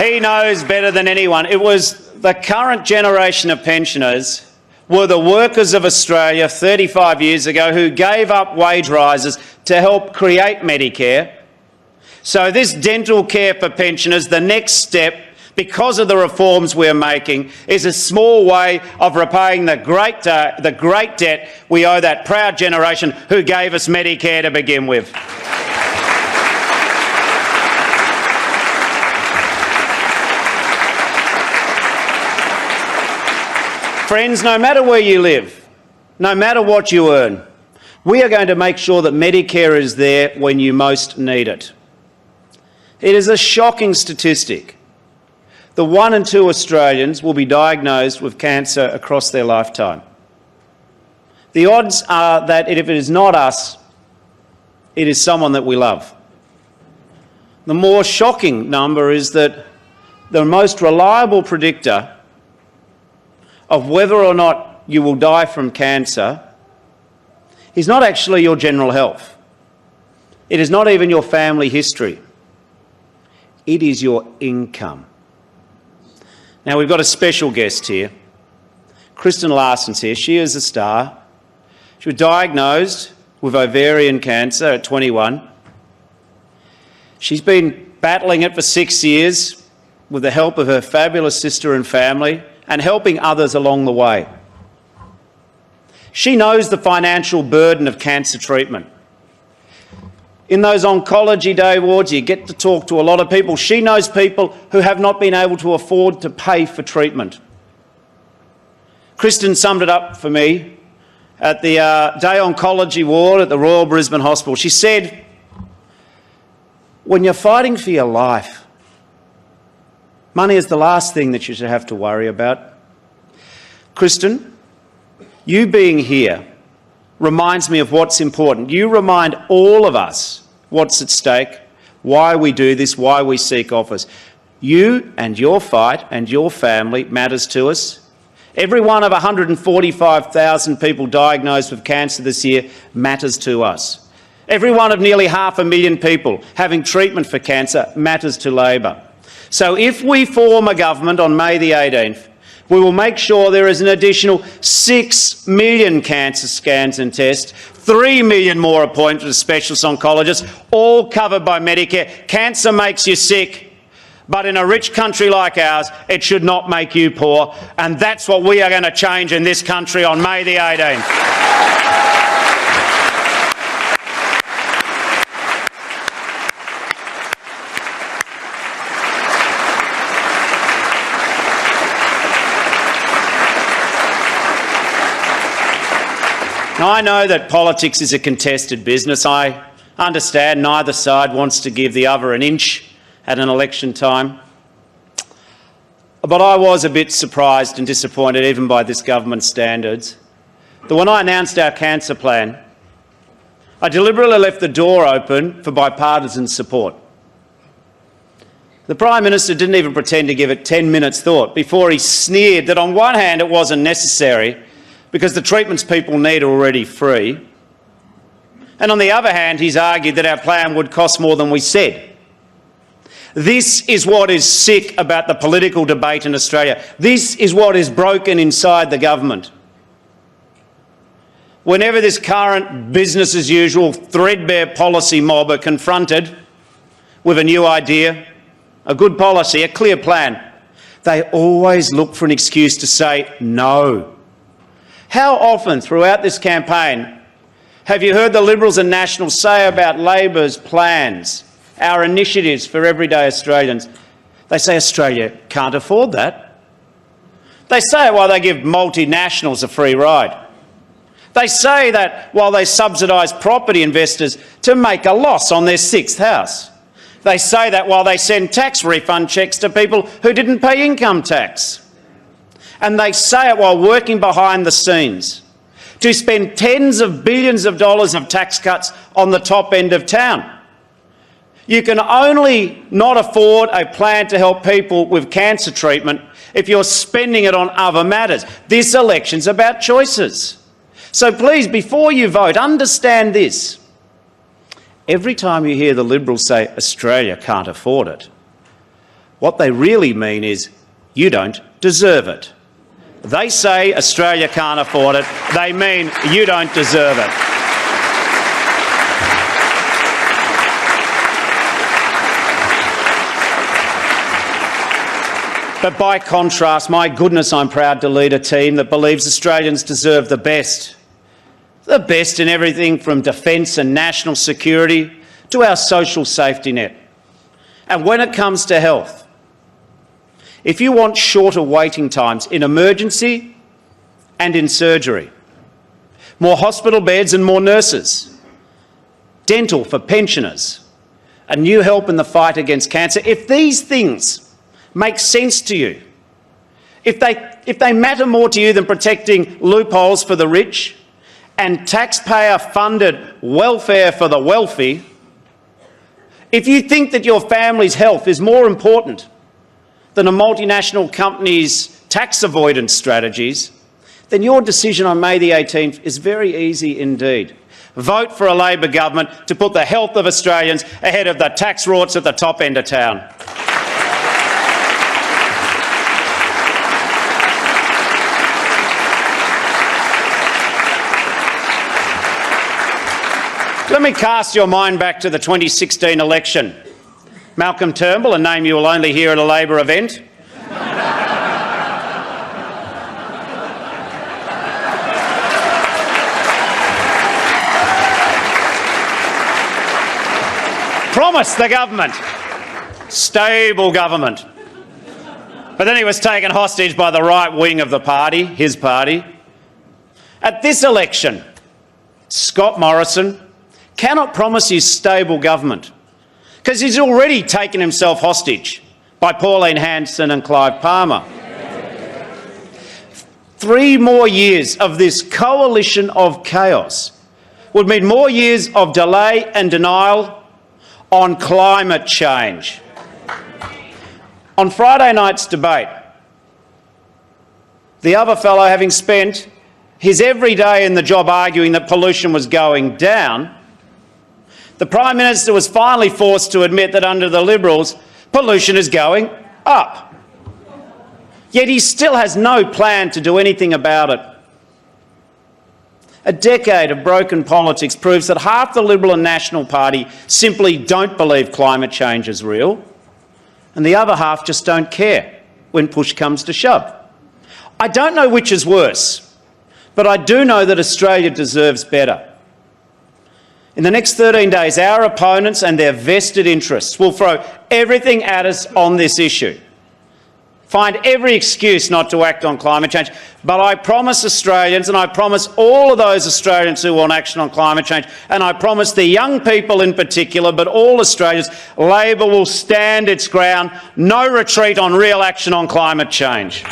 He knows better than anyone. It was the current generation of pensioners were the workers of Australia 35 years ago who gave up wage rises to help create Medicare. So this dental care for pensioners, the next step, because of the reforms we're making, is a small way of repaying the great debt we owe that proud generation who gave us Medicare to begin with. Friends, no matter where you live, no matter what you earn, we are going to make sure that Medicare is there when you most need it. It is a shocking statistic that 1 in 2 Australians will be diagnosed with cancer across their lifetime. The odds are that if it is not us, it is someone that we love. The more shocking number is that the most reliable predictor of whether or not you will die from cancer is not actually your general health. It is not even your family history. It is your income. Now, we've got a special guest here. Kristen Larson's here. She is a star. She was diagnosed with ovarian cancer at 21. She's been battling it for 6 years with the help of her fabulous sister and family, and helping others along the way. She knows the financial burden of cancer treatment. In those oncology day wards, you get to talk to a lot of people. She knows people who have not been able to afford to pay for treatment. Kristen summed it up for me at the day oncology ward at the Royal Brisbane Hospital. She said, when you're fighting for your life, money is the last thing that you should have to worry about. Kristin, you being here reminds me of what's important. You remind all of us what's at stake, why we do this, why we seek office. You and your fight and your family matters to us. Every one of 145,000 people diagnosed with cancer this year matters to us. Every one of nearly 500,000 people having treatment for cancer matters to Labor. So if we form a government on May the 18th, we will make sure there is an additional 6 million cancer scans and tests, 3 million more appointments with specialist oncologists, all covered by Medicare. Cancer makes you sick, but in a rich country like ours, it should not make you poor, and that's what we are going to change in this country on May the 18th. Now, I know that politics is a contested business. I understand neither side wants to give the other an inch at an election time. But I was a bit surprised and disappointed, even by this government's standards, that when I announced our cancer plan, I deliberately left the door open for bipartisan support. The Prime Minister didn't even pretend to give it 10 minutes thought before he sneered that on one hand it wasn't necessary because the treatments people need are already free, and on the other hand he's argued that our plan would cost more than we said. This is what is sick about the political debate in Australia. This is what is broken inside the government. Whenever this current business as usual, threadbare policy mob are confronted with a new idea, a good policy, a clear plan, they always look for an excuse to say no. How often throughout this campaign have you heard the Liberals and Nationals say about Labor's plans, our initiatives for everyday Australians? They say Australia can't afford that. They say it while they give multinationals a free ride. They say that while they subsidise property investors to make a loss on their sixth house. They say that while they send tax refund cheques to people who didn't pay income tax. And they say it while working behind the scenes to spend tens of billions of dollars of tax cuts on the top end of town. You can only not afford a plan to help people with cancer treatment if you're spending it on other matters. This election's about choices. So please, before you vote, understand this. Every time you hear the Liberals say Australia can't afford it, what they really mean is you don't deserve it. They say Australia can't afford it. They mean you don't deserve it. But by contrast, my goodness, I'm proud to lead a team that believes Australians deserve the best. The best in everything from defence and national security to our social safety net. And when it comes to health, if you want shorter waiting times in emergency and in surgery, more hospital beds and more nurses, dental for pensioners, and new help in the fight against cancer, if these things make sense to you, if they matter more to you than protecting loopholes for the rich and taxpayer-funded welfare for the wealthy, if you think that your family's health is more important than a multinational company's tax avoidance strategies, then your decision on May the 18th is very easy indeed. Vote for a Labor government to put the health of Australians ahead of the tax rorts at the top end of town. Let me cast your mind back to the 2016 election. Malcolm Turnbull, a name you will only hear at a Labor event, promised the government stable government. But then he was taken hostage by the right wing of the party, his party. At this election, Scott Morrison cannot promise you stable government because he's already taken himself hostage by Pauline Hanson and Clive Palmer. 3 more years of this coalition of chaos would mean more years of delay and denial on climate change. On Friday night's debate, the other fellow, having spent his every day in the job arguing that pollution was going down, the Prime Minister was finally forced to admit that under the Liberals, pollution is going up. Yet he still has no plan to do anything about it. A decade of broken politics proves that half the Liberal and National Party simply don't believe climate change is real, and the other half just don't care when push comes to shove. I don't know which is worse, but I do know that Australia deserves better. In the next 13 days, our opponents and their vested interests will throw everything at us on this issue, find every excuse not to act on climate change. But I promise Australians, and I promise all of those Australians who want action on climate change, and I promise the young people in particular, but all Australians, Labor will stand its ground. No retreat on real action on climate change.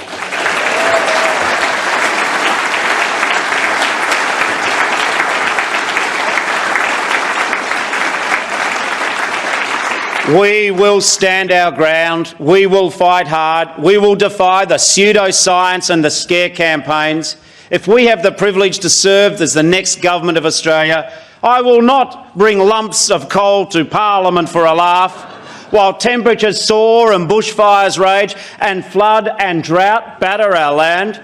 We will stand our ground. We will fight hard. We will defy the pseudoscience and the scare campaigns. If we have the privilege to serve as the next government of Australia, I will not bring lumps of coal to Parliament for a laugh while temperatures soar and bushfires rage and flood and drought batter our land.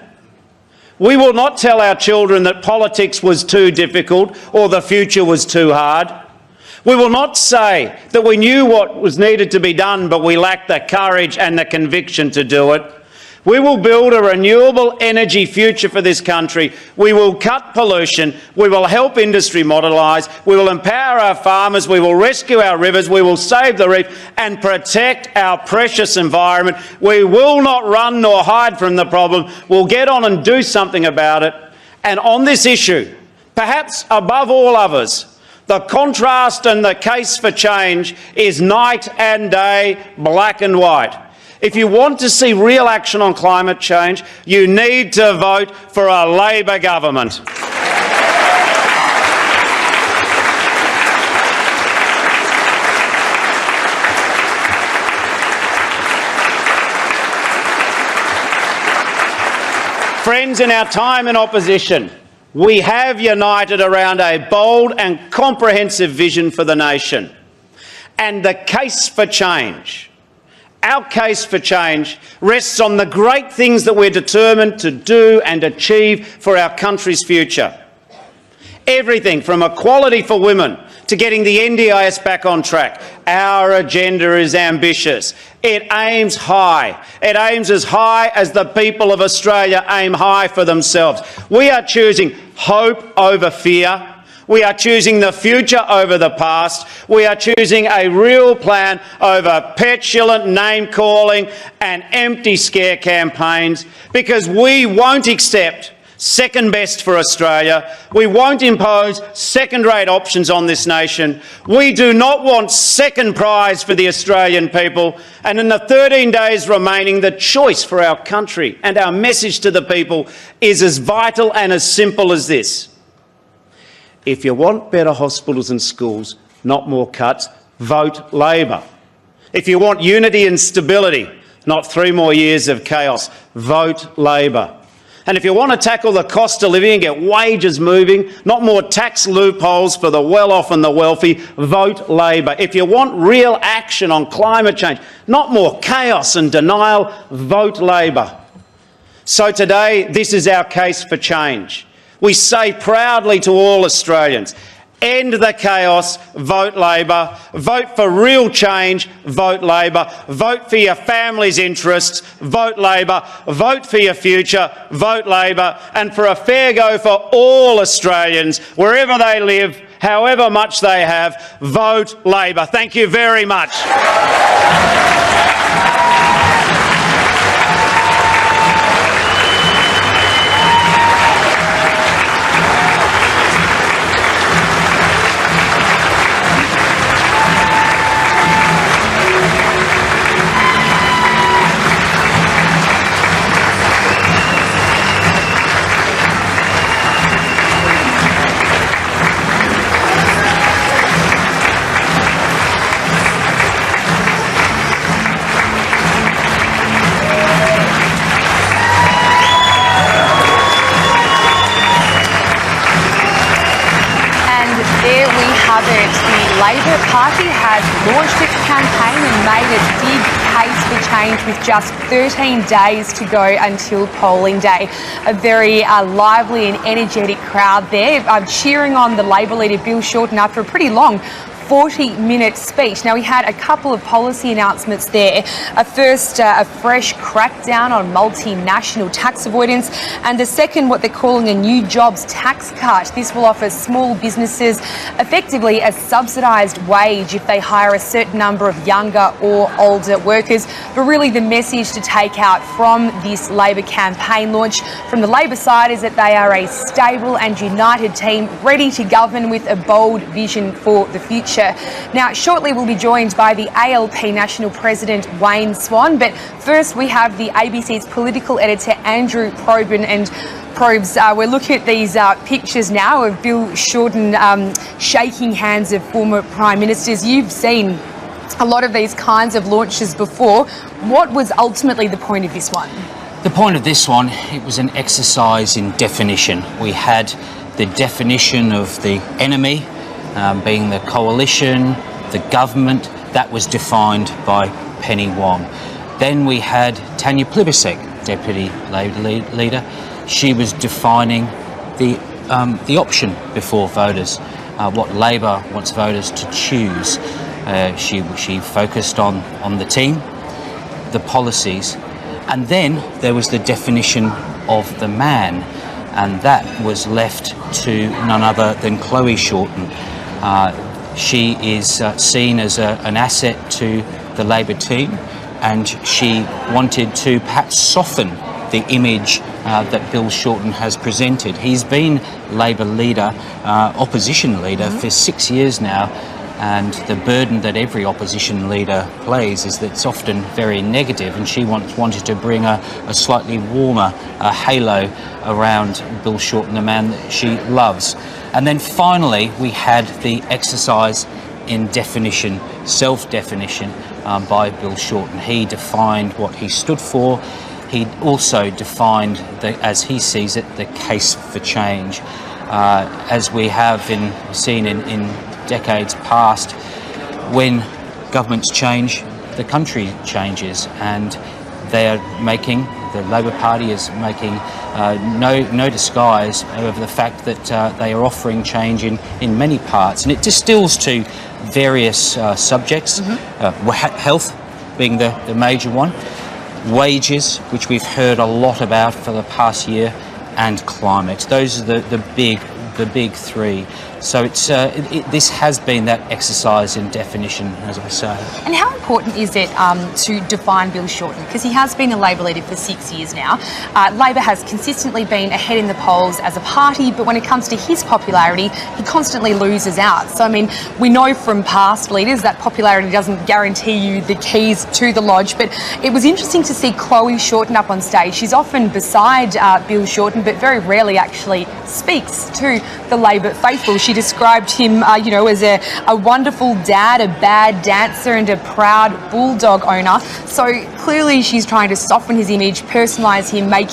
We will not tell our children that politics was too difficult or the future was too hard. We will not say that we knew what was needed to be done, but we lacked the courage and the conviction to do it. We will build a renewable energy future for this country. We will cut pollution. We will help industry modernise. We will empower our farmers. We will rescue our rivers. We will save the reef and protect our precious environment. We will not run nor hide from the problem. We'll get on and do something about it. And on this issue, perhaps above all others, the contrast and the case for change is night and day, black and white. If you want to see real action on climate change, you need to vote for a Labor government. Friends, in our time in opposition, we have united around a bold and comprehensive vision for the nation. And the case for change, our case for change, rests on the great things that we're determined to do and achieve for our country's future. Everything from equality for women to getting the NDIS back on track. Our agenda is ambitious. It aims high. It aims as high as the people of Australia aim high for themselves. We are choosing hope over fear. We are choosing the future over the past. We are choosing a real plan over petulant name-calling and empty scare campaigns, because we won't accept second best for Australia. We won't impose second-rate options on this nation. We do not want second prize for the Australian people. And in the 13 days remaining, the choice for our country and our message to the people is as vital and as simple as this. If you want better hospitals and schools, not more cuts, vote Labor. If you want unity and stability, not 3 more years of chaos, vote Labor. And if you want to tackle the cost of living and get wages moving, not more tax loopholes for the well-off and the wealthy, vote Labor. If you want real action on climate change, not more chaos and denial, vote Labor. So today, this is our case for change. We say proudly to all Australians, end the chaos, vote Labor. Vote for real change, vote Labor. Vote for your family's interests, vote Labor. Vote for your future, vote Labor. And for a fair go for all Australians, wherever they live, however much they have, vote Labor. Thank you very much. it, the Labor Party has launched its campaign and made its big case for change with just 13 days to go until polling day. A very lively and energetic crowd there cheering on the Labor leader Bill Shorten after a pretty long 40-minute speech. Now, we had a couple of policy announcements there. First, a fresh crackdown on multinational tax avoidance, and the second, what they're calling a new jobs tax cut. This will offer small businesses effectively a subsidised wage if they hire a certain number of younger or older workers. But really the message to take out from this Labor campaign launch from the Labor side is that they are a stable and united team ready to govern with a bold vision for the future. Now, shortly we'll be joined by the ALP National President Swan, but first we have the ABC's political editor Andrew Probyn. And Probes, we're looking at these pictures now of Bill Shorten shaking hands of former Prime Ministers. You've seen a lot of these kinds of launches before. What was ultimately the point of this one? The point of this one, it was an exercise in definition. We had the definition of the enemy, being the coalition, the government, that was defined by Penny Wong. Then we had Tanya Plibersek, Deputy Labor Leader. She was defining the option before voters, what Labor wants voters to choose. She focused on the team, the policies, and then there was the definition of the man, and that was left to none other than Chloe Shorten. She is seen as an asset to the Labor team, and she wanted to perhaps soften the image that Bill Shorten has presented. He's been Labor leader, opposition leader for 6 years now, and the burden that every opposition leader plays is that it's often very negative, and she wanted to bring a slightly warmer halo around Bill Shorten, the man that she loves. And then finally we had the exercise in definition, self-definition by Bill Shorten. He defined what he stood for. He also defined, as he sees it, the case for change. As we have seen in decades past, when governments change, the country changes, and the Labor Party is making no disguise over the fact that they are offering change in many parts, and it distills to various subjects, health being the major one, wages, which we've heard a lot about for the past year, and climate. Those are the big three. So this has been that exercise in definition, as I say. And how important is it to define Bill Shorten? Because he has been a Labor leader for 6 years now. Labor has consistently been ahead in the polls as a party, but when it comes to his popularity, he constantly loses out. So, I mean, we know from past leaders that popularity doesn't guarantee you the keys to the lodge, but it was interesting to see Chloe Shorten up on stage. She's often beside Bill Shorten, but very rarely actually speaks to the Labor faithful. She described him, as a wonderful dad, a bad dancer, and a proud bulldog owner. So clearly she's trying to soften his image, personalise him, make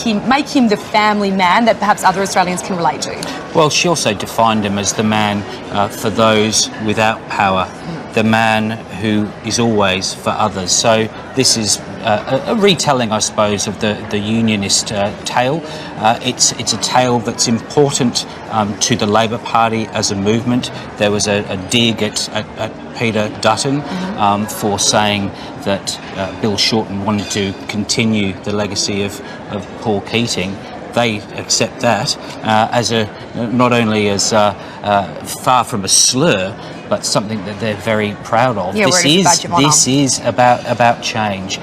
him the family man that perhaps other Australians can relate to. Well, she also defined him as the man for those without power, the man who is always for others. So this is a retelling, I suppose, of the unionist tale. It's a tale that's important to the Labor Party as a movement. There was a dig at Peter Dutton for saying that Bill Shorten wanted to continue the legacy of Paul Keating. They accept that as not only as far from a slur, but something that they're very proud of. Yeah, this is about change.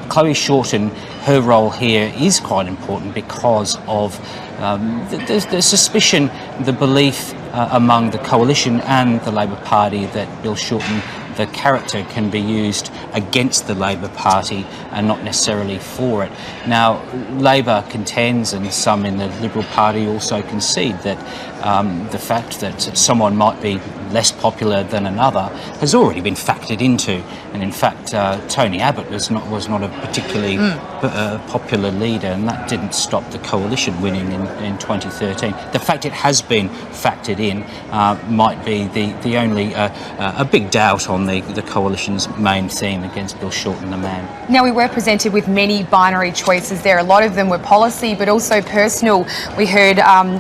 Chloe Shorten, her role here is quite important because of the suspicion, the belief among the coalition and the Labor Party that Bill Shorten the character can be used against the Labor Party and not necessarily for it. Now, Labor contends, and some in the Liberal Party also concede, that the fact that someone might be less popular than another has already been factored into, and in fact Tony Abbott was not a particularly popular leader, and that didn't stop the coalition winning in 2013. The fact it has been factored in might be the only a big doubt on the coalition's main theme against Bill Shorten, the man. Now, we were presented with many binary choices there. A lot of them were policy but also personal. We heard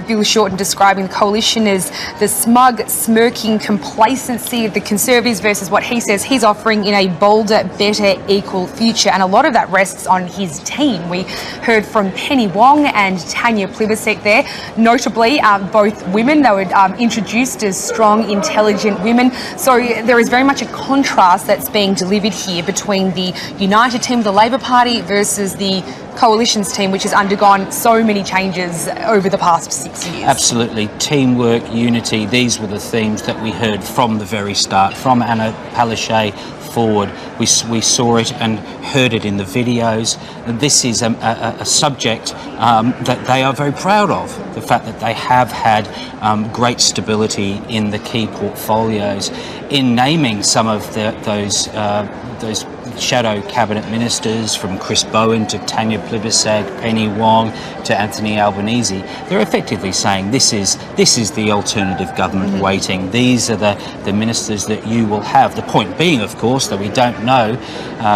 Bill Shorten describing the coalition as the smug, smirking complacency of the Conservatives versus what he says he's offering in a bolder, better, equal future. And a lot of that rests on his team. We heard from Penny Wong and Tanya Plibersek there, notably both women. They were introduced as strong, intelligent women. So there is very much a contrast that's being delivered here between the United team of the Labor Party versus the Coalition's team, which has undergone so many changes over the past 6 years. Absolutely. Teamwork, unity, these were the themes that we heard from the very start, from Anna Palaszczuk forward. We saw it and heard it in the videos. And this is a subject that they are very proud of, the fact that they have had great stability in the key portfolios. In naming some of those shadow cabinet ministers, from Chris Bowen to Tanya Plibersek, Penny Wong to Anthony Albanese, they're effectively saying this is the alternative government waiting. These are the ministers that you will have. The point being, of course, that we don't know,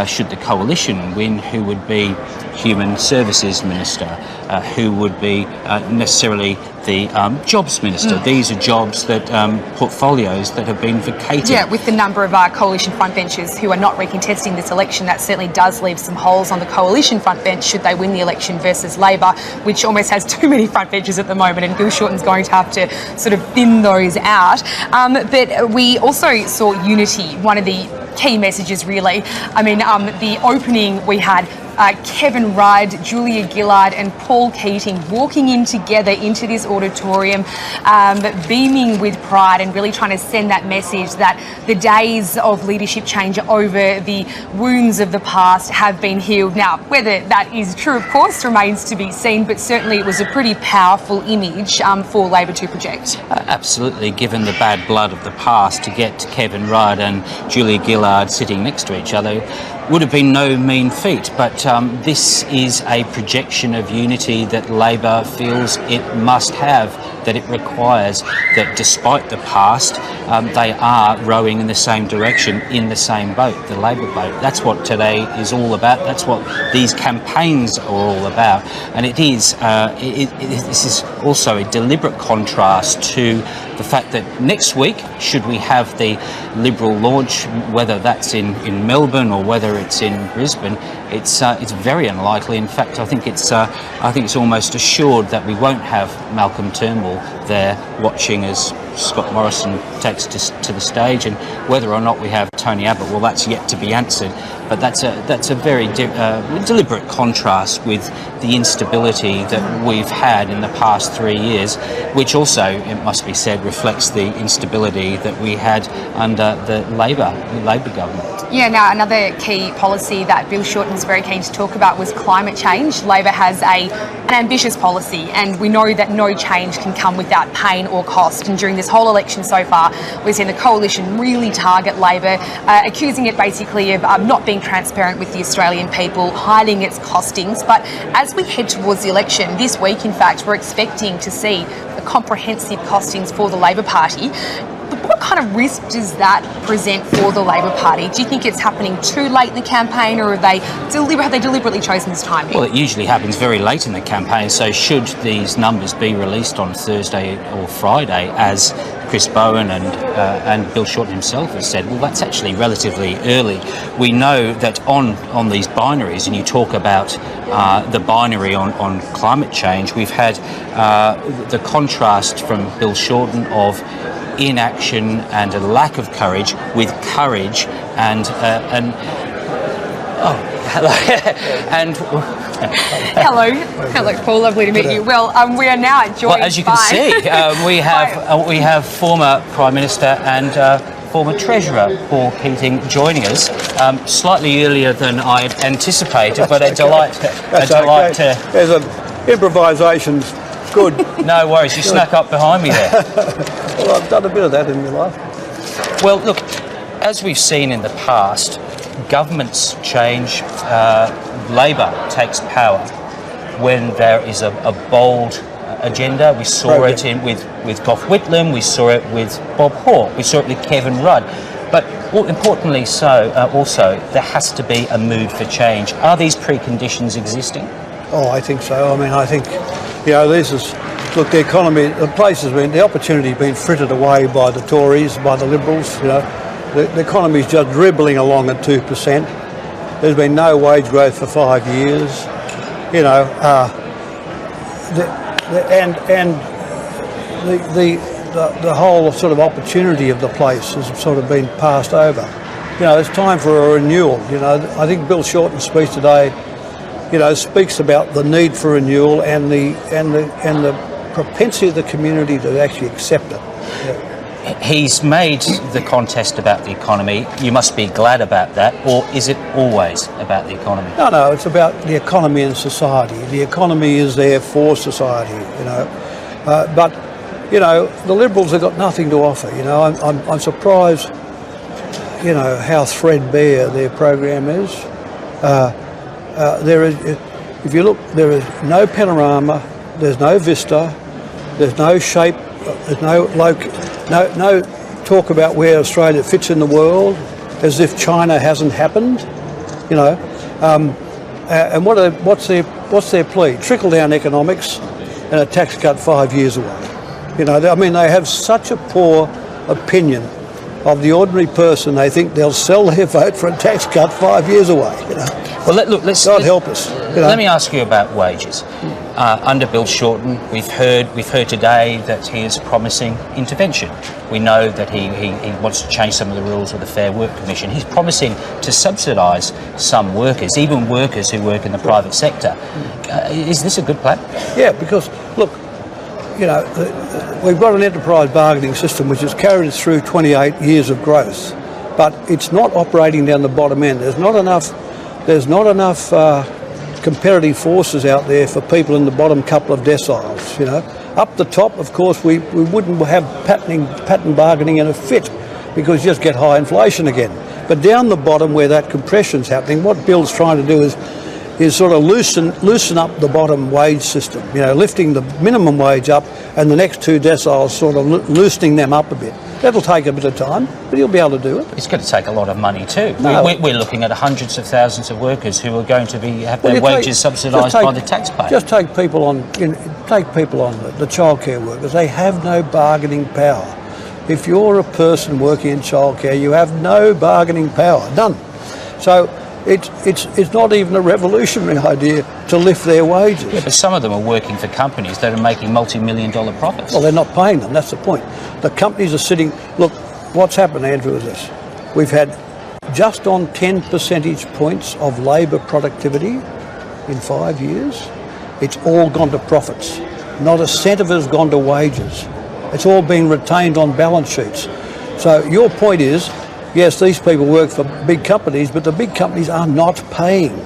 should the coalition win, who would be Human Services Minister, who would be necessarily the Jobs Minister. These are jobs that, portfolios that have been vacated. Yeah, with the number of coalition frontbenchers who are not recontesting this election, that certainly does leave some holes on the coalition frontbench should they win the election versus Labor, which almost has too many frontbenchers at the moment, and Bill Shorten's going to have to sort of thin those out. But we also saw unity, one of the key messages really. I mean, the opening we had Kevin Rudd, Julia Gillard and Paul Keating walking in together into this auditorium, beaming with pride and really trying to send that message that the days of leadership change over the wounds of the past have been healed. Now, whether that is true, of course, remains to be seen, but certainly it was a pretty powerful image for Labor to project. Absolutely, given the bad blood of the past, to get Kevin Rudd and Julia Gillard sitting next to each other would have been no mean feat, but this is a projection of unity that Labor feels it must have, that it requires, that despite the past, they are rowing in the same direction, in the same boat, the Labor boat. That's what today is all about. That's what these campaigns are all about. And it is, this is also a deliberate contrast to the fact that next week, should we have the Liberal launch, whether that's in Melbourne or whether it's in Brisbane, it's very unlikely. In fact, I think it's almost assured that we won't have Malcolm Turnbull there watching as Scott Morrison takes to the stage, and whether or not we have Tony Abbott, well, that's yet to be answered. But that's a very deliberate contrast with the instability that we've had in the past 3 years, which also, it must be said, reflects the instability that we had under the Labor government. Yeah, now another key policy that Bill Shorten was very keen to talk about was climate change. Labor has an ambitious policy, and we know that no change can come without pain or cost. And during this whole election so far, we've seen the coalition really target Labor, accusing it basically of not being transparent with the Australian people, hiding its costings. But as we head towards the election this week, in fact, we're expecting to see the comprehensive costings for the Labor Party. What kind of risk does that present for the Labor Party? Do you think it's happening too late in the campaign, or have they deliberately chosen this timing? Well, it usually happens very late in the campaign, so should these numbers be released on Thursday or Friday, as Chris Bowen and Bill Shorten himself has said, well, that's actually relatively early. We know that on these binaries, and you talk about the binary on climate change, we've had the contrast from Bill Shorten of inaction and a lack of courage with courage and oh, hello. And hello, Paul. Lovely to meet you. Well, we are now joined. Well, as you can see, we have former Prime Minister and former Treasurer Paul Keating joining us slightly earlier than I had anticipated, but a delight. There's an improvisation's good. No worries, you snuck up behind me there. Well, I've done a bit of that in my life. Well, look, as we've seen in the past, governments change, Labor takes power when there is a bold agenda. We saw it with Gough Whitlam, we saw it with Bob Hawke, we saw it with Kevin Rudd. But more importantly also, there has to be a mood for change. Are these preconditions existing? Oh, I think so. I mean, I think, look, the economy, the opportunity has been frittered away by the Tories, by the Liberals, The economy is just dribbling along at 2%. There's been no wage growth for 5 years. The whole sort of opportunity of the place has sort of been passed over. It's time for a renewal. I think Bill Shorten's speech today, speaks about the need for renewal and the propensity of the community to actually accept it. He's made the contest about the economy. You must be glad about that, or is it always about the economy? No, it's about the economy and society. The economy is there for society, But the Liberals have got nothing to offer. I'm surprised, how threadbare their program is. If you look, there is no panorama, there's no vista, there's no shape, there's no talk about where Australia fits in the world, as if China hasn't happened, And what's their plea? Trickle down economics and a tax cut 5 years away. They have such a poor opinion of the ordinary person. They think they'll sell their vote for a tax cut 5 years away. Well, God help us. Let me ask you about wages. Under Bill Shorten, we've heard today that he is promising intervention. We know that he wants to change some of the rules of the Fair Work Commission. He's promising to subsidise some workers, even workers who work in the private sector. Is this a good plan? Yeah, because look, we've got an enterprise bargaining system which has carried us through 28 years of growth, but it's not operating down the bottom end. There's not enough competitive forces out there for people in the bottom couple of deciles. Up the top, of course, we wouldn't have pattern bargaining in a fit, because you just get high inflation again. But down the bottom, where that compression's happening, what Bill's trying to do is sort of loosen up the bottom wage system, lifting the minimum wage up and the next two deciles sort of loosening them up a bit. That'll take a bit of time, but he'll be able to do it. It's going to take a lot of money too. No. We're looking at hundreds of thousands of workers who are going to have their wages subsidised by the taxpayer. Just take people on, the childcare workers. They have no bargaining power. If you're a person working in childcare, you have no bargaining power, none. So it's not even a revolutionary idea to lift their wages. Yeah, but some of them are working for companies that are making multi-million-dollar profits. Well, they're not paying them, that's the point. The companies are sitting... Look, what's happened, Andrew, is this. We've had just on 10 percentage points of labour productivity in 5 years. It's all gone to profits. Not a cent of it has gone to wages. It's all been retained on balance sheets. So your point is, yes, these people work for big companies, but the big companies are not paying.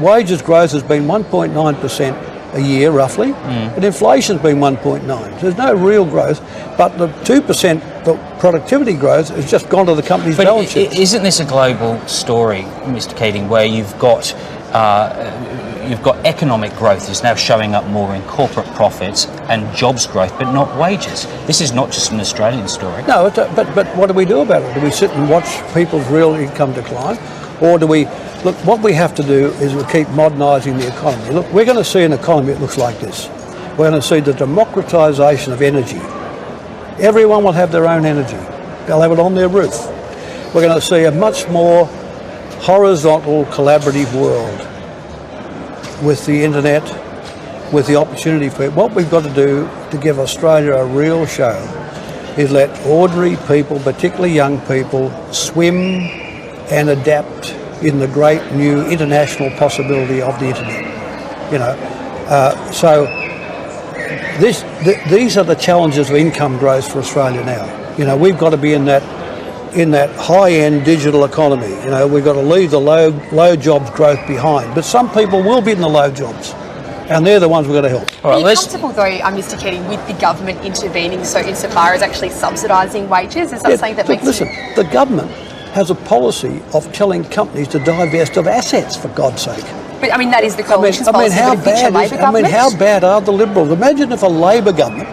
Wages growth has been 1.9% a year, roughly, and inflation's been 1.9%. So there's no real growth, but the 2% the productivity growth has just gone to the company's balance sheet. Isn't this a global story, Mr. Keating, where you've got economic growth is now showing up more in corporate profits and jobs growth, but not wages? This is not just an Australian story. No, but what do we do about it? Do we sit and watch people's real income decline? Or do we... Look, what we have to do is we keep modernising the economy. Look, we're going to see an economy that looks like this. We're going to see the democratisation of energy. Everyone will have their own energy. They'll have it on their roof. We're going to see a much more horizontal, collaborative world with the internet, with the opportunity for it. What we've got to do to give Australia a real show is let ordinary people, particularly young people, swim and adapt in the great new international possibility of the internet. So these are the challenges of income growth for Australia now. You know, we've got to be in that high-end digital economy. You know, we've got to leave the low jobs growth behind. But some people will be in the low jobs, and they're the ones we've got to help. Are you comfortable, though, Mr. Keating, with the government intervening so insofar as actually subsidising wages? Is that something that makes listen, the government has a policy of telling companies to divest of assets, for God's sake. But, I mean, that is the coalition's policy, how but a future Labor government? how bad are the Liberals? Imagine if a Labor government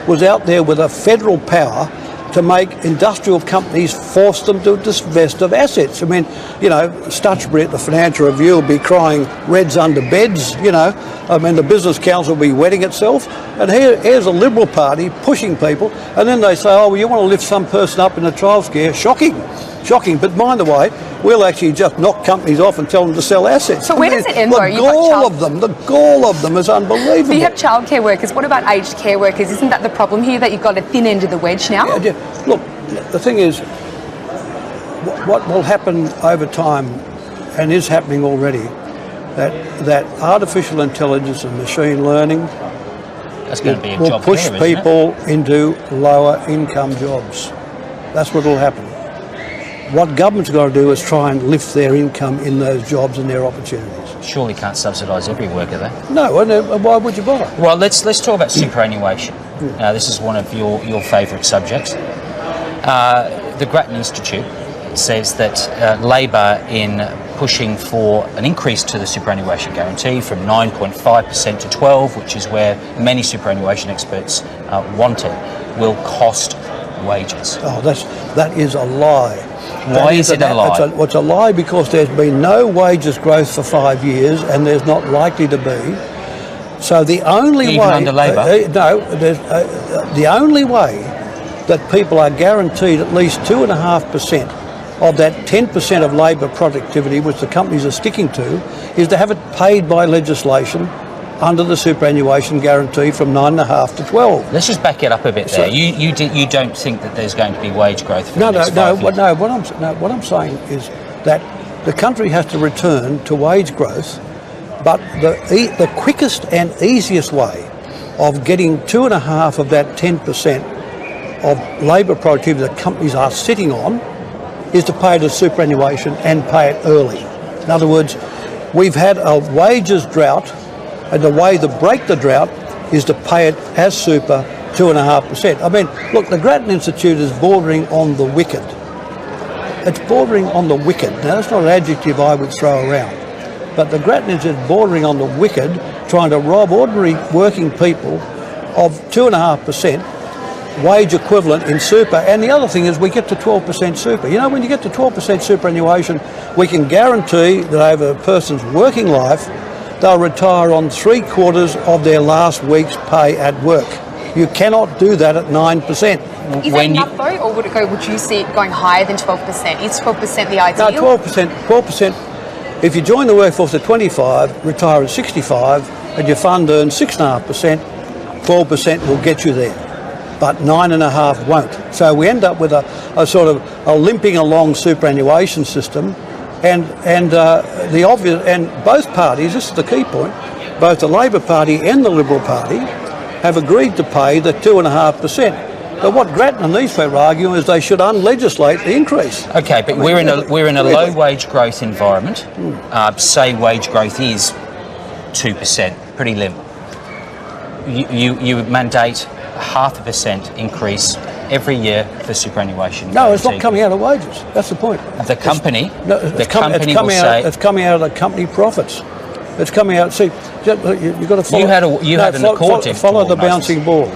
was out there with a federal power to make industrial companies force them to divest of assets. I mean, you know, Stutchbury at the Financial Review will be crying reds under beds, you know. I mean, the Business Council will be wetting itself. And here's a Liberal Party pushing people, and then they say, oh, well, you want to lift some person up in a trial scare. Shocking. But mind the way, we'll actually just knock companies off and tell them to sell assets. So where does it end, though? The gall of them is unbelievable. So you have childcare workers. What about aged care workers? Isn't that the problem here, that you've got a thin end of the wedge now? Yeah. Look, the thing is, what will happen over time, and is happening already, that artificial intelligence and machine learning will push people into lower income jobs. That's what will happen. What government's got to do is try and lift their income in those jobs and their opportunities. Surely can't subsidise every worker, though. No, and why would you bother? Well, let's talk about superannuation. This is one of your favourite subjects. The Grattan Institute says that Labor, in pushing for an increase to the superannuation guarantee from 9.5% to 12%, which is where many superannuation experts want it, will cost wages. Oh, that is a lie. Why is it a lie? It's a lie because there's been no wages growth for 5 years, and there's not likely to be. So the only way, under Labor? The only way that people are guaranteed at least 2.5% of that 10% of labour productivity, which the companies are sticking to, is to have it paid by legislation under the superannuation guarantee from 9.5 to 12. Let's just back it up a bit there. You don't think that there's going to be wage growth for the next 5 years? No. What I'm saying is that the country has to return to wage growth, but the quickest and easiest way of getting 2.5 of that 10% of labour productivity that companies are sitting on is to pay the superannuation and pay it early. In other words, we've had a wages drought, and the way to break the drought is to pay it as super 2.5%. I mean, look, the Grattan Institute is bordering on the wicked. It's bordering on the wicked. Now, that's not an adjective I would throw around, but the Grattan Institute is bordering on the wicked, trying to rob ordinary working people of 2.5% wage equivalent in super. And the other thing is we get to 12% super. You know, when you get to 12% superannuation, we can guarantee that over a person's working life, they'll retire on 3/4 of their last week's pay at work. You cannot do that at 9%. Is that enough, though, or would you see it going higher than 12%? Is 12% the ideal? No, 12%. If you join the workforce at 25, retire at 65, and your fund earns 6.5%, 12% will get you there, but 9.5% won't. So we end up with a sort of a limping along superannuation system. And the obvious, and both parties, this is the key point, both the Labor Party and the Liberal Party have agreed to pay the 2.5%. But what Grattan and these people argue is they should unlegislate the increase. Okay, but we're in a low wage growth environment. Say wage growth is 2%, pretty limp. You mandate 0.5% increase every year for superannuation. No, it's not coming out of wages. That's the point. The company, it's coming out of the company profits. It's coming out. See, you've got to follow. You had an accord. Follow the bouncing ball.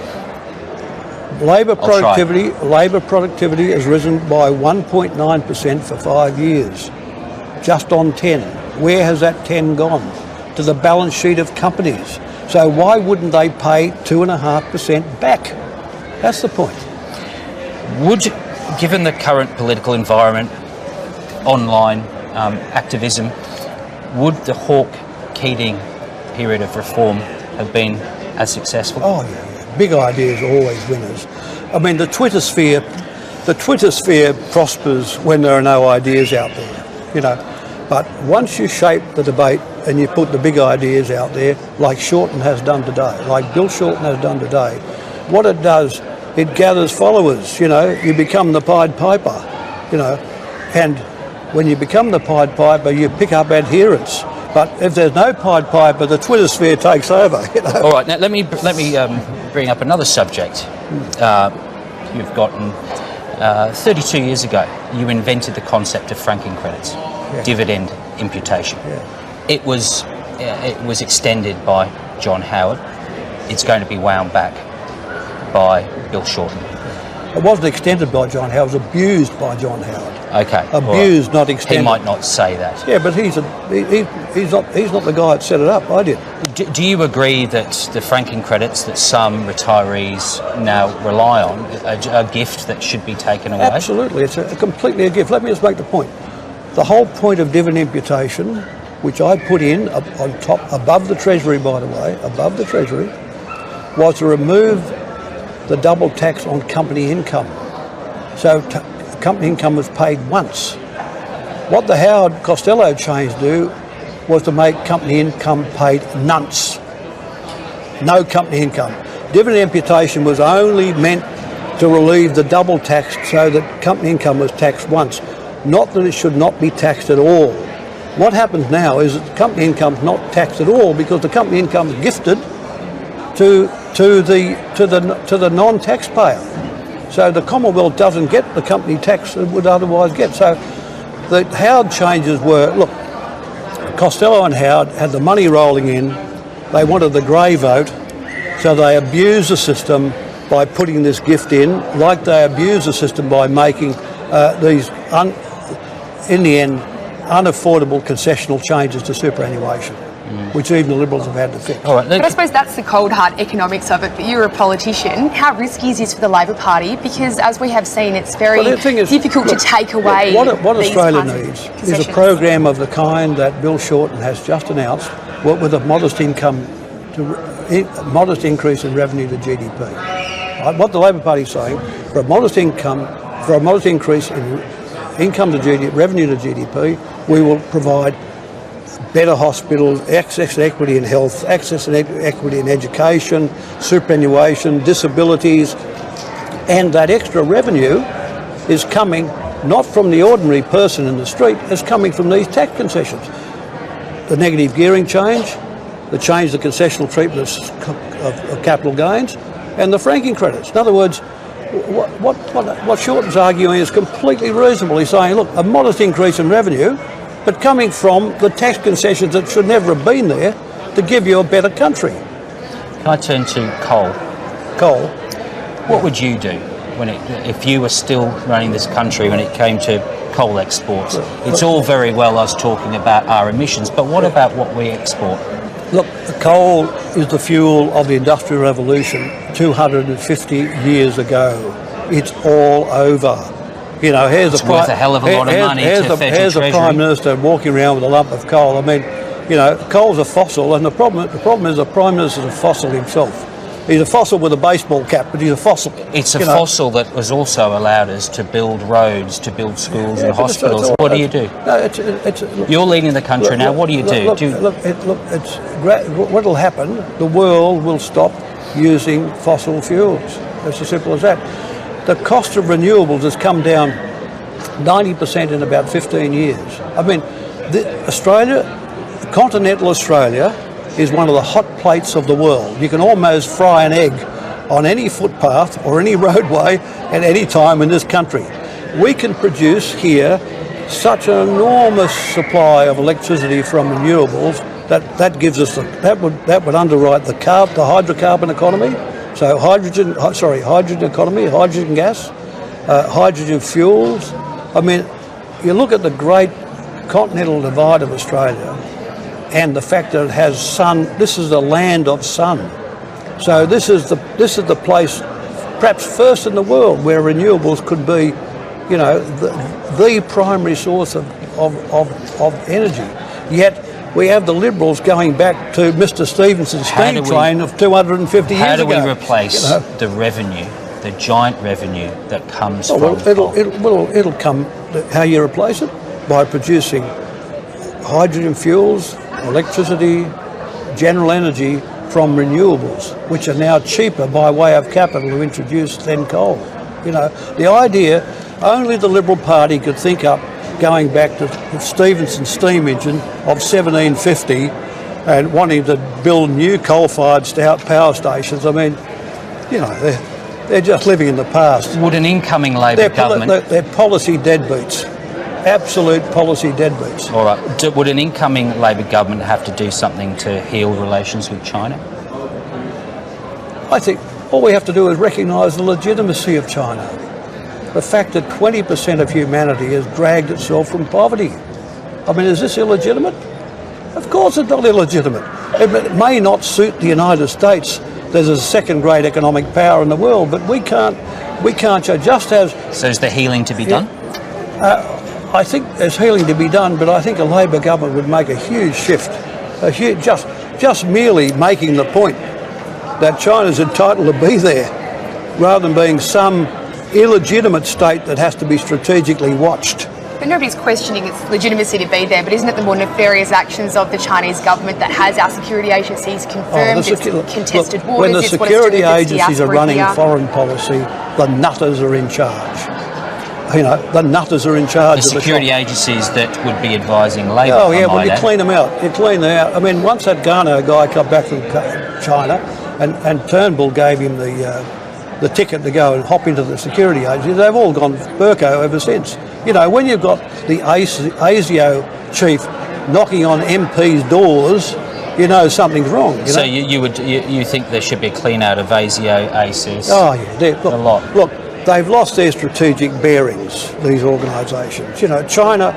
Labour productivity has risen by 1.9% for 5 years, just on 10. Where has that 10 gone? To the balance sheet of companies. So why wouldn't they pay 2.5% back? That's the point. Given the current political environment, online activism, would the Hawke-Keating period of reform have been as successful? Oh yeah. Big ideas are always winners. I mean, the Twitter sphere prospers when there are no ideas out there, you know. But once you shape the debate and you put the big ideas out there, like Shorten has done today, like Bill Shorten has done today, what it does it gathers followers, you know. You become the Pied Piper, you know. And when you become the Pied Piper, you pick up adherents. But if there's no Pied Piper, the Twitter sphere takes over, you know. All right, now let me bring up another subject. You've gotten 32 years ago, you invented the concept of franking credits, dividend imputation. It was extended by John Howard. It's going to be wound back by Bill Shorten. It wasn't extended by John Howard, it was abused by John Howard. Okay. Abused, not extended. He might not say that. Yeah, but he's not the guy that set it up. I did. Do you agree that the franking credits that some retirees now rely on are a gift that should be taken away? Absolutely, it's completely a gift. Let me just make the point. The whole point of dividend imputation, which I put in on top, above the Treasury, by the way, above the Treasury, was to remove the double tax on company income. So company income was paid once. What the Howard Costello change do was to make company income paid nonce. No company income. Dividend imputation was only meant to relieve the double tax so that company income was taxed once, not that it should not be taxed at all. What happens now is that company income is not taxed at all because the company income is gifted to the non-taxpayer. So the Commonwealth doesn't get the company tax it would otherwise get. So the Howard changes were, look, Costello and Howard had the money rolling in, they wanted the grey vote, so they abused the system by putting this gift in, like they abused the system by making these, in the end, unaffordable concessional changes to superannuation, which even the Liberals have had to fix. All right, but I suppose that's the cold hard economics of it, but you're a politician. How risky is this for the Labor Party? Because as we have seen, it's very difficult to take away what these Australia kinds of needs concessions. is a program of the kind that Bill Shorten has just announced, with a modest modest increase in revenue to GDP. Right? What the Labor Party is saying, for a modest increase in income to GDP, revenue to GDP, we will provide better hospitals, access to equity in health, access to equity in education, superannuation, disabilities, and that extra revenue is coming not from the ordinary person in the street, it's coming from these tax concessions. The negative gearing change, the change the concessional treatment of capital gains, and the franking credits. In other words, what Shorten's arguing is completely reasonable. He's saying, look, a modest increase in revenue, but coming from the tax concessions that should never have been there to give you a better country. Can I turn to coal? Coal. What would you do if you were still running this country when it came to coal exports? It's all very well us talking about our emissions, but what about what we export? Look, coal is the fuel of the Industrial Revolution 250 years ago. It's all over. You know, it's worth a hell of a lot of money to Federal Here's the Prime Minister walking around with a lump of coal. I mean, you know, coal's a fossil, and the problem is the Prime Minister's a fossil himself. He's a fossil with a baseball cap, but he's a fossil. It's a fossil that has also allowed us to build roads, to build schools and hospitals. What do you do? No, you're leading the country now. What do you do? It's great. What'll happen? The world will stop using fossil fuels. It's as simple as that. The cost of renewables has come down 90% in about 15 years. I mean, continental Australia is one of the hot plates of the world. You can almost fry an egg on any footpath or any roadway at any time in this country. We can produce here such an enormous supply of electricity from renewables that gives us that would underwrite the hydrocarbon economy. So hydrogen economy, hydrogen gas, hydrogen fuels. I mean, you look at the great continental divide of Australia and the fact that it has sun. This is the land of sun. So this is the place, perhaps first in the world, where renewables could be, you know, the primary source of energy. Yet we have the Liberals going back to Mr. Stephenson's steam train of 250 years ago. How do we replace the revenue, the giant revenue that comes from coal? It'll come. How you replace it? By producing hydrogen fuels, electricity, general energy from renewables, which are now cheaper by way of capital to introduce than coal. You know, the idea, only the Liberal Party could think up going back to the Stephenson steam engine of 1750 and wanting to build new coal-fired power stations. I mean, you know, they're just living in the past. Would an incoming Labor government... They're policy deadbeats. Absolute policy deadbeats. All right. Would an incoming Labor government have to do something to heal relations with China? I think all we have to do is recognise the legitimacy of China. The fact that 20% of humanity has dragged itself from poverty. I mean, is this illegitimate? Of course it's not illegitimate. It may not suit the United States. There's a second-grade economic power in the world, but we can't just as... So is there healing to be done? I think there's healing to be done, but I think a Labor government would make a huge shift. Just merely making the point that China's entitled to be there, rather than being some illegitimate state that has to be strategically watched. But nobody's questioning its legitimacy to be there, but isn't it the more nefarious actions of the Chinese government that has our security agencies confirmed it's contested waters? When the security agencies are running foreign policy, the nutters are in charge. You know, the nutters are in charge of the security agencies that would be advising Labor. Oh yeah, well you clean them out. You clean them out. I mean, once that Garner guy come back from China, and Turnbull gave him the ticket to go and hop into the security agency, they've all gone Burko ever since. You know, when you've got the ASIO chief knocking on MPs' doors, you know something's wrong. So you think there should be a clean out of ASIO, ACES? Oh yeah, a lot. Look, they've lost their strategic bearings, these organisations. You know, China,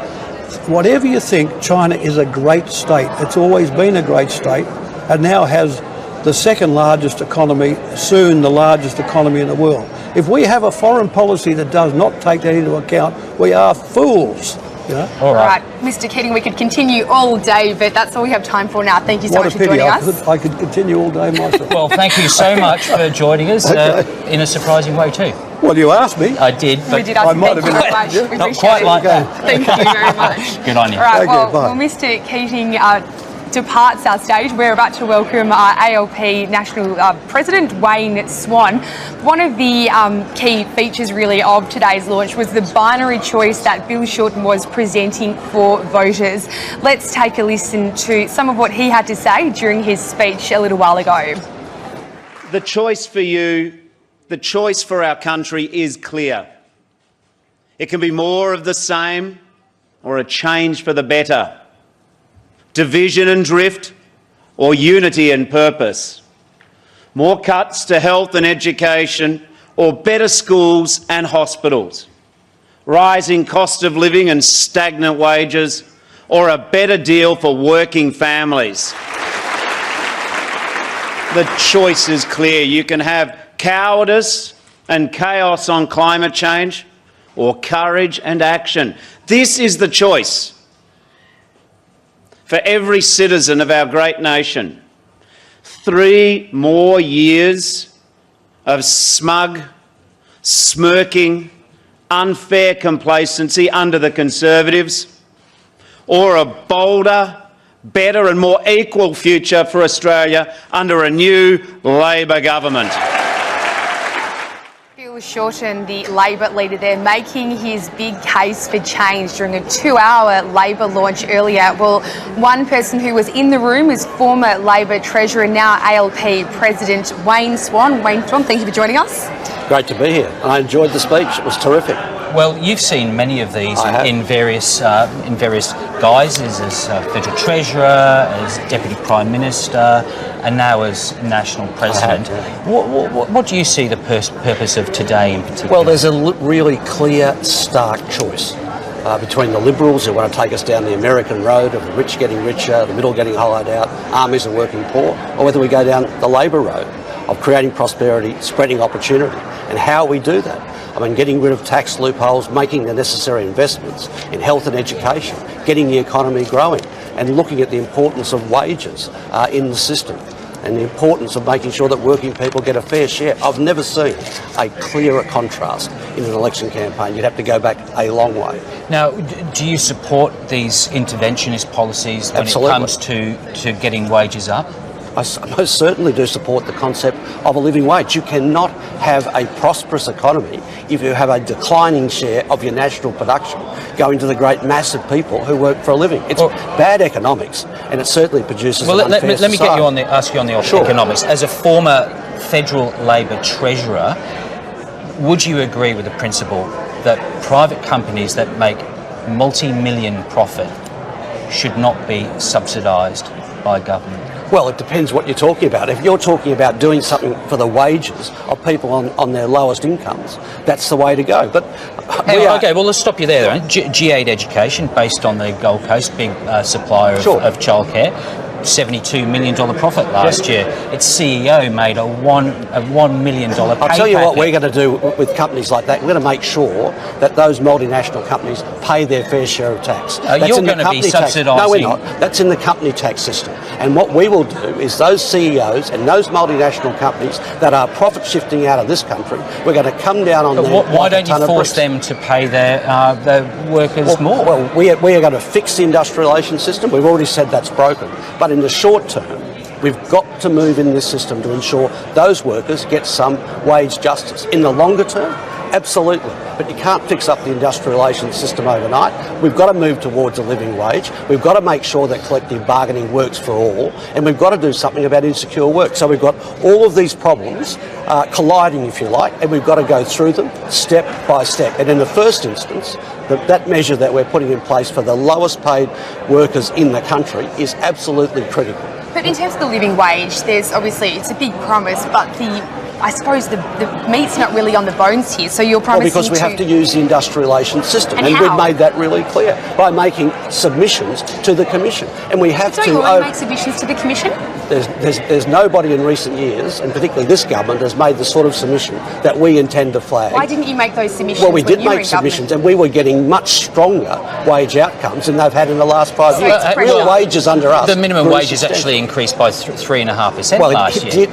whatever you think, China is a great state. It's always been a great state and now has the second largest economy, soon the largest economy in the world. If we have a foreign policy that does not take that into account, we are fools. You know? All right, Mr. Keating, we could continue all day, but that's all we have time for now. Thank you so much for joining us. I could continue all day myself. Well, thank you so much for joining us in a surprising way too. Well, you asked me. I did, but we did ask you. Thank you very much. We not quite like that. Thank you very much. Good on you. All right, well, Mr. Keating departs our stage. We're about to welcome our ALP National President, Wayne Swan. One of the key features really of today's launch was the binary choice that Bill Shorten was presenting for voters. Let's take a listen to some of what he had to say during his speech a little while ago. The choice for you, the choice for our country is clear. It can be more of the same or a change for the better. Division and drift, or unity and purpose. More cuts to health and education, or better schools and hospitals. Rising cost of living and stagnant wages, or a better deal for working families. The choice is clear. You can have cowardice and chaos on climate change, or courage and action. This is the choice for every citizen of our great nation. 3 more years of smug, smirking, unfair complacency under the Conservatives, or a bolder, better and more equal future for Australia under a new Labor government. Shorten, the Labor leader there, making his big case for change during a 2-hour Labor launch earlier. Well, one person who was in the room is former Labor Treasurer, now ALP President Wayne Swan. Wayne Swan, thank you for joining us. Great to be here. I enjoyed the speech. It was terrific. Well, you've seen many of these in various guises, as Federal Treasurer, as Deputy Prime Minister, and now as National President. What do you see the purpose of today in particular? Well, there's a really clear, stark choice between the Liberals who want to take us down the American road of the rich getting richer, the middle getting hollowed out, armies and working poor, or whether we go down the Labor road of creating prosperity, spreading opportunity, and how we do that. I mean, getting rid of tax loopholes, making the necessary investments in health and education, getting the economy growing, and looking at the importance of wages in the system and the importance of making sure that working people get a fair share. I've never seen a clearer contrast in an election campaign. You'd have to go back a long way. Now, do you support these interventionist policies when it comes to getting wages up? most certainly do support the concept of a living wage. You cannot have a prosperous economy if you have a declining share of your national production going to the great mass of people who work for a living. It's bad economics, and it certainly produces an unfair society. Let me get you on ask you on the economics. As a former federal Labor treasurer, would you agree with the principle that private companies that make multi-million profit should not be subsidised by government? Well, it depends what you're talking about. If you're talking about doing something for the wages of people on their lowest incomes, that's the way to go. But okay, well, let's stop you there. G8 Education, based on the Gold Coast, big supplier of childcare, $72 million profit last year. Its CEO made a $1 million pay I'll tell you what we're going to do with companies like that. We're going to make sure that those multinational companies pay their fair share of tax. You're going to be subsidising... No, we're not. That's in the company tax system. And what we will do is those CEOs and those multinational companies that are profit shifting out of this country, we're going to come down on them. Why don't you force them to pay their workers more? Well, we are going to fix the industrialisation system. We've already said that's broken. But in the short term, we've got to move in this system to ensure those workers get some wage justice. In the longer term, absolutely. But you can't fix up the industrialisation system overnight. We've got to move towards a living wage. We've got to make sure that collective bargaining works for all. And we've got to do something about insecure work. So we've got all of these problems colliding, if you like, and we've got to go through them step by step. And in the first instance, that measure that we're putting in place for the lowest paid workers in the country is absolutely critical. But in terms of the living wage, there's obviously, it's a big promise, but I suppose the meat's not really on the bones here. So you're promising because we have to use the industrialisation system, and we've made that really clear by making submissions to the Commission. And we have to. So you want to make submissions to the Commission? There's nobody in recent years, and particularly this government, has made the sort of submission that we intend to flag. Why didn't you make those submissions? Well, we did make submissions, and we were getting much stronger wage outcomes than they've had in the last 5 years. Real wages under us. The minimum wage is actually increased by 3.5% last year. Did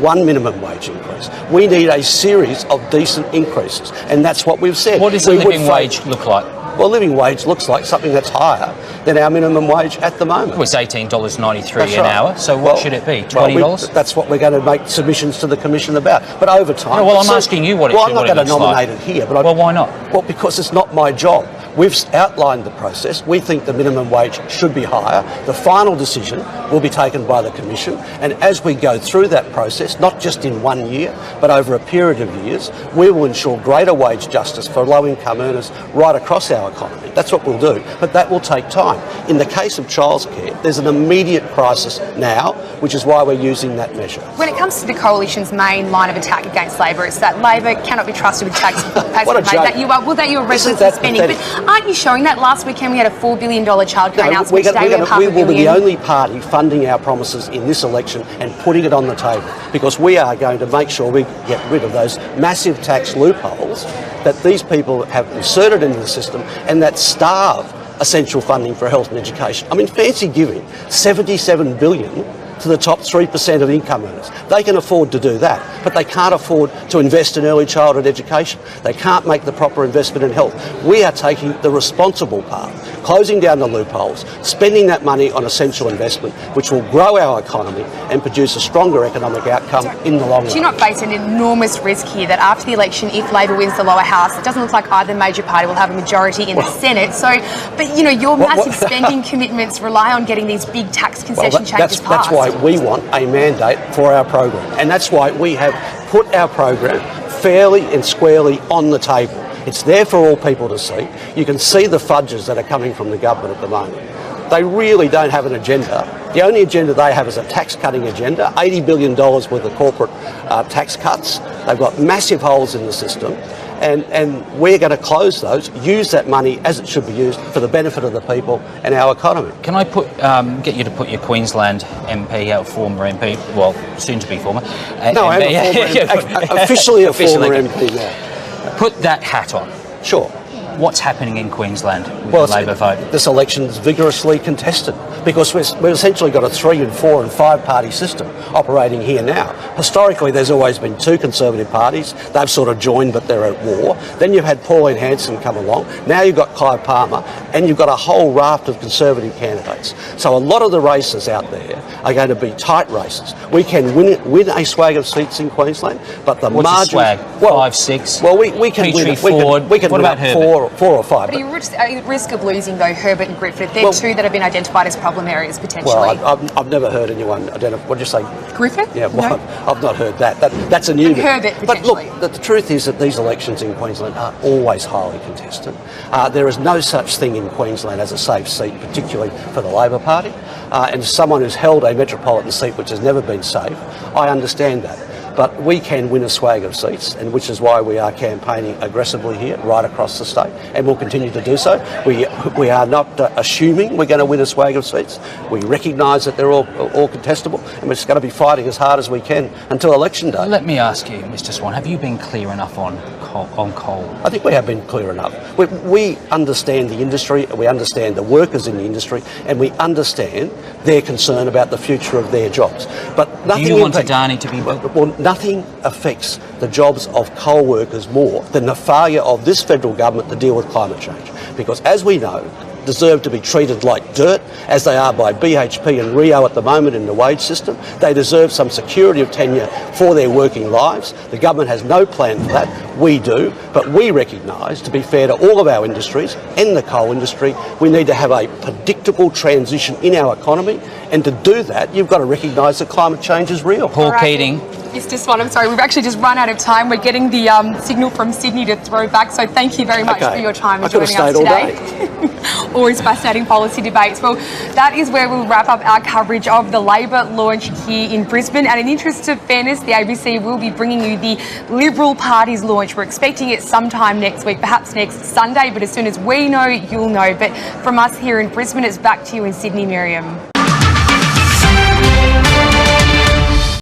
one minimum wage increase. We need a series of decent increases, and that's what we've said. What does the living wage look like? Well, living wage looks like something that's higher than our minimum wage at the moment. Well, it's $18.93 an hour, so what should it be, $20? That's what we're going to make submissions to the Commission about. But over time... No, well, I'm asking you what it looks like. Well, I'm not going to nominate it here. But well, why not? Well, because it's not my job. We've outlined the process. We think the minimum wage should be higher. The final decision will be taken by the Commission. And as we go through that process, not just in 1 year, but over a period of years, we will ensure greater wage justice for low-income earners right across our economy. That's what we'll do. But that will take time. In the case of childcare, there's an immediate crisis now, which is why we're using that measure. When it comes to the Coalition's main line of attack against Labor, it's that Labor cannot be trusted with tax that you are recklessly spending. But aren't you showing that? Last weekend we had a $4 billion childcare announcement. We will be the only party funding our promises in this election and putting it on the table, because we are going to make sure we get rid of those massive tax loopholes that these people have inserted into the system and that starve essential funding for health and education. I mean, fancy giving $77 billion to the top 3% of income earners. They can afford to do that, but they can't afford to invest in early childhood education. They can't make the proper investment in health. We are taking the responsible path, closing down the loopholes, spending that money on essential investment, which will grow our economy and produce a stronger economic outcome in the long run. Do you not face an enormous risk here that after the election, if Labor wins the lower house, it doesn't look like either major party will have a majority in the Senate? So, but you know, your massive spending commitments rely on getting these big tax concession changes passed. That's why we want a mandate for our program, and that's why we have put our program fairly and squarely on the table. It's there for all people to see. You can see the fudges that are coming from the government at the moment. They really don't have an agenda. The only agenda they have is a tax-cutting agenda, $80 billion worth of corporate tax cuts. They've got massive holes in the system, and we're going to close those, use that money as it should be used for the benefit of the people and our economy. Can I get you to put your Queensland MP, our former MP, well, soon to be former. No, MP, I'm officially a former MP now. Put that hat on. Sure. What's happening in Queensland with the Labor vote? This election is vigorously contested because we've essentially got a 3 and 4 and 5 party system operating here now. Historically, there's always been 2 Conservative parties. They've sort of joined, but they're at war. Then you've had Pauline Hanson come along. Now you've got Clive Palmer, and you've got a whole raft of Conservative candidates. So a lot of the races out there are going to be tight races. We can win a swag of seats in Queensland, but the What's margin... a swag? 5, 6? Well, we can win. We can what win about up 4 or 5. But are you at risk of losing, though, Herbert and Griffith? They're 2 that have been identified as problem areas, potentially. Well, I've never heard anyone identify... What did you say? Griffith? Yeah, well, No. I've not heard that. That's a new... Herbert, but look, the truth is that these elections in Queensland are always highly contested. There is no such thing in Queensland as a safe seat, particularly for the Labor Party. And as someone who's held a metropolitan seat which has never been safe, I understand that. But we can win a swag of seats, and which is why we are campaigning aggressively here, right across the state, and we'll continue to do so. We are not assuming we're going to win a swag of seats. We recognise that they're all contestable, and we're just going to be fighting as hard as we can until election day. Let me ask you, Mr. Swan, have you been clear enough on coal? I think we have been clear enough. We understand the industry, we understand the workers in the industry, and we understand their concern about the future of their jobs. But nothing. Do you want Adani to be... Well, nothing affects the jobs of coal workers more than the failure of this federal government to deal with climate change. Because as we know, deserve to be treated like dirt, as they are by BHP and Rio at the moment in the wage system. They deserve some security of tenure for their working lives. The government has no plan for that. We do, but we recognise, to be fair to all of our industries and the coal industry, we need to have a predictable transition in our economy, and to do that, you've got to recognise that climate change is real. Paul Keating. Mr. Swan, I'm sorry, we've actually just run out of time. We're getting the signal from Sydney to throw back, so thank you very much for your time and joining us today. Always fascinating policy debates. Well, that is where we'll wrap up our coverage of the Labor launch here in Brisbane. And in interest of fairness, the ABC will be bringing you the Liberal Party's launch. We're expecting it sometime next week, perhaps next Sunday, but as soon as we know, you'll know. But from us here in Brisbane, it's back to you in Sydney, Miriam.